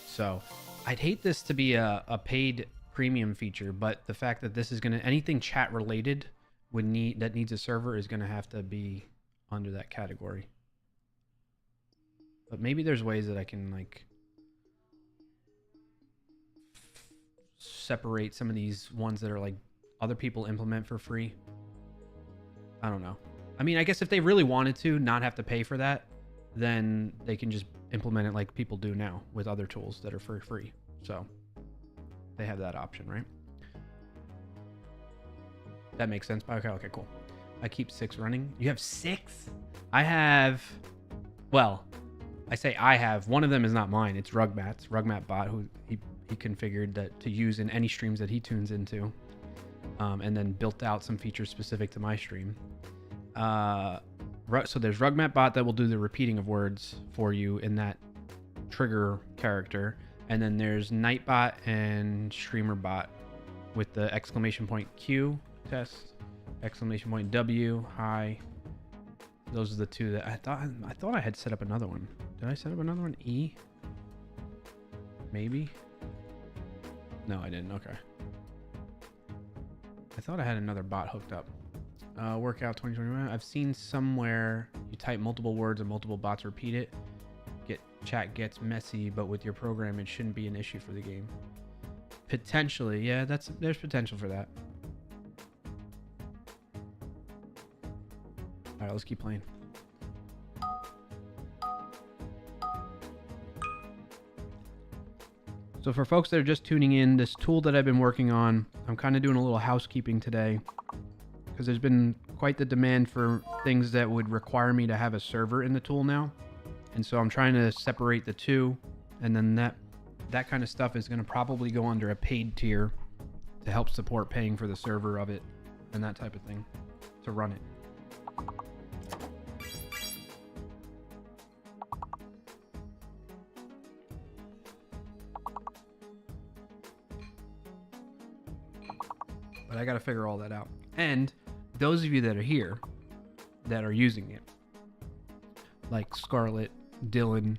So I'd hate this to be a paid premium feature, but the fact that this is going to, anything chat related that needs a server is going to have to be under that category. But maybe there's ways that I can like separate some of these ones that are like other people implement for free. I don't know. I mean, I guess if they really wanted to not have to pay for that, then they can just implement it like people do now with other tools that are for free. So they have that option, right? That makes sense. Okay, okay, cool. I keep 6 running. You have 6? I have, well, I say I have. One of them is not mine. It's Rugmat's. Rugmat bot, who he configured that to use in any streams that he tunes into, and then built out some features specific to my stream. So there's Rugmat bot that will do the repeating of words for you in that trigger character, and then there's Nightbot and Streamer bot with the exclamation point Q test, exclamation point W, hi. Those are the two that I thought I had set up another one. Did I set up another one? E? Maybe. No, I didn't. Okay. I thought I had another bot hooked up. Workout 2021. I've seen somewhere you type multiple words and multiple bots repeat it. Chat gets messy, but with your program, it shouldn't be an issue for the game. Potentially, yeah. There's potential for that. All right, let's keep playing. So for folks that are just tuning in, this tool that I've been working on, I'm kind of doing a little housekeeping today because there's been quite the demand for things that would require me to have a server in the tool now. And so I'm trying to separate the two, and then that kind of stuff is going to probably go under a paid tier to help support paying for the server of it and that type of thing to run it. But I got to figure all that out. And those of you that are here that are using it, like Scarlett, Dylan,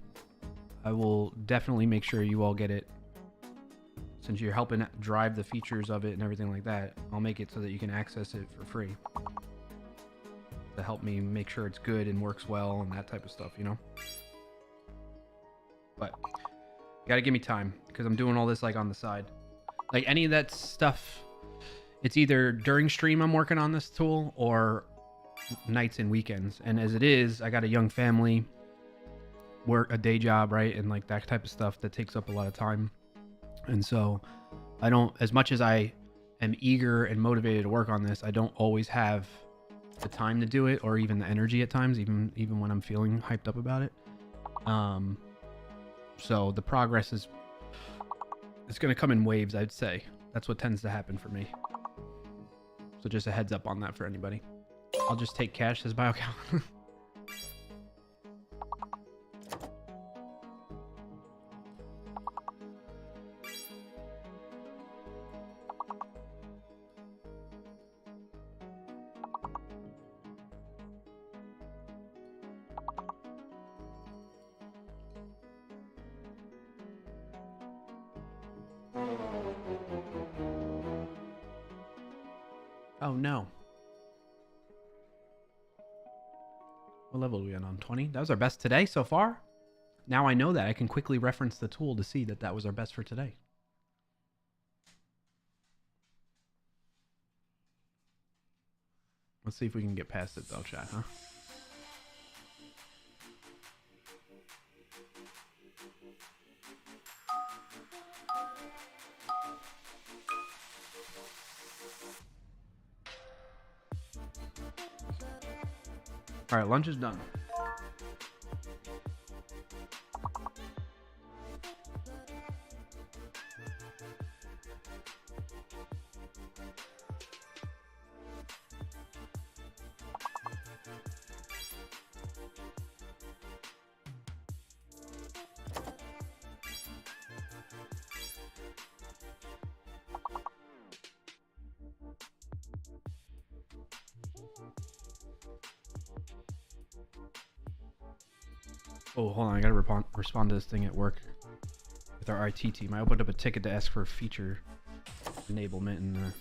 I will definitely make sure you all get it. Since you're helping drive the features of it and everything like that, I'll make it so that you can access it for free. To help me make sure it's good and works well and that type of stuff, you know? But you gotta give me time because I'm doing all this like on the side. Like any of that stuff, it's either during stream I'm working on this tool or nights and weekends. And as it is, I got a young family, work, a day job, right? And like that type of stuff that takes up a lot of time. And so I don't, as much as I am eager and motivated to work on this, I don't always have the time to do it or even the energy at times, even when I'm feeling hyped up about it. So the progress is, it's going to come in waves, I'd say. That's what tends to happen for me. So just a heads up on that for anybody. I'll just take cash, says BioCow. Oh no. What level are we on? 20? That was our best today so far? Now I know that. I can quickly reference the tool to see that that was our best for today. Let's see if we can get past it though, chat, huh? All right, lunch is done. Oh, hold on. I gotta respond to this thing at work with our IT team. I opened up a ticket to ask for a feature enablement and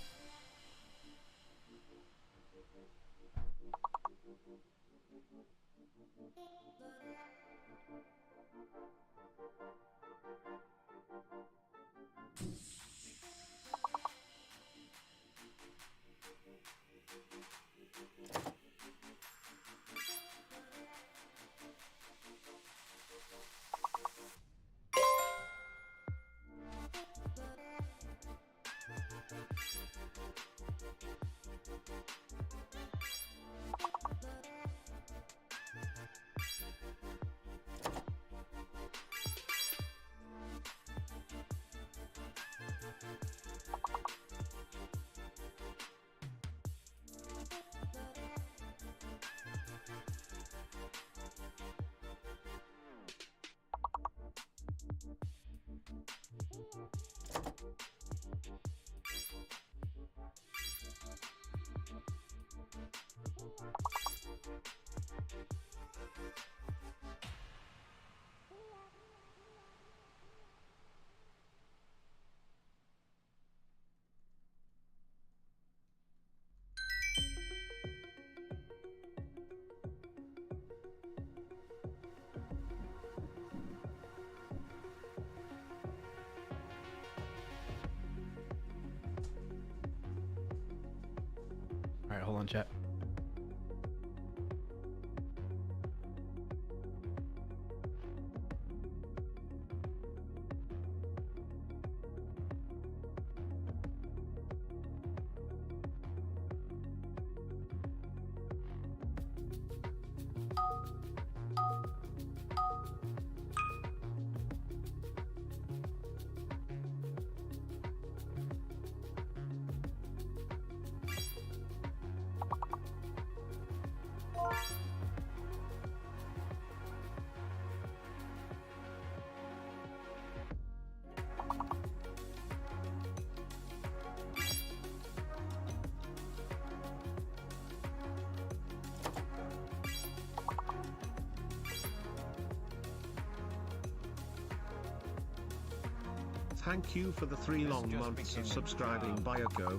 in chat. Thank you for the 3 long months of subscribing, Biogo.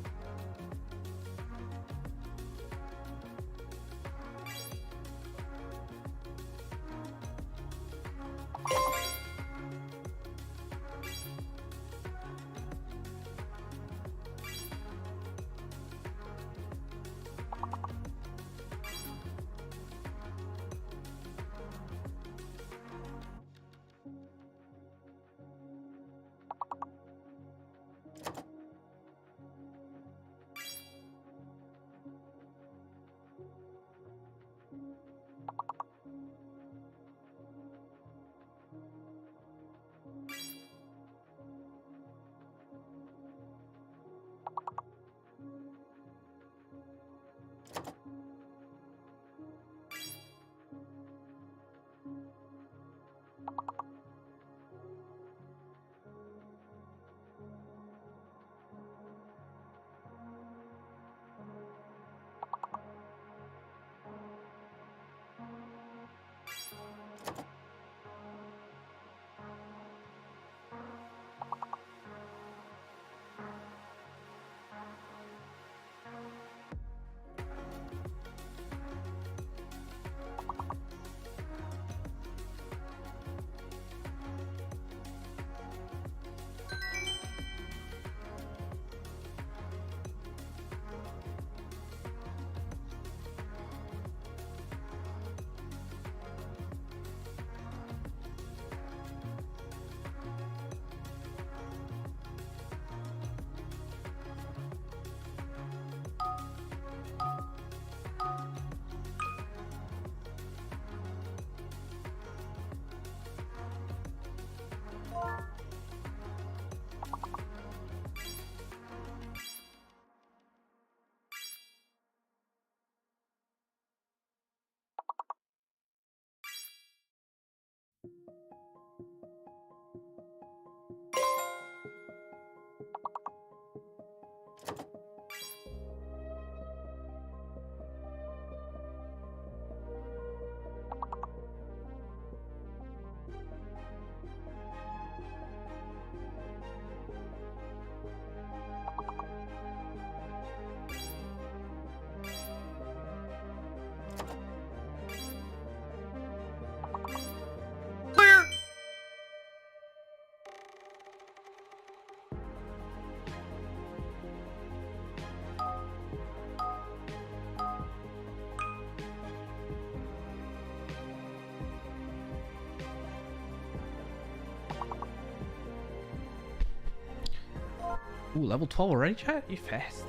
Ooh, level 12 already, chat? You fast.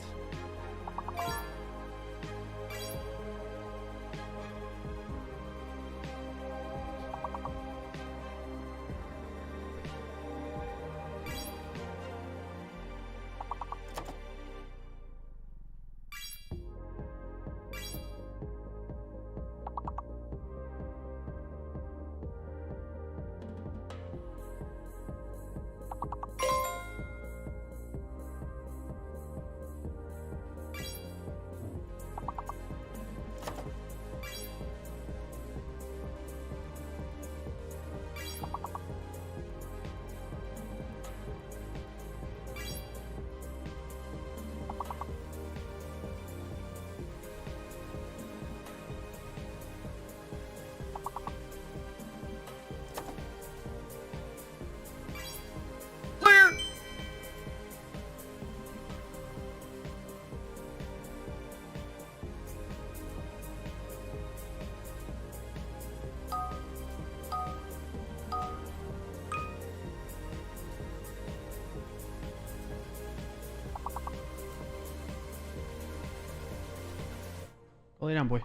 Go lay down, boy.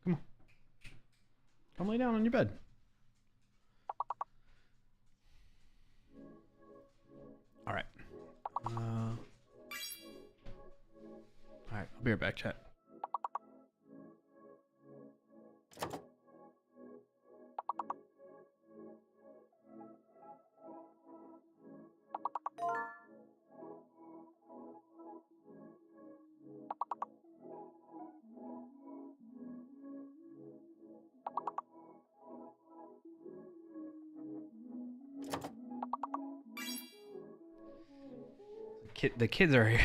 Come on. Come lay down on your bed. All right. All right. I'll be right back, chat. The kids are here.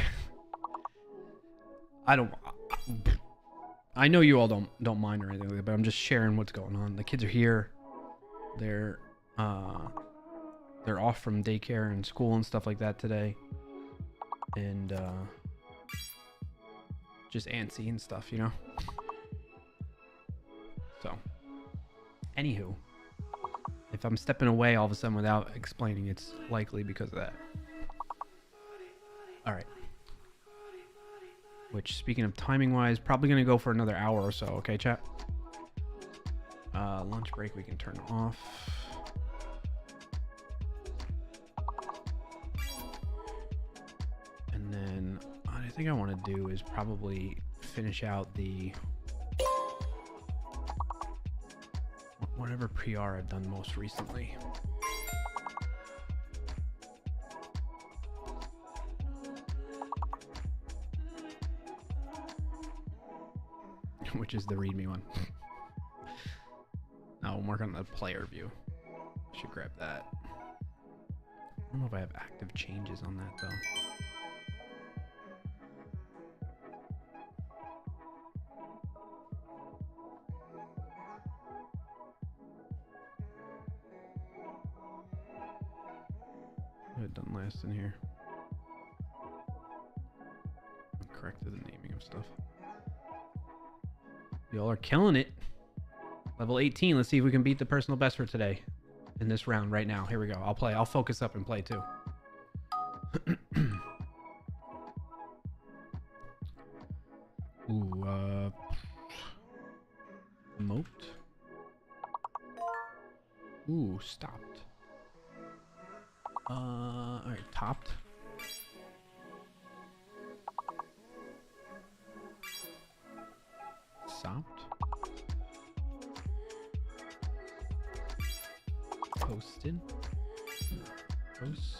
I know you all don't mind or anything like that, but I'm just sharing what's going on. The kids are here. They're off from daycare and school and stuff like that today. And just antsy and stuff, you know? So, anywho, if I'm stepping away all of a sudden without explaining, it's likely because of that. All right. Which, speaking of timing-wise, probably going to go for another hour or so. Okay, chat? Lunch break we can turn off. And then what I think I want to do is probably finish out the... whatever PR I've done most recently. Which is the readme one. Now I'm working on the player view. Should grab that. I don't know if I have active changes on that though. I had done last in here. I corrected the naming of stuff. Y'all are killing it. Level 18. Let's see if we can beat the personal best for today in this round right now. Here we go. I'll play. I'll focus up and play too. Ooh, moat. Ooh, stopped. Alright, topped. Stopped. Posted. Posed.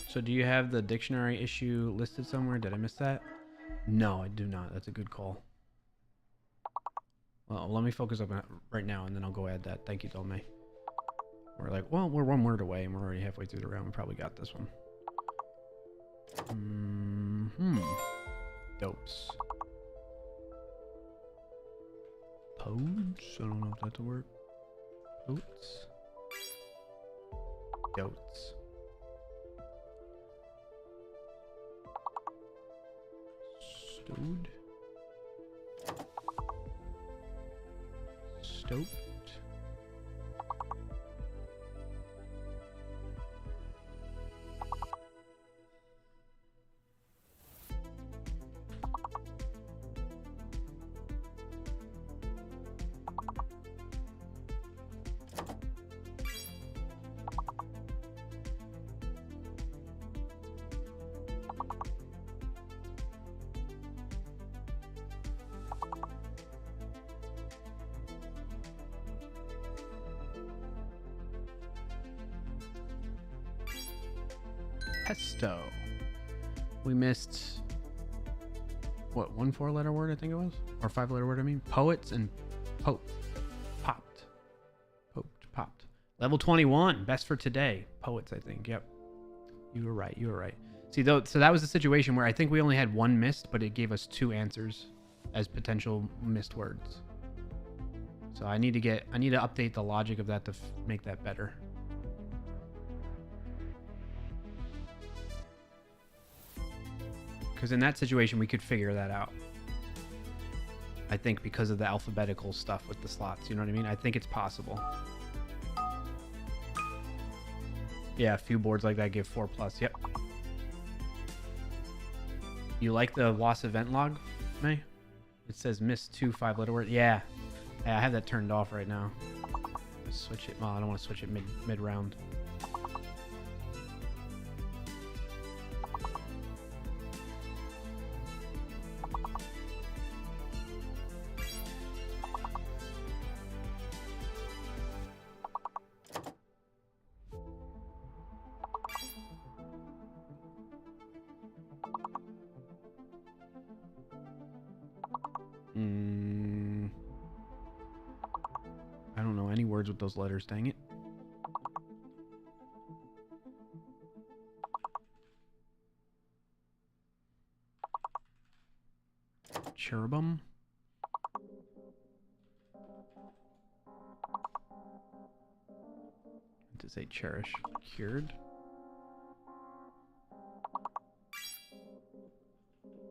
So do you have the dictionary issue listed somewhere? Did I miss that? No, I do not. That's a good call. Well, let me focus up on it right now, and then I'll go add that. Thank you, Dolme. We're like, well, we're one word away, and we're already halfway through the round. We probably got this one. Dopes. Podes? I don't know if that's a word. Oats. Goats. Stowed. Stoked. Pesto. We missed what, one 4-letter word I think it was, or 5-letter word I mean. Poets and popped. Level 21, best for today. Poets, I think. Yep. You were right. See, though, so that was the situation where I think we only had one missed, but it gave us 2 answers as potential missed words. So I need to update the logic of that to make that better. Because in that situation, we could figure that out. I think because of the alphabetical stuff with the slots. You know what I mean? I think it's possible. Yeah, a few boards like that give 4+. Yep. You like the WAS event log, May? It says miss 2 5-letter words. Yeah. Yeah, I have that turned off right now. Let's switch it. Well, I don't want to switch it mid round. I don't know any words with those letters, dang it. Cherubim. To say cherish. Cured.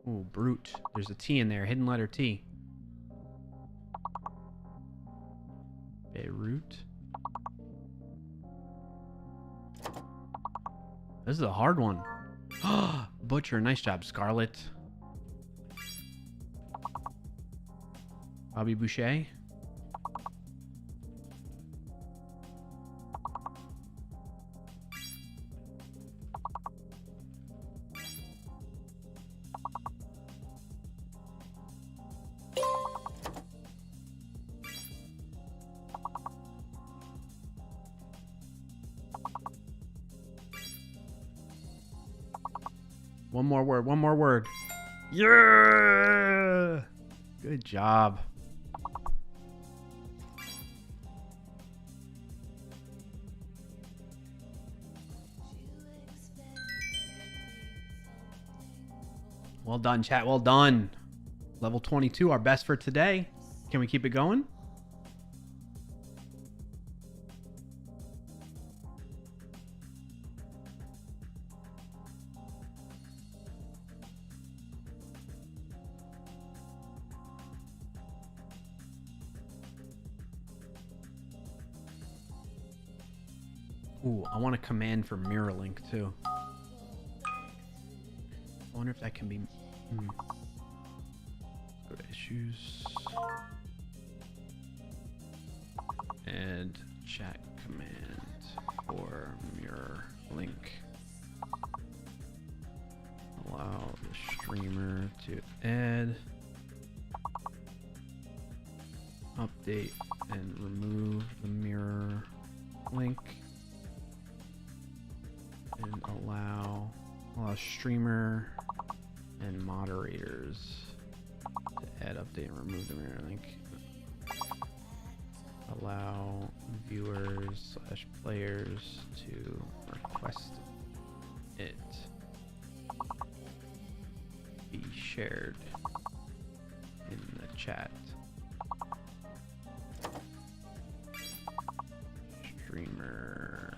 Ooh, brute. There's a T in there. Hidden letter T. Beirut. This is a hard one. Butcher, nice job, Scarlet. Bobby Boucher. One more word, one more word. Yeah! Good job. Well done, chat. Well done. Level 22, our best for today. Can we keep it going? Ooh, I want a command for mirror link too. I wonder if that can be... Go to issues. And chat command for mirror link. Allow the streamer to add, update, and remove the mirror link. And allow streamer and moderators to add, update, and remove the mirror link. Allow viewers/players to request it be shared in the chat. Streamer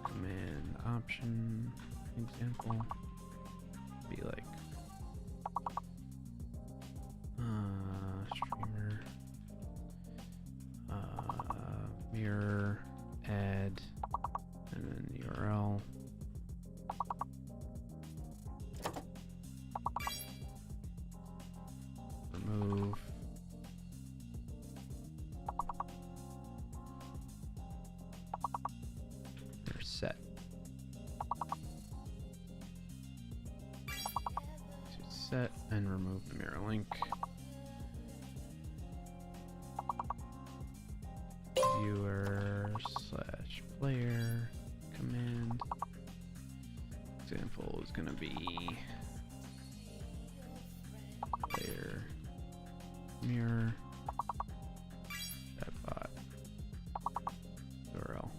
command option example be like streamer mirror add and then URL remove they're set. Set and remove the mirror link. Viewer/player command. Example is gonna be player mirror chatbot URL.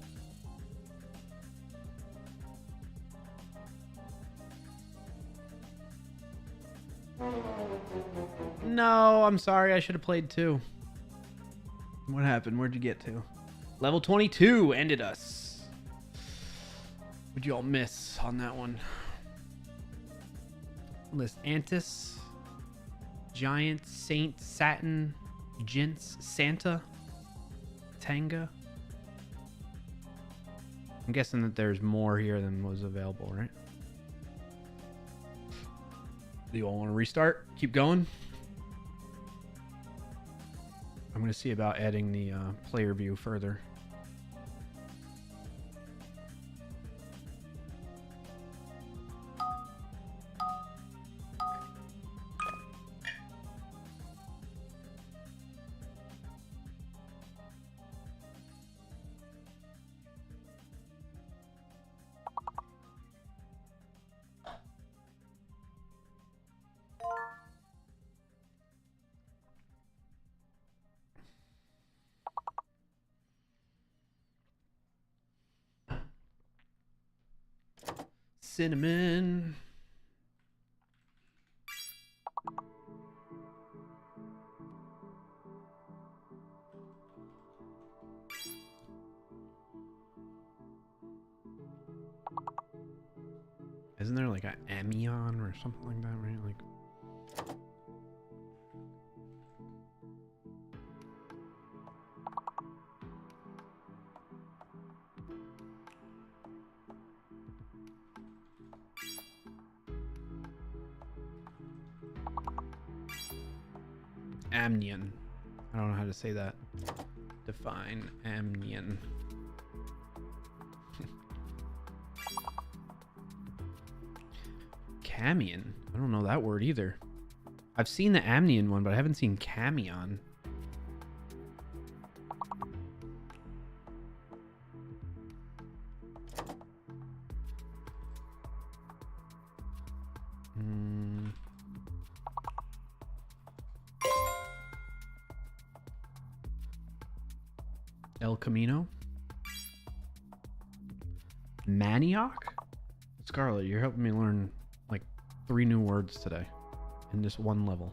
No, I'm sorry. I should have played 2. What happened? Where'd you get to? Level 22 ended us. What'd you all miss on that one? list Antis, Giant, Saint, Satin, Jinx, Santa, Tanga. I'm guessing that there's more here than was available, right? Do you all want to restart? Keep going? I'm going to see about adding the player view further. Cinnamon. Isn't there like an amion or something like that, right? Like amnion. I don't know how to say that. Define amnion. Camion. I don't know that word either. I've seen the amnion one, but I haven't seen camion. El Camino. Manioc? Scarlett, you're helping me learn like 3 new words today in this one level.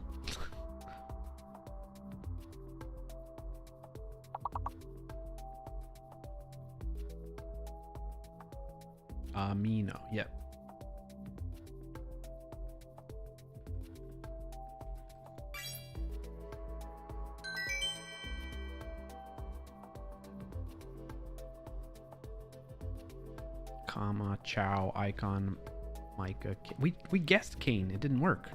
Amino, yep. Comma, Chow, Icon, Micah. We guessed Kane. It didn't work.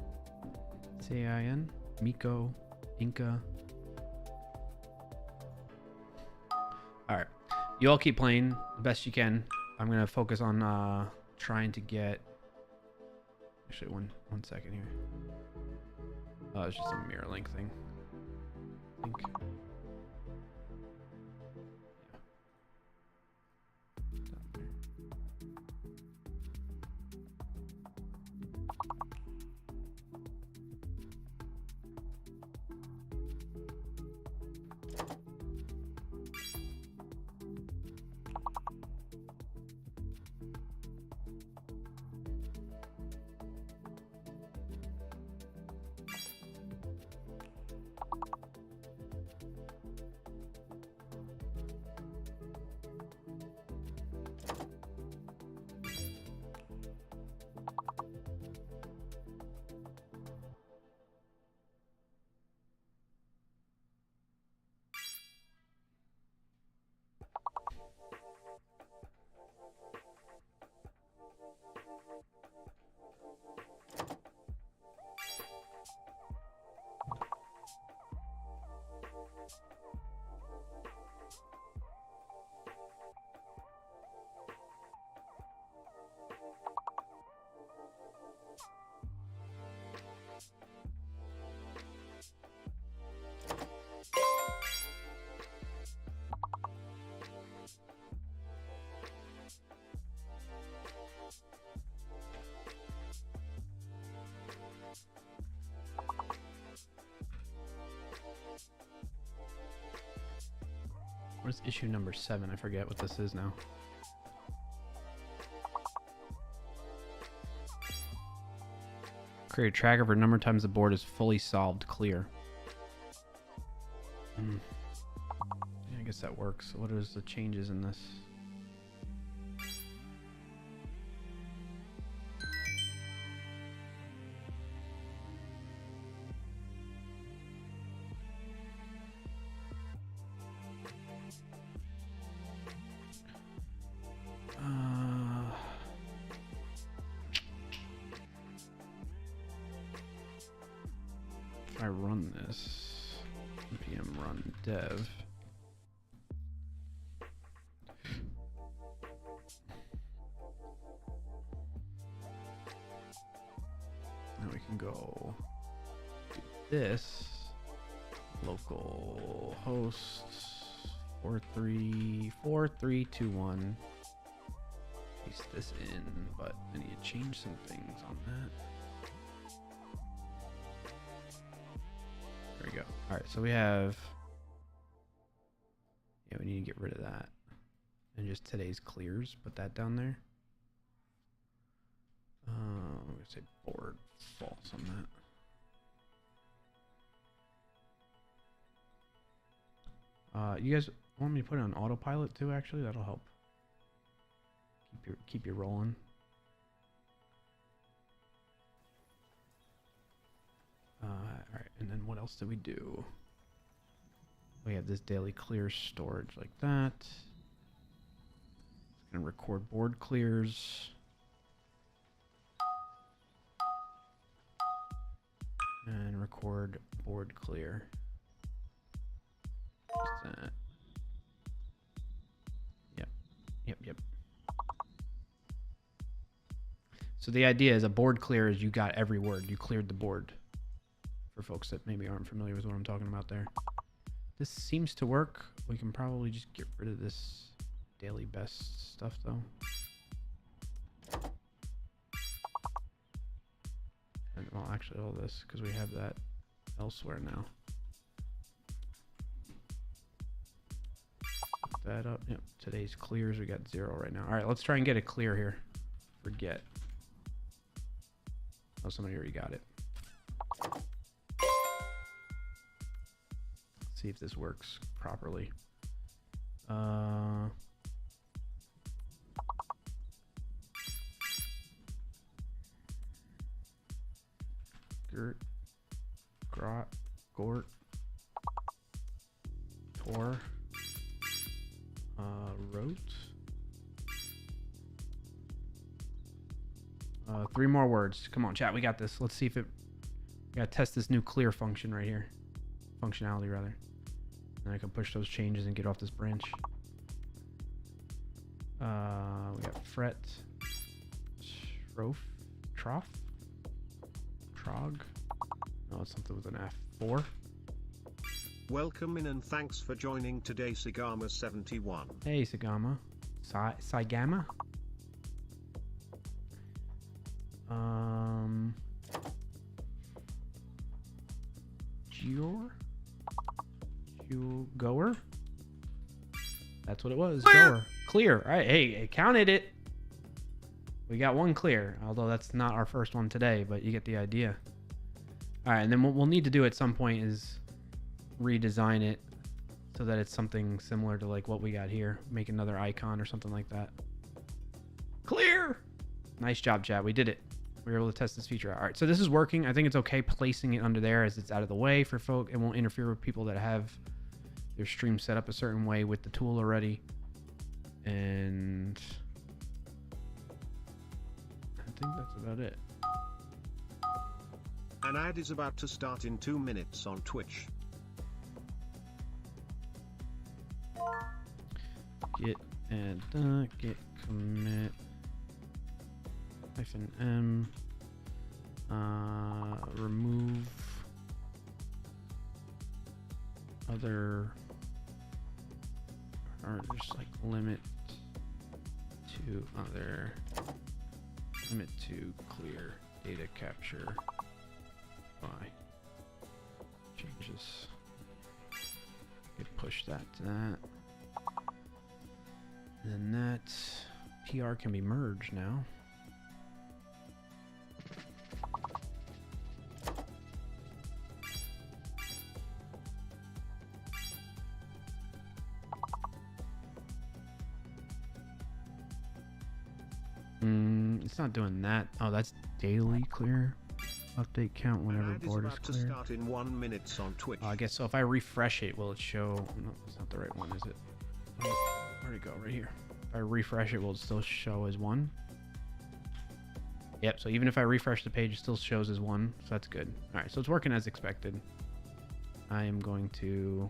C-A-I-N, Miko, Inca. All right. You all keep playing the best you can. I'm going to focus on trying to get... Actually, one second here. Oh, it's just a mirror link thing. I think... What is issue number 7? I forget what this is now. Create a tracker for number of times the board is fully solved. Clear. Yeah, I guess that works. What is the changes in this? I run this, npm run dev, now we can go do this, local host 434321. Paste this in, but I need to change some things on that. There we go. All right, so we have, yeah, we need to get rid of that and just today's clears. Put that down there. I'm gonna say board false on that. You guys want me to put it on autopilot too? Actually, that'll help. Keep you rolling. All right, and then what else did we do? We have this daily clear storage like that. It's gonna record board clears. And record board clear. What's that? Yep. So the idea is a board clear is you got every word. You cleared the board. For folks that maybe aren't familiar with what I'm talking about there. This seems to work. We can probably just get rid of this daily best stuff though. And well, actually all this, because we have that elsewhere now. Put that up. Yep, today's clears, we got 0 right now. All right, let's try and get a clear here. Forget. Oh, somebody already got it. Let's see if this works properly. Gert, Grot, Gort, Tor, Wrote. 3 more words. Come on, chat. We got this. Let's see if it. We gotta test this new clear function right here. Functionality rather. And I can push those changes and get off this branch. We got fret, trough, trog. No, it's something with an F4. Welcome in and thanks for joining today, Sagama71. Hey, Sagama. Sagama. Goer. That's what it was. Goer. Clear. All right. Hey, I counted it. We got 1 clear, although that's not our first one today, but you get the idea. All right, and then what we'll need to do at some point is redesign it so that it's something similar to like what we got here. Make another icon or something like that. Clear. Nice job, chat. We did it. We were able to test this feature out. All right, so this is working. I think it's okay placing it under there as it's out of the way for folk. It won't interfere with people that have their stream set up a certain way with the tool already. And I think that's about it. An ad is about to start in 2 minutes on Twitch. Git add git commit -m remove other, or just like limit to other, limit to clear data capture by changes. You push that to that. And then that PR can be merged now. It's not doing that. Oh, that's daily clear. Update count whenever board is about to clear. start in 1 minute on Twitch. I guess so. If I refresh it, will it show? No, that's not the right one, is it? Oh, where'd it go? Right here. If I refresh it, will it still show as 1? Yep. So even if I refresh the page, it still shows as 1. So that's good. All right. So it's working as expected. I am going to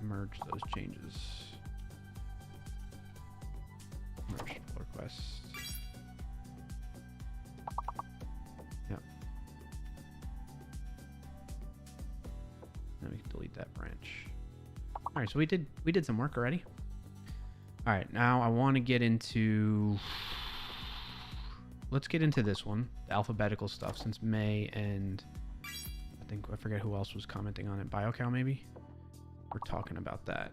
merge those changes. Merge pull requests. Yep. Then we can delete that branch. All right, so we did some work already. All right, now I want to get into. Let's get into this one, the alphabetical stuff, since May and I forget who else was commenting on it. BioCow maybe. We're talking about that.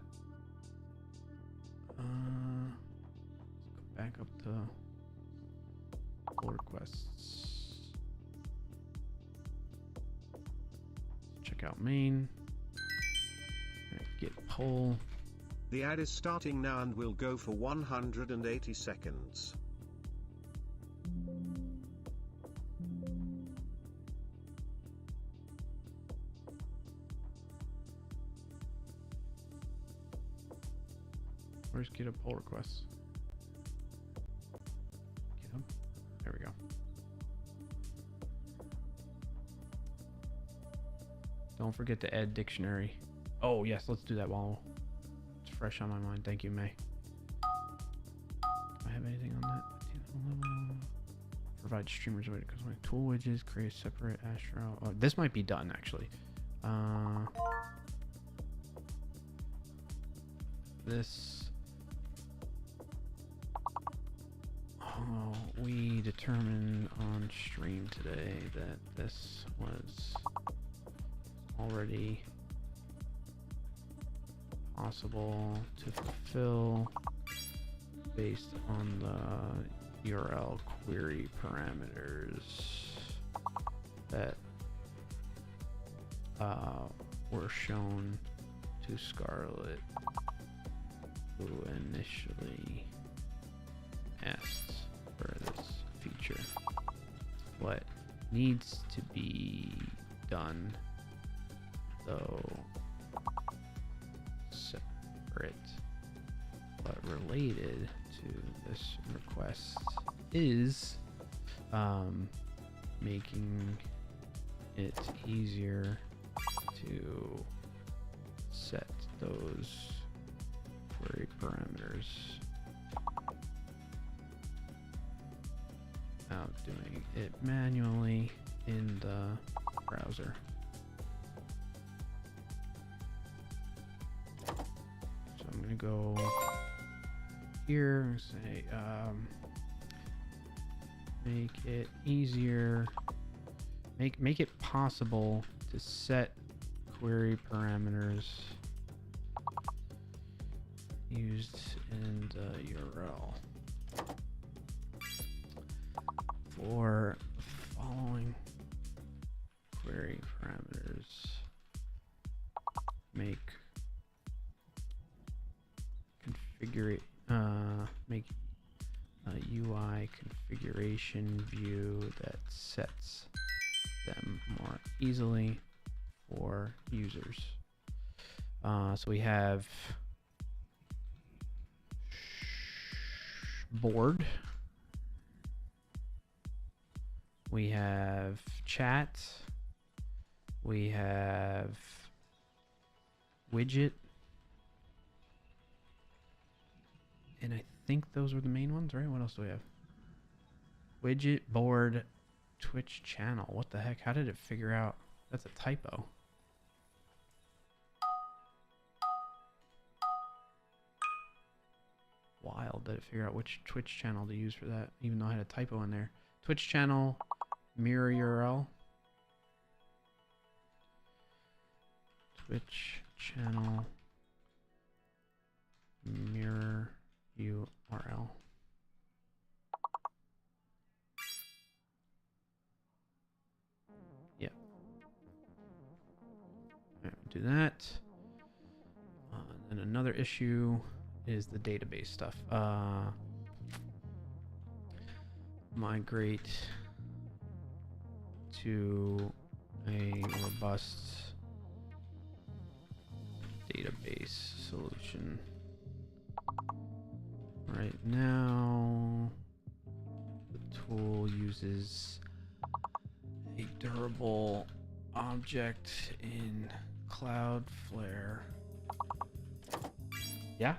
Let's go back up to pull requests. Check out main. Get poll. The ad is starting now and will go for 180 seconds. Where's get a pull request? Get them. There we go. Don't forget to add dictionary. Oh yes, let's do that while it's fresh on my mind. Thank you, May. Do I have anything on that? Provide streamers with customized tool widgets. Create separate Astro. Oh, this might be done actually. This. Oh, we determined on stream today that this was already possible to fulfill based on the URL query parameters that were shown to Scarlett, who initially asked for this feature. What needs to be done, though separate but related to this request, is making it easier to set those query parameters without doing it manually in the browser. So I'm gonna go here and say make it easier, make it possible to set query parameters used in the URL for following query parameters. Make make a UI configuration view that sets them more easily for users. So we have board, we have chat, we have widget, and I think those were the main ones, right? What else do we have? Widget, board, Twitch channel. What the heck? How did it figure out? That's a typo. Wild that it figured out which Twitch channel to use for that, even though I had a typo in there. Twitch channel, mirror URL. Twitch channel, mirror URL. Yeah. All right, do that. And another issue is the database stuff. Migrate to a robust database solution. Right now, the tool uses a durable object in Cloudflare. Yeah.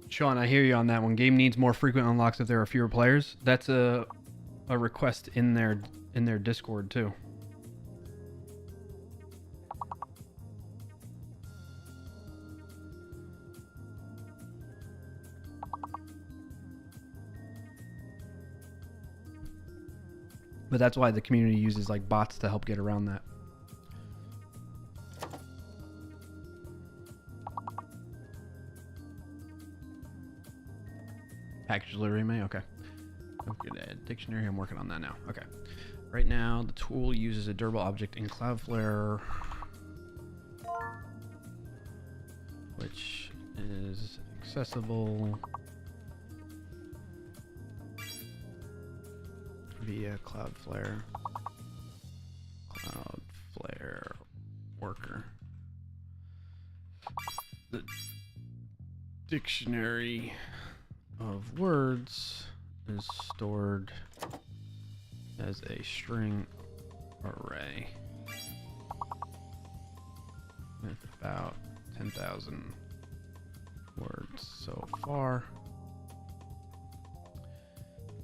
Sean, I hear you on that one. Game needs more frequent unlocks if there are fewer players. That's a request in their Discord too. But that's why the community uses like bots to help get around that. Package delivery may? Okay. Dictionary, I'm working on that now. Okay. Right now, the tool uses a durable object in Cloudflare, which is accessible via Cloudflare worker. The dictionary of words is stored as a string array with about 10,000 words so far.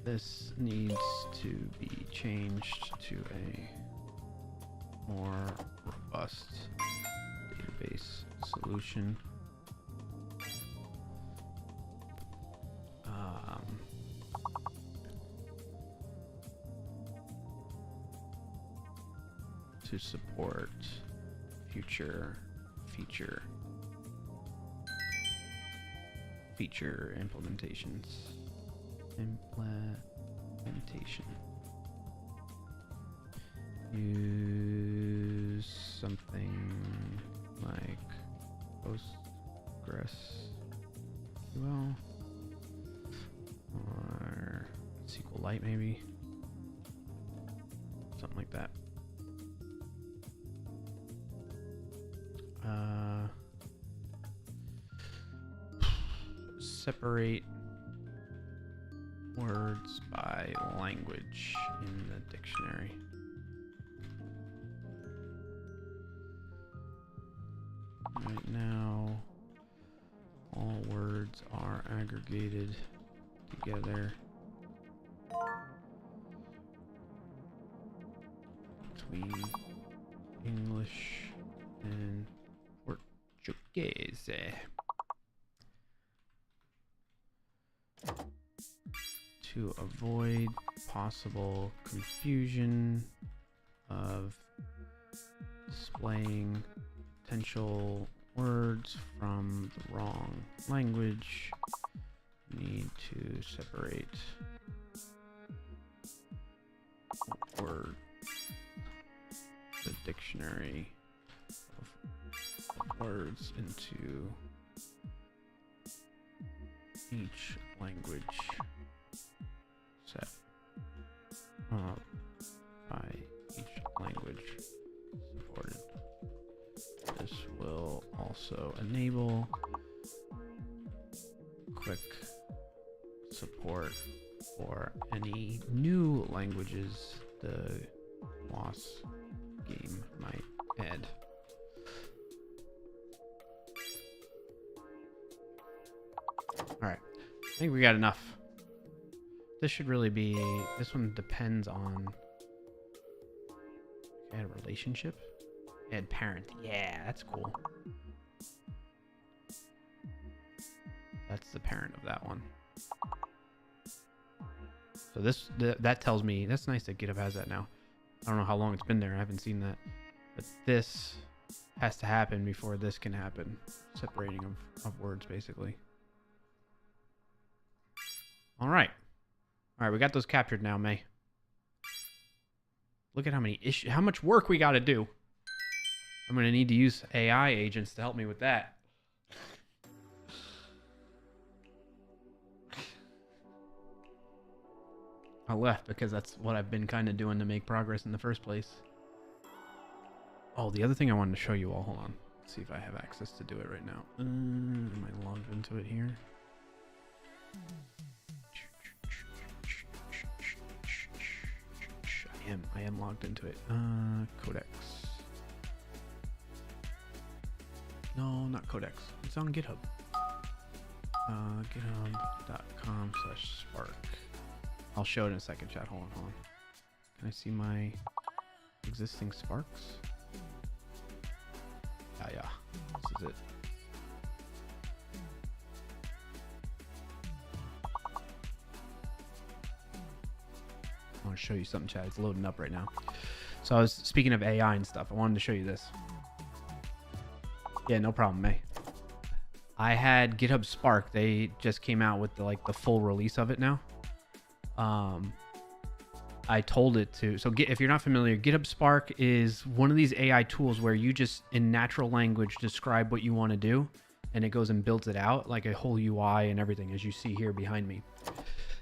This needs to be changed to a more robust database solution. To support future feature implementations. Use something like PostgreSQL or SQLite maybe. Something like that. Separate words by language in the dictionary. Right now, all words are aggregated together between English and Portuguese. To avoid possible confusion of displaying potential words from the wrong language. Need to separate word the dictionary of words into each language set by each language supported. This will also enable quick support for any new languages the WAS game might add. Alright, I think we got enough. This should really be, this one depends on add a relationship, add parent. Yeah, that's cool. That's the parent of that one. So this that tells me, that's nice that GitHub has that now. I don't know how long it's been there. I haven't seen that. But this has to happen before this can happen. Separating of words, basically. All right. All right, we got those captured now, May. Look at how many issues, how much work we got to do. I'm going to need to use AI agents to help me with that. I left because that's what I've been kind of doing to make progress in the first place. Oh, the other thing I wanted to show you all. Hold on. Let's see if I have access to do it right now. Am I logged into it here? I am logged into it. Codex. No, not Codex. It's on GitHub. GitHub.com/Spark. I'll show it in a second, chat. Hold on. Can I see my existing Sparks? Yeah. This is it. I want to show you something, chat. It's loading up right now. So I was speaking of AI and stuff. I wanted to show you this. Yeah, no problem, May. I had GitHub Spark. They just came out with the full release of it now. I told it to. So if you're not familiar, GitHub Spark is one of these AI tools where you just in natural language describe what you want to do, and it goes and builds it out like a whole UI and everything, as you see here behind me.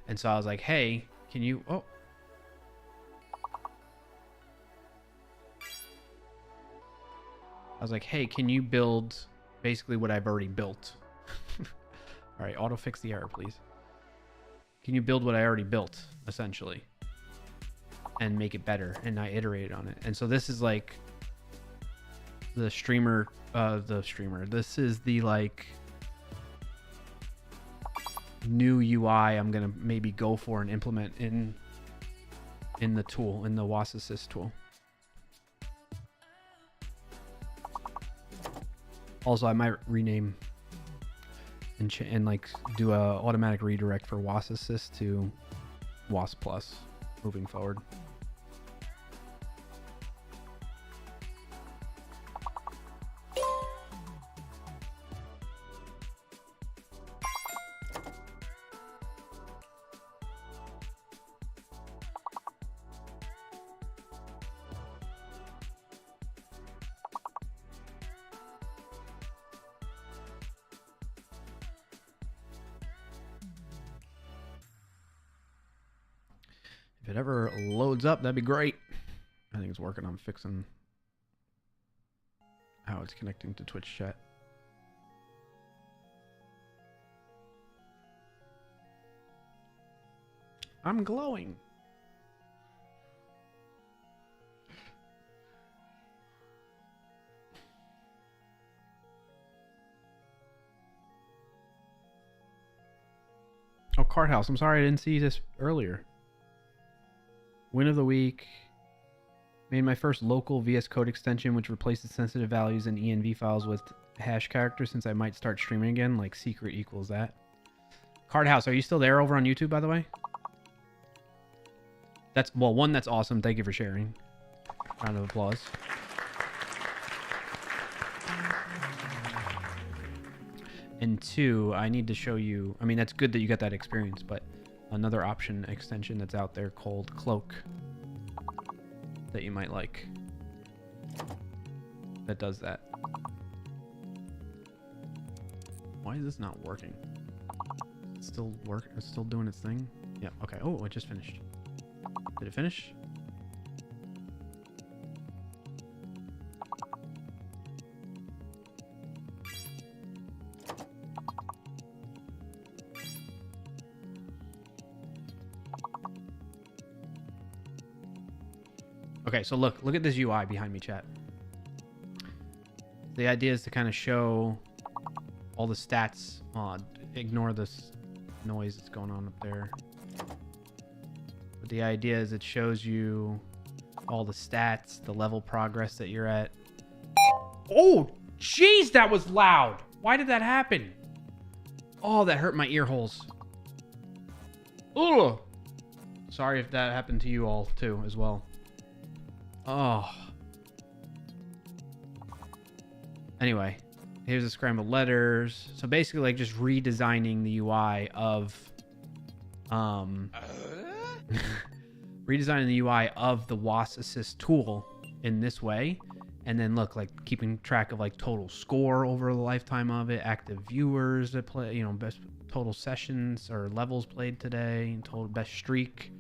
And so I was like, hey, can you? Oh. I was like, hey, can you build basically what I've already built? All right, auto fix the error, please. Can you build what I already built, essentially, and make it better? And I iterated on it. And so this is like the streamer. This is the new UI I'm gonna maybe go for and implement in the tool, in the WAS Assist tool. Also, I might rename and do a automatic redirect for WAS Assist to WAS Plus moving forward. If it ever loads up, that'd be great. I think it's working on fixing how it's connecting to Twitch chat. I'm glowing. Oh, Card House. I'm sorry I didn't see this earlier. Win of the week. Made my first local VS Code extension, which replaces sensitive values in ENV files with hash characters, since I might start streaming again, like secret equals that. Card House, are you still there over on YouTube, by the way? That's, well, one, that's awesome. Thank you for sharing. Round of applause. And 2, I need to show you, I mean, that's good that you got that experience, but another option extension that's out there called Cloak that you might like that does that. Why is this not working? It's still it's still doing its thing. Yeah, okay. Oh, it just finished. Did it finish? Okay, so look at this UI behind me, chat. The idea is to kind of show all the stats. Ignore this noise that's going on up there. But the idea is it shows you all the stats, the level progress that you're at. Oh, jeez, that was loud. Why did that happen? Oh, that hurt my ear holes. Ugh. Sorry if that happened to you all too, as well. Oh. Anyway, here's the scrambled letters. So basically, like, just redesigning the UI of redesigning the UI of the WAS Assist tool in this way. And then look, like, keeping track of like total score over the lifetime of it, active viewers that play, you know, best total sessions or levels played today, total best streak,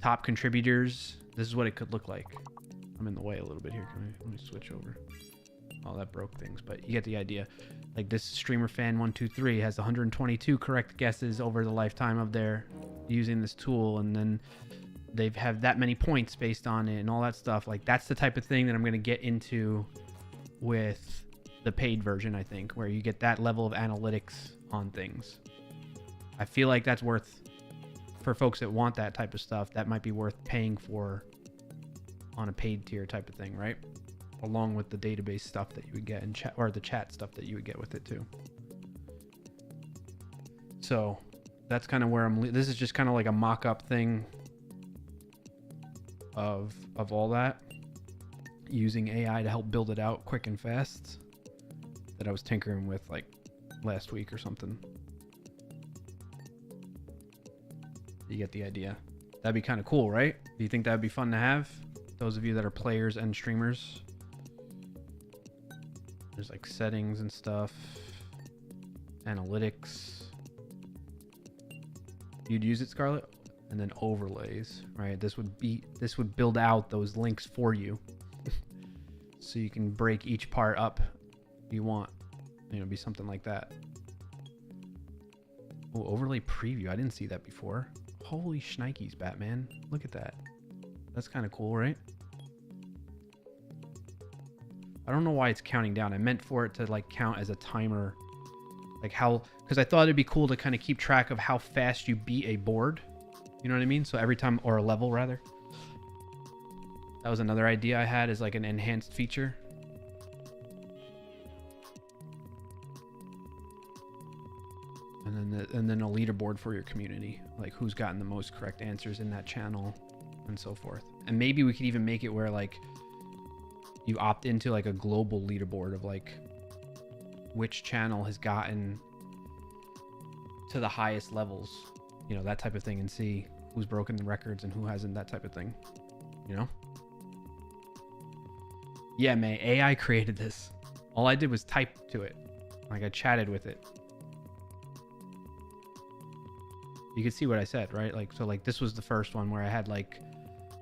top contributors. This is what it could look like. I'm in the way a little bit here. Let me switch over. Oh, that broke things, but you get the idea. Like, this streamer fan 123 has 122 correct guesses over the lifetime of their using this tool, and then they've have that many points based on it and all that stuff. Like, that's the type of thing that I'm going to get into with the paid version, I think, where you get that level of analytics on things. I feel like that's worth, for folks that want that type of stuff, that might be worth paying for on a paid tier type of thing, right? Along with the database stuff that you would get in chat, or the chat stuff that you would get with it too. So that's kind of where this is just kind of like a mock-up thing of all that, using AI to help build it out quick and fast, that I was tinkering with like last week or something. You get the idea. That'd be kind of cool, right? Do you think that'd be fun to have? Those of you that are players and streamers. There's like settings and stuff, analytics. You'd use it, Scarlett, and then overlays, right? This would build out those links for you, so you can break each part up if you want. You know, be something like that. Oh, overlay preview. I didn't see that before. Holy shnikes, Batman! Look at that. That's kind of cool, right? I don't know why it's counting down. I meant for it to like count as a timer, like how, because I thought it'd be cool to kind of keep track of how fast you beat a board. You know what I mean? So every time, or a level rather. That was another idea I had, is like an enhanced feature. And then a leaderboard for your community, like who's gotten the most correct answers in that channel and so forth. And maybe we could even make it where like you opt into like a global leaderboard of like which channel has gotten to the highest levels, you know, that type of thing, and see who's broken the records and who hasn't, that type of thing, you know? Yeah, May, AI created this. All I did was type to it. Like, I chatted with it. You can see what I said, right? Like, so like this was the first one where I had like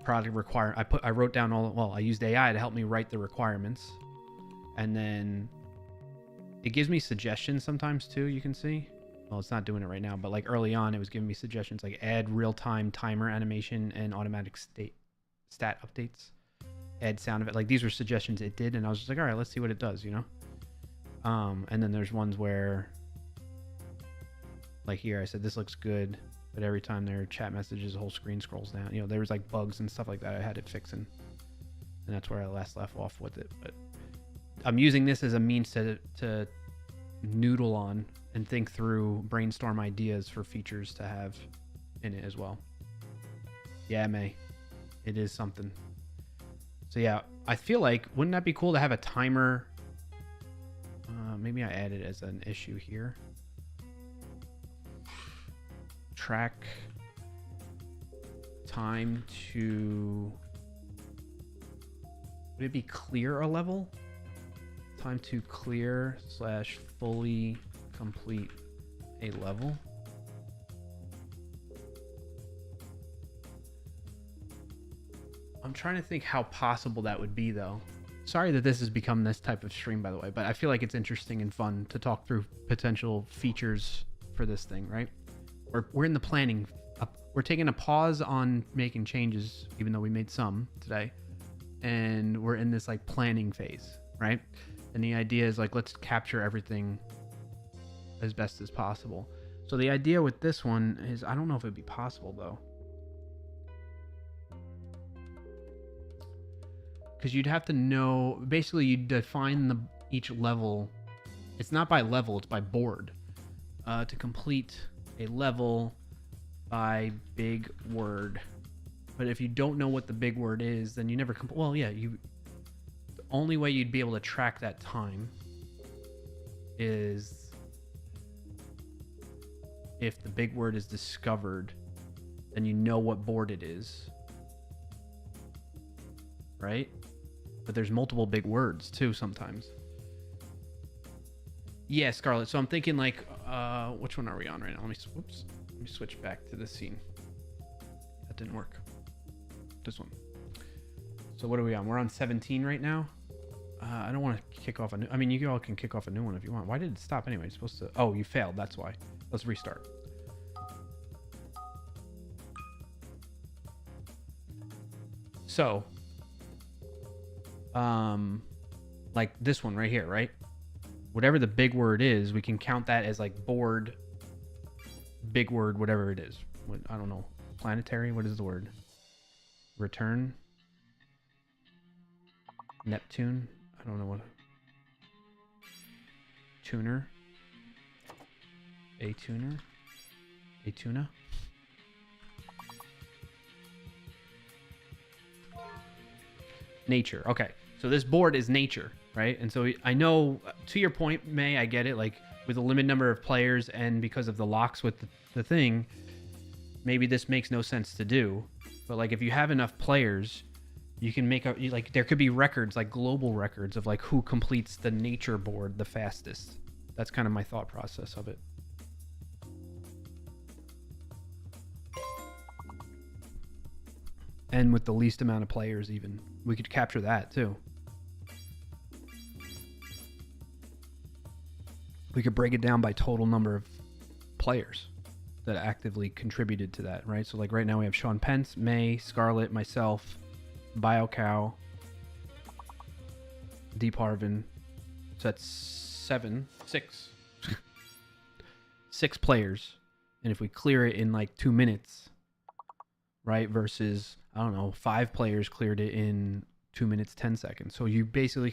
product require. I wrote down I used AI to help me write the requirements, and then it gives me suggestions sometimes too. You can see. Well, it's not doing it right now, but like early on, it was giving me suggestions like add real-time timer animation and automatic stat updates, add sound effect. Like, these were suggestions it did, and I was just like, all right, let's see what it does, you know. And then there's ones where, like here, I said this looks good, but every time there are chat messages, the whole screen scrolls down. You know, there was like bugs and stuff like that I had it fixing, and that's where I left off with it. But I'm using this as a means to noodle on and think through, brainstorm ideas for features to have in it as well. Yeah, May, it is something. So yeah, I feel like, wouldn't that be cool to have a timer Maybe I add it as an issue here. Track time to... Would it be clear a level? Time to clear / fully complete a level. I'm trying to think how possible that would be, though. Sorry that this has become this type of stream, by the way, but I feel like it's interesting and fun to talk through potential features for this thing, right? We're in the planning. We're taking a pause on making changes, even though we made some today. And we're in this like planning phase, right? And the idea is like, let's capture everything as best as possible. So the idea with this one is, I don't know if it'd be possible though. Because you'd have to know, basically you define each level. It's not by level, it's by board. To complete a level by big word. But if you don't know what the big word is, then you never well, yeah, the only way you'd be able to track that time is if the big word is discovered, then you know what board it is. Right? But there's multiple big words too sometimes. Yeah, Scarlet. So I'm thinking like, which one are we on right now? Let me switch back to this scene. That didn't work. This one. So what are we on? We're on 17 right now. I don't want to kick off a new... I mean, you all can kick off a new one if you want. Why did it stop anyway? It's supposed to... Oh, you failed. That's why. Let's restart. So, like this one right here, right? Whatever the big word is, we can count that as like board, big word, whatever it is. I don't know. Planetary? What is the word? Return? Neptune? I don't know what. Tuner? A tuner? A tuna? Nature. Okay. So this board is nature, right? And so I know, to your point, May, I get it. Like with a limited number of players and because of the locks with the thing, maybe this makes no sense to do. But like if you have enough players, you can make like there could be records, like global records of like who completes the nature board the fastest. That's kind of my thought process of it. And with the least amount of players even. We could capture that too. We could break it down by total number of players that actively contributed to that, right? So like right now we have Sean Pence, May, Scarlet, myself, BioCow, Deep Harvin. So that's 6 players. And if we clear it in like 2 minutes, right? Versus, I don't know, 5 players cleared it in 2 minutes, 10 seconds. So you basically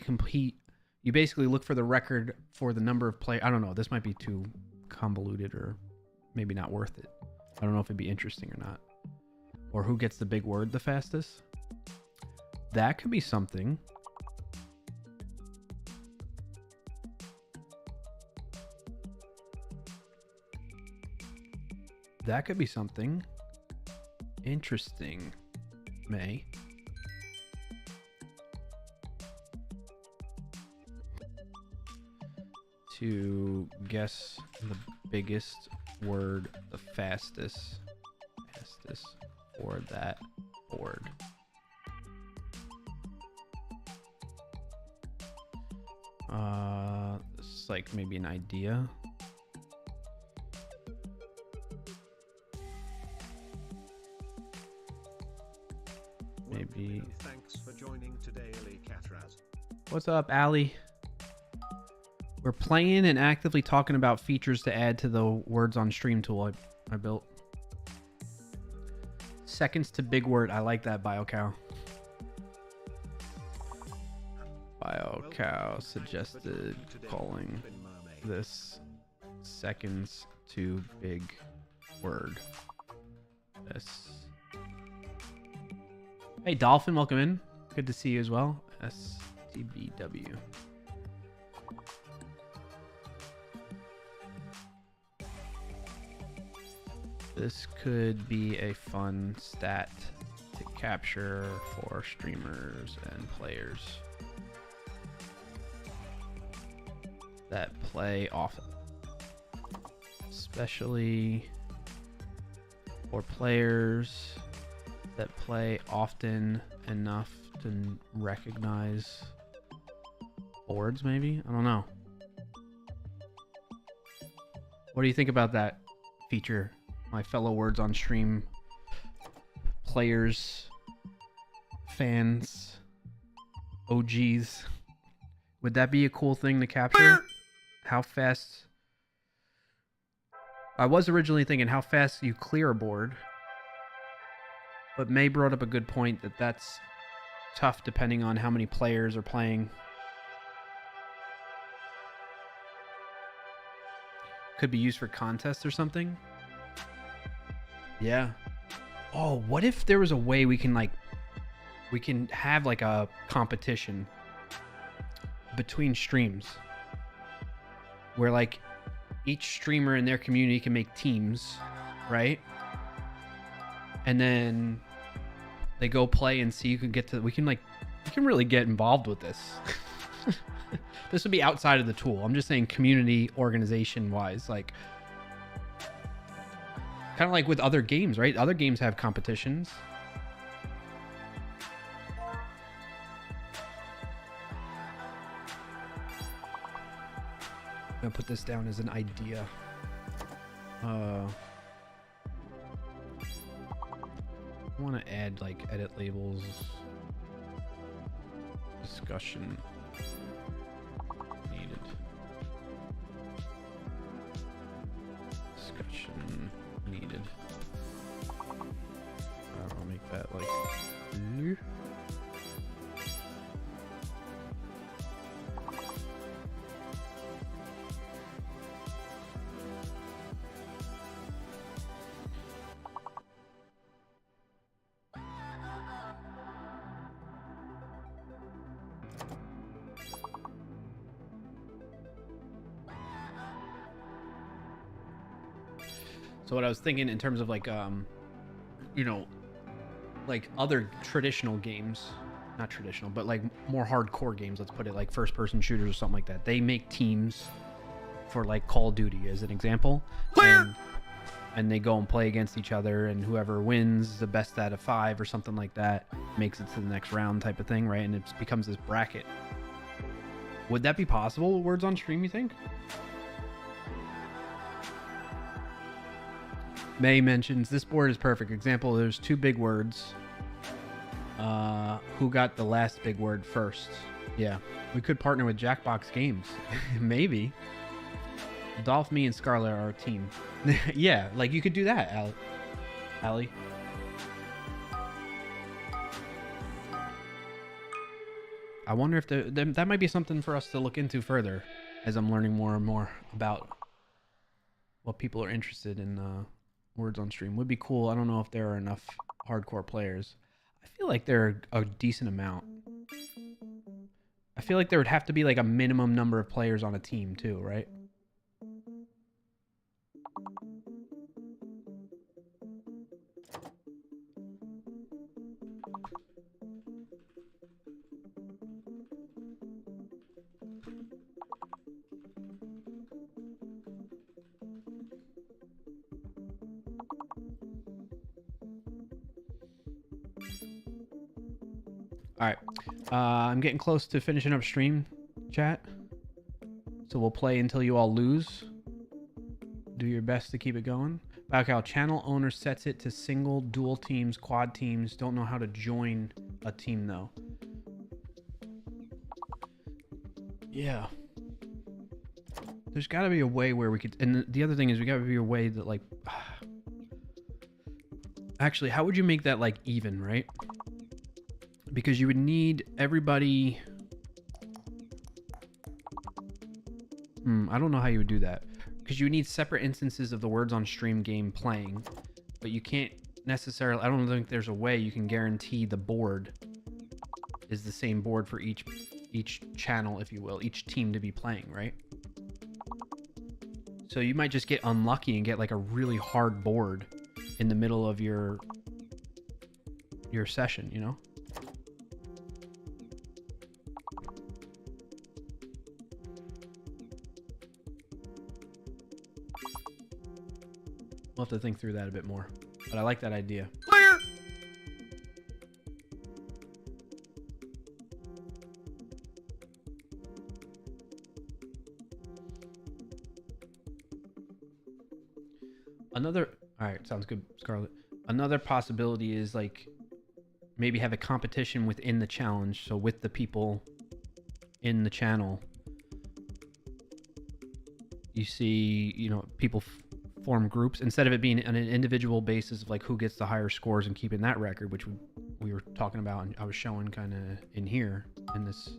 you basically look for the record for the number of players. I don't know. This might be too convoluted or maybe not worth it. I don't know if it'd be interesting or not. Or who gets the big word the fastest. That could be something. That could be something interesting, May. To guess the biggest word the fastest for that board. This is like maybe an idea. Maybe. Thanks for joining today, Ali Catraz. What's up, Ali? We're playing and actively talking about features to add to the words on stream tool I built. Seconds to big word. I like that, BioCow. BioCow suggested calling this seconds to big word. This. Hey, Dolphin, welcome in. Good to see you as well. STBW. This could be a fun stat to capture for streamers and players that play often, especially for players that play often enough to recognize boards, maybe? I don't know. What do you think about that feature, my fellow Words on Stream players, fans, OGs? Would that be a cool thing to capture? How fast... I was originally thinking how fast you clear a board, but May brought up a good point that that's tough depending on how many players are playing. Could be used for contests or something. Yeah. Oh, what if there was a way we can have like a competition between streams where like each streamer in their community can make teams, right? And then they go play and see who can get to, we can really get involved with this. This would be outside of the tool. I'm just saying community organization wise, like kind of like with other games, right? Other games have competitions. I'm gonna put this down as an idea. I want to add like edit labels, discussion needed, discussion needed. I'll make that like blue. So what I was thinking in terms of like, you know, like other traditional games, not traditional, but like more hardcore games, let's put it like first person shooters or something like that. They make teams for like Call of Duty as an example. And they go and play against each other, and whoever wins the best out of 5 or something like that makes it to the next round type of thing, right? And it becomes this bracket. Would that be possible, Words on Stream, you think? May mentions this board is perfect example. There's 2 big words. Who got the last big word first? Yeah, we could partner with Jackbox Games. Maybe. Dolph, me, and Scarlet are our team. Yeah, like you could do that, Allie. I wonder if that might be something for us to look into further as I'm learning more and more about what people are interested in. Words on Stream would be cool. I don't know if there are enough hardcore players. I feel like there are a decent amount. I feel like there would have to be like a minimum number of players on a team too, right? All right, I'm getting close to finishing up stream, chat. So we'll play until you all lose. Do your best to keep it going. Backhow, channel owner sets it to single, dual teams, quad teams. Don't know how to join a team though. Yeah. There's got to be a way where we could, and the other thing is we got to be a way that like, actually, how would you make that like even, right? Because you would need everybody. I don't know how you would do that. Because you would need separate instances of the Words on Stream game playing. But you can't necessarily, I don't think there's a way you can guarantee the board is the same board for each channel, if you will, each team to be playing, right? So you might just get unlucky and get like a really hard board in the middle of your session, you know? We'll have to think through that a bit more. But I like that idea. Clear! Alright, sounds good, Scarlett. Another possibility is like maybe have a competition within the challenge. So with the people in the channel, you see, you know, people form groups instead of it being on an individual basis of like who gets the higher scores and keeping that record, which we were talking about and I was showing kind of in here in this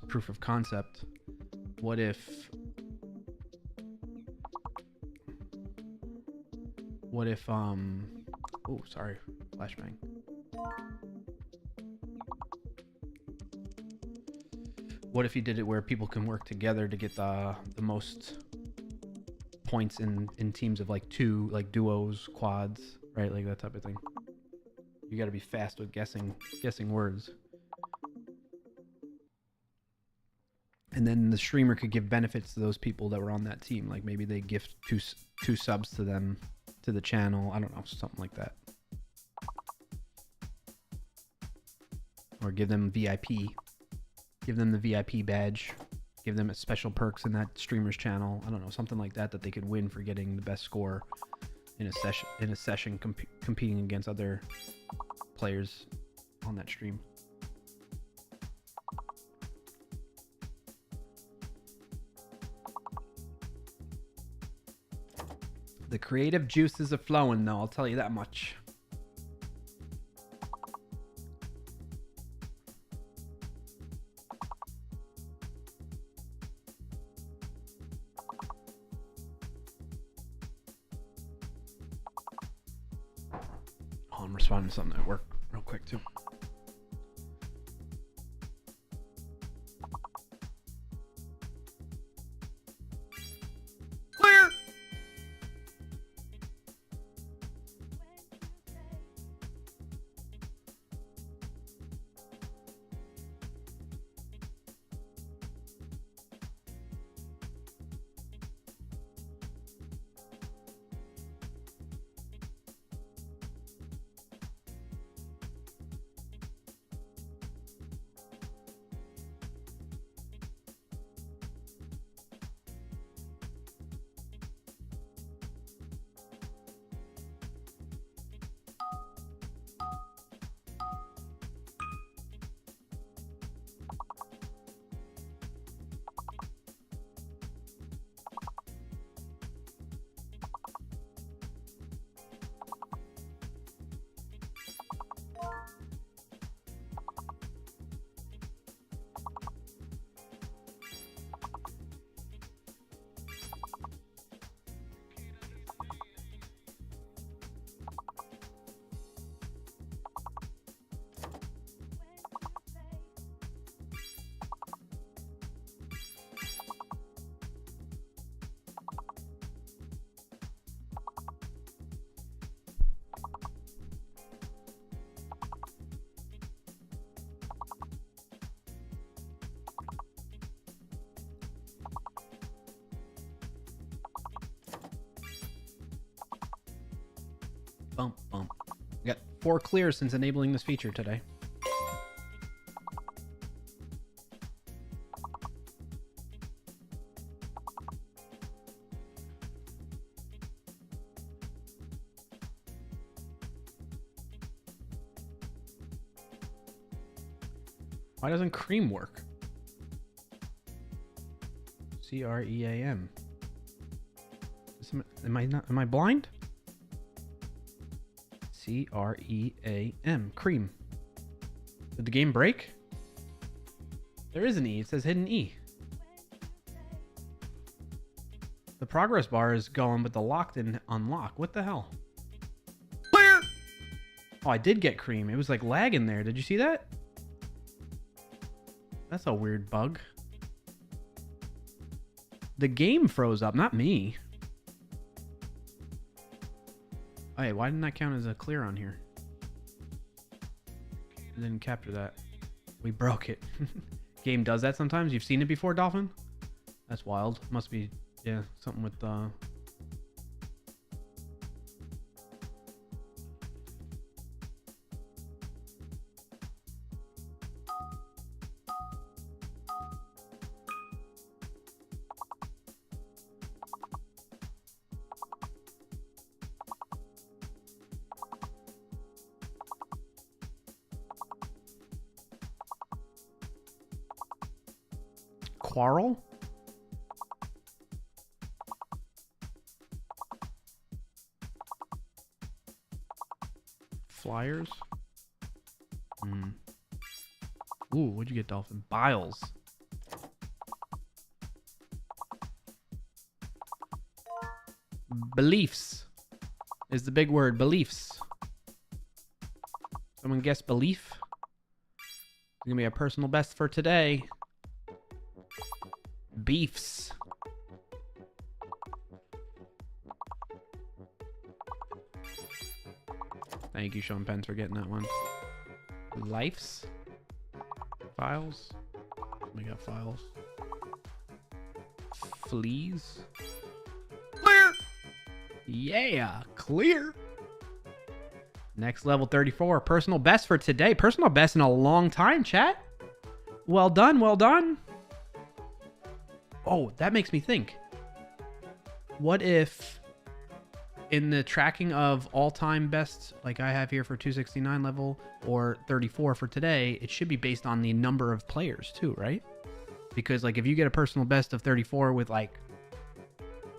proof of concept. What if oh, sorry, flashbang. What if you did it where people can work together to get the most points in teams of like 2, like duos, quads, right? Like that type of thing. You got to be fast with guessing words. And then the streamer could give benefits to those people that were on that team. Like maybe they gift two subs to them, to the channel. I don't know, something like that. Or give them VIP. Give them the VIP badge. Give them a special perks in that streamer's channel. I don't know, something like that they could win for getting the best score in a session competing against other players on that stream. The creative juices are flowing, though, I'll tell you that much. Oh, I'm responding to something at work real quick, too. Clear! Bump, bump. We got 4 clears since enabling this feature today. Why doesn't cream work? C-R-E-A-M. Am I blind? C-R-E-A-M. Cream. Did the game break? There is an E. It says hidden E. The progress bar is going, but the lock didn't unlock. What the hell? Clear! Oh, I did get cream. It was like lagging there. Did you see that? That's a weird bug. The game froze up, not me. Hey, why didn't that count as a clear on here? I didn't capture that. We broke it. Game does that sometimes. You've seen it before, Dolphin? That's wild. Must be, yeah, something with quarrel? Flyers? Ooh, what'd you get, Dolphin? Biles. Beliefs is the big word. Beliefs. Someone guess belief? It's gonna be a personal best for today. Beefs. Thank you, Sean Pence, for getting that one. Lifes? Files? We got files. Fleas? Clear! Yeah, clear! Next level 34. Personal best for today. Personal best in a long time, chat. Well done, well done. Oh, that makes me think. What if in the tracking of all-time best, like I have here for 269 level or 34 for today, it should be based on the number of players too, right? Because like if you get a personal best of 34 with like,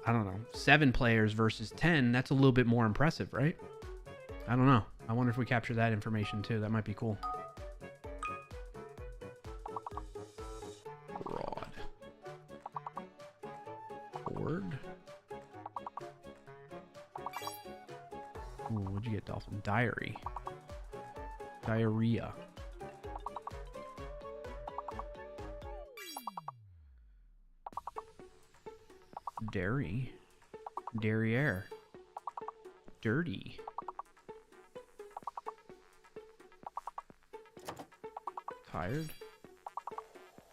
I don't know, 7 players versus 10, that's a little bit more impressive, right? I don't know. I wonder if we capture that information too. That might be cool. Broad. Board. Ooh, what'd you get, Dolphin? Diary. Diarrhea. Dairy. Derriere. Dirty. Tired.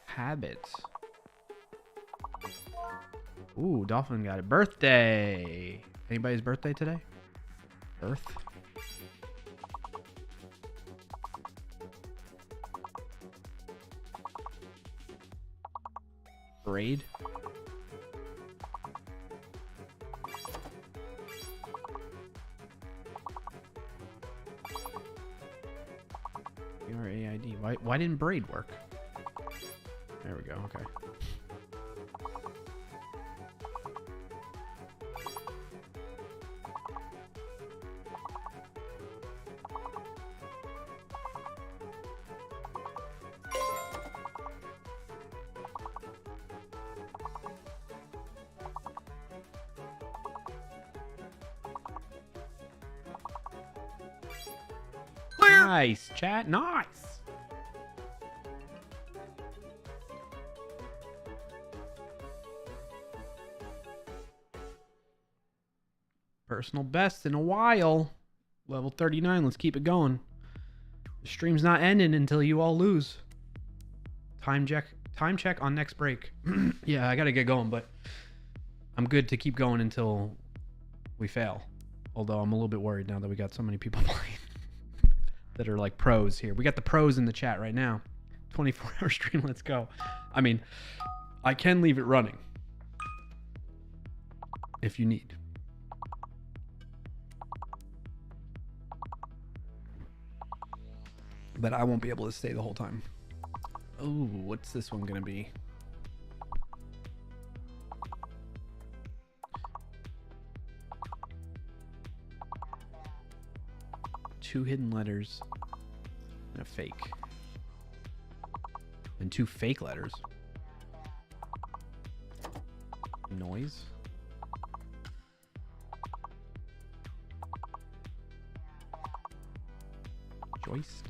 Habit. Ooh, Dolphin got it. Birthday. Anybody's birthday today? Earth. Braid. B-R-A-I-D. Why didn't braid work? There we go. Okay. Nice, chat. Nice. Personal best in a while. Level 39. Let's keep it going. The stream's not ending until you all lose. Time check on next break. Yeah, I gotta get going, but I'm good to keep going until we fail. Although I'm a little bit worried now that we got so many people playing that are like pros here. We got the pros in the chat right now. 24-hour stream, let's go. I mean, I can leave it running if you need. But I won't be able to stay the whole time. Oh, what's this one gonna be? Two hidden letters and a fake. And 2 fake letters. Noise. Joist.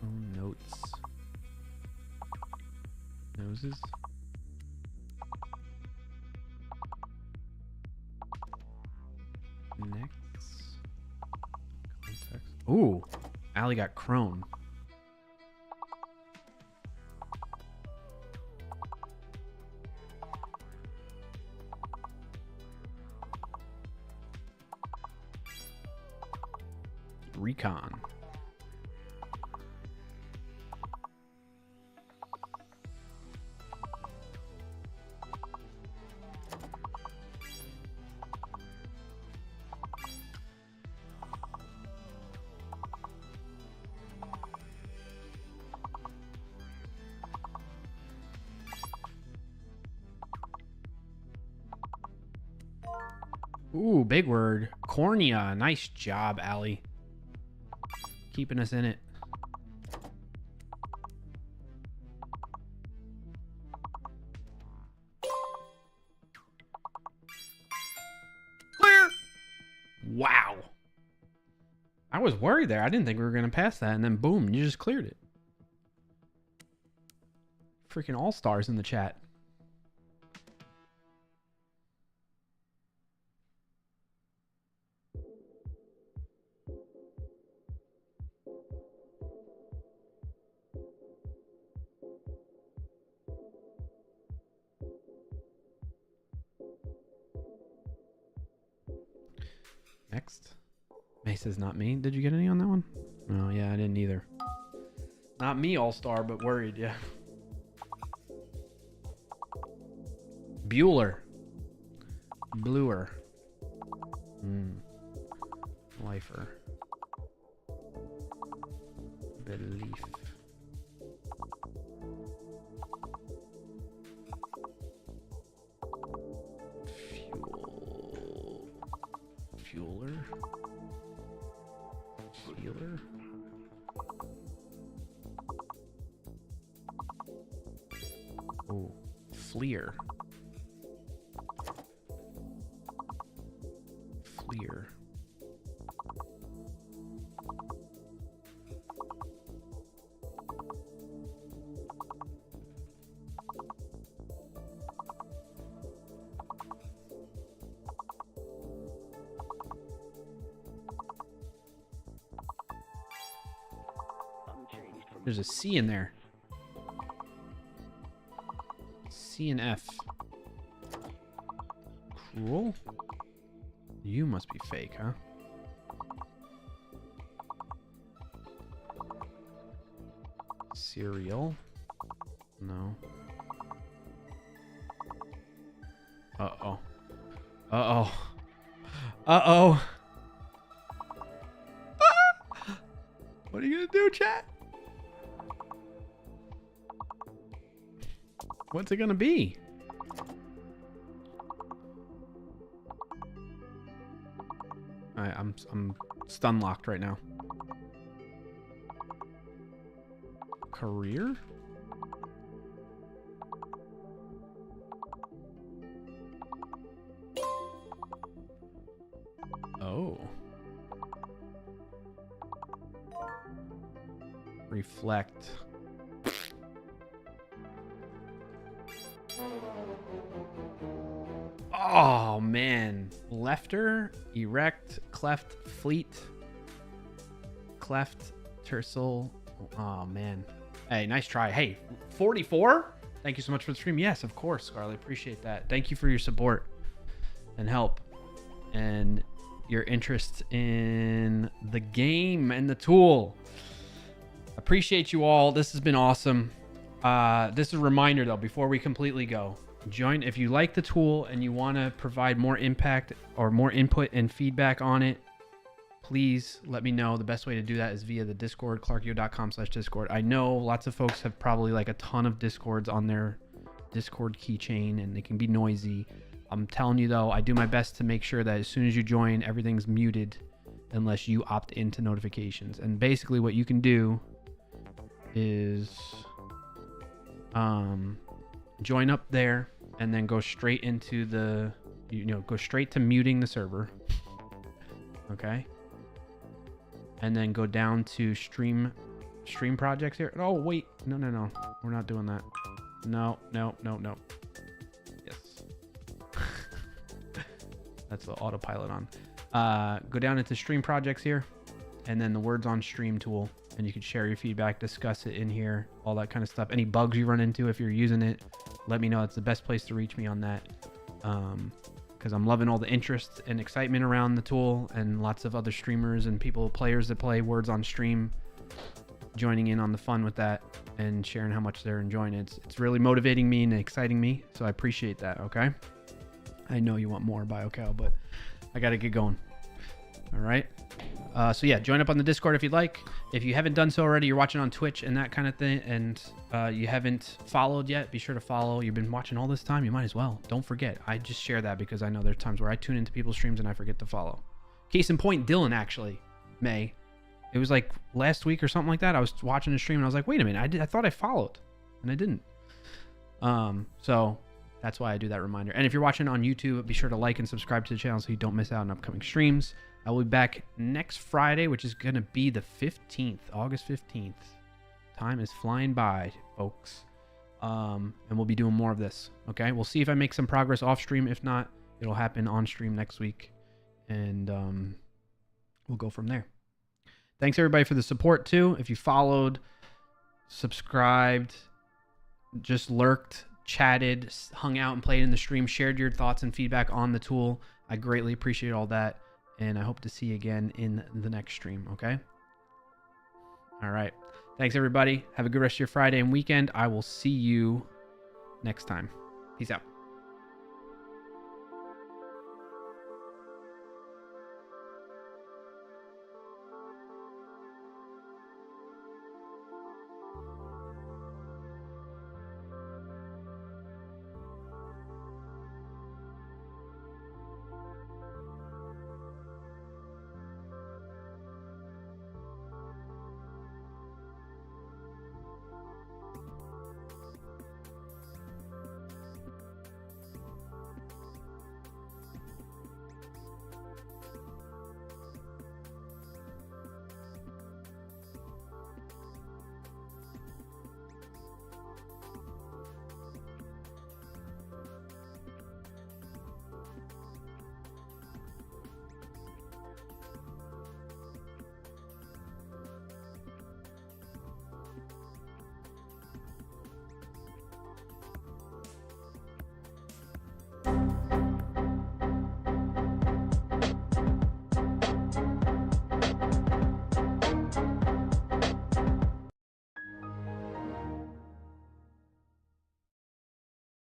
Oh, notes. Noses. Next. Ooh, Allie got crone. Recon. Ooh, big word. Cornea. Nice job, Allie. Keeping us in it. Clear. Wow. I was worried there. I didn't think we were going to pass that. And then boom, you just cleared it. Freaking all-stars in the chat. Next. Mesa's not me. Did you get any on that one? Oh, yeah, I didn't either. Not me, all-star, but worried, yeah. Bueller. Bluer. Lifer. Belief. Fueler. Healer. Oh, Fleer. Fleer. There's a C in there. C and F. Cruel? You must be fake, huh? Cereal? No. Uh-oh. Uh-oh. Uh-oh. What are you gonna do, chat? What's it gonna be? I'm stun locked right now. Career? Oh. Reflect. Oh, man. Lefter, erect, cleft, fleet, cleft, tercel. Oh, man. Hey, nice try. Hey, 44? Thank you so much for the stream. Yes, of course, Scarlett. Appreciate that. Thank you for your support and help and your interest in the game and the tool. Appreciate you all. This has been awesome. This is a reminder, though, before we completely go. Join if you like the tool and you want to provide more impact or more input and feedback on it. Please let me know. The best way to do that is via the Discord, clarkyo.com/Discord. I know lots of folks have probably like a ton of Discords on their Discord keychain and they can be noisy. I'm telling you though, I do my best to make sure that as soon as you join, everything's muted unless you opt into notifications. And basically what you can do is join up there and then go straight into the, go straight to muting the server. Okay. And then go down to stream projects here. Oh, wait. No. We're not doing that. No. Yes. That's the autopilot on. Go down into stream projects here. and then the Words on Stream tool, and you can share your feedback, discuss it in here, all that kind of stuff. Any bugs you run into if you're using it, let me know. It's the best place to reach me on that, because I'm loving all the interest and excitement around the tool, and lots of other streamers and players that play Words on Stream joining in on the fun with that and sharing how much they're enjoying it. It's really motivating me and exciting me, so I appreciate that. Okay, I know you want more BioCow, but I gotta get going. All right. So yeah, join up on the Discord if you'd like. If you haven't done so already, you're watching on Twitch and that kind of thing, and you haven't followed yet, be sure to follow. You've been watching all this time, you might as well. Don't forget. I just share that because I know there's times where I tune into people's streams and I forget to follow. Case in point, Dylan actually, it was like last week or something like that. I was watching a stream and I was like, wait a minute, I thought I followed, and I didn't. So that's why I do that reminder. And if you're watching on YouTube, be sure to like and subscribe to the channel so you don't miss out on upcoming streams. I will be back next Friday, which is going to be the 15th, August 15th. Time is flying by, folks. And we'll be doing more of this. Okay, we'll see if I make some progress off stream. If not, it'll happen on stream next week, and we'll go from there. Thanks everybody for the support too. If you followed, subscribed, just lurked, chatted, hung out and played in the stream, shared your thoughts and feedback on the tool, I greatly appreciate all that, and I hope to see you again in the next stream. Okay, all right, thanks everybody. Have a good rest of your Friday and weekend. I will see you next time. Peace out.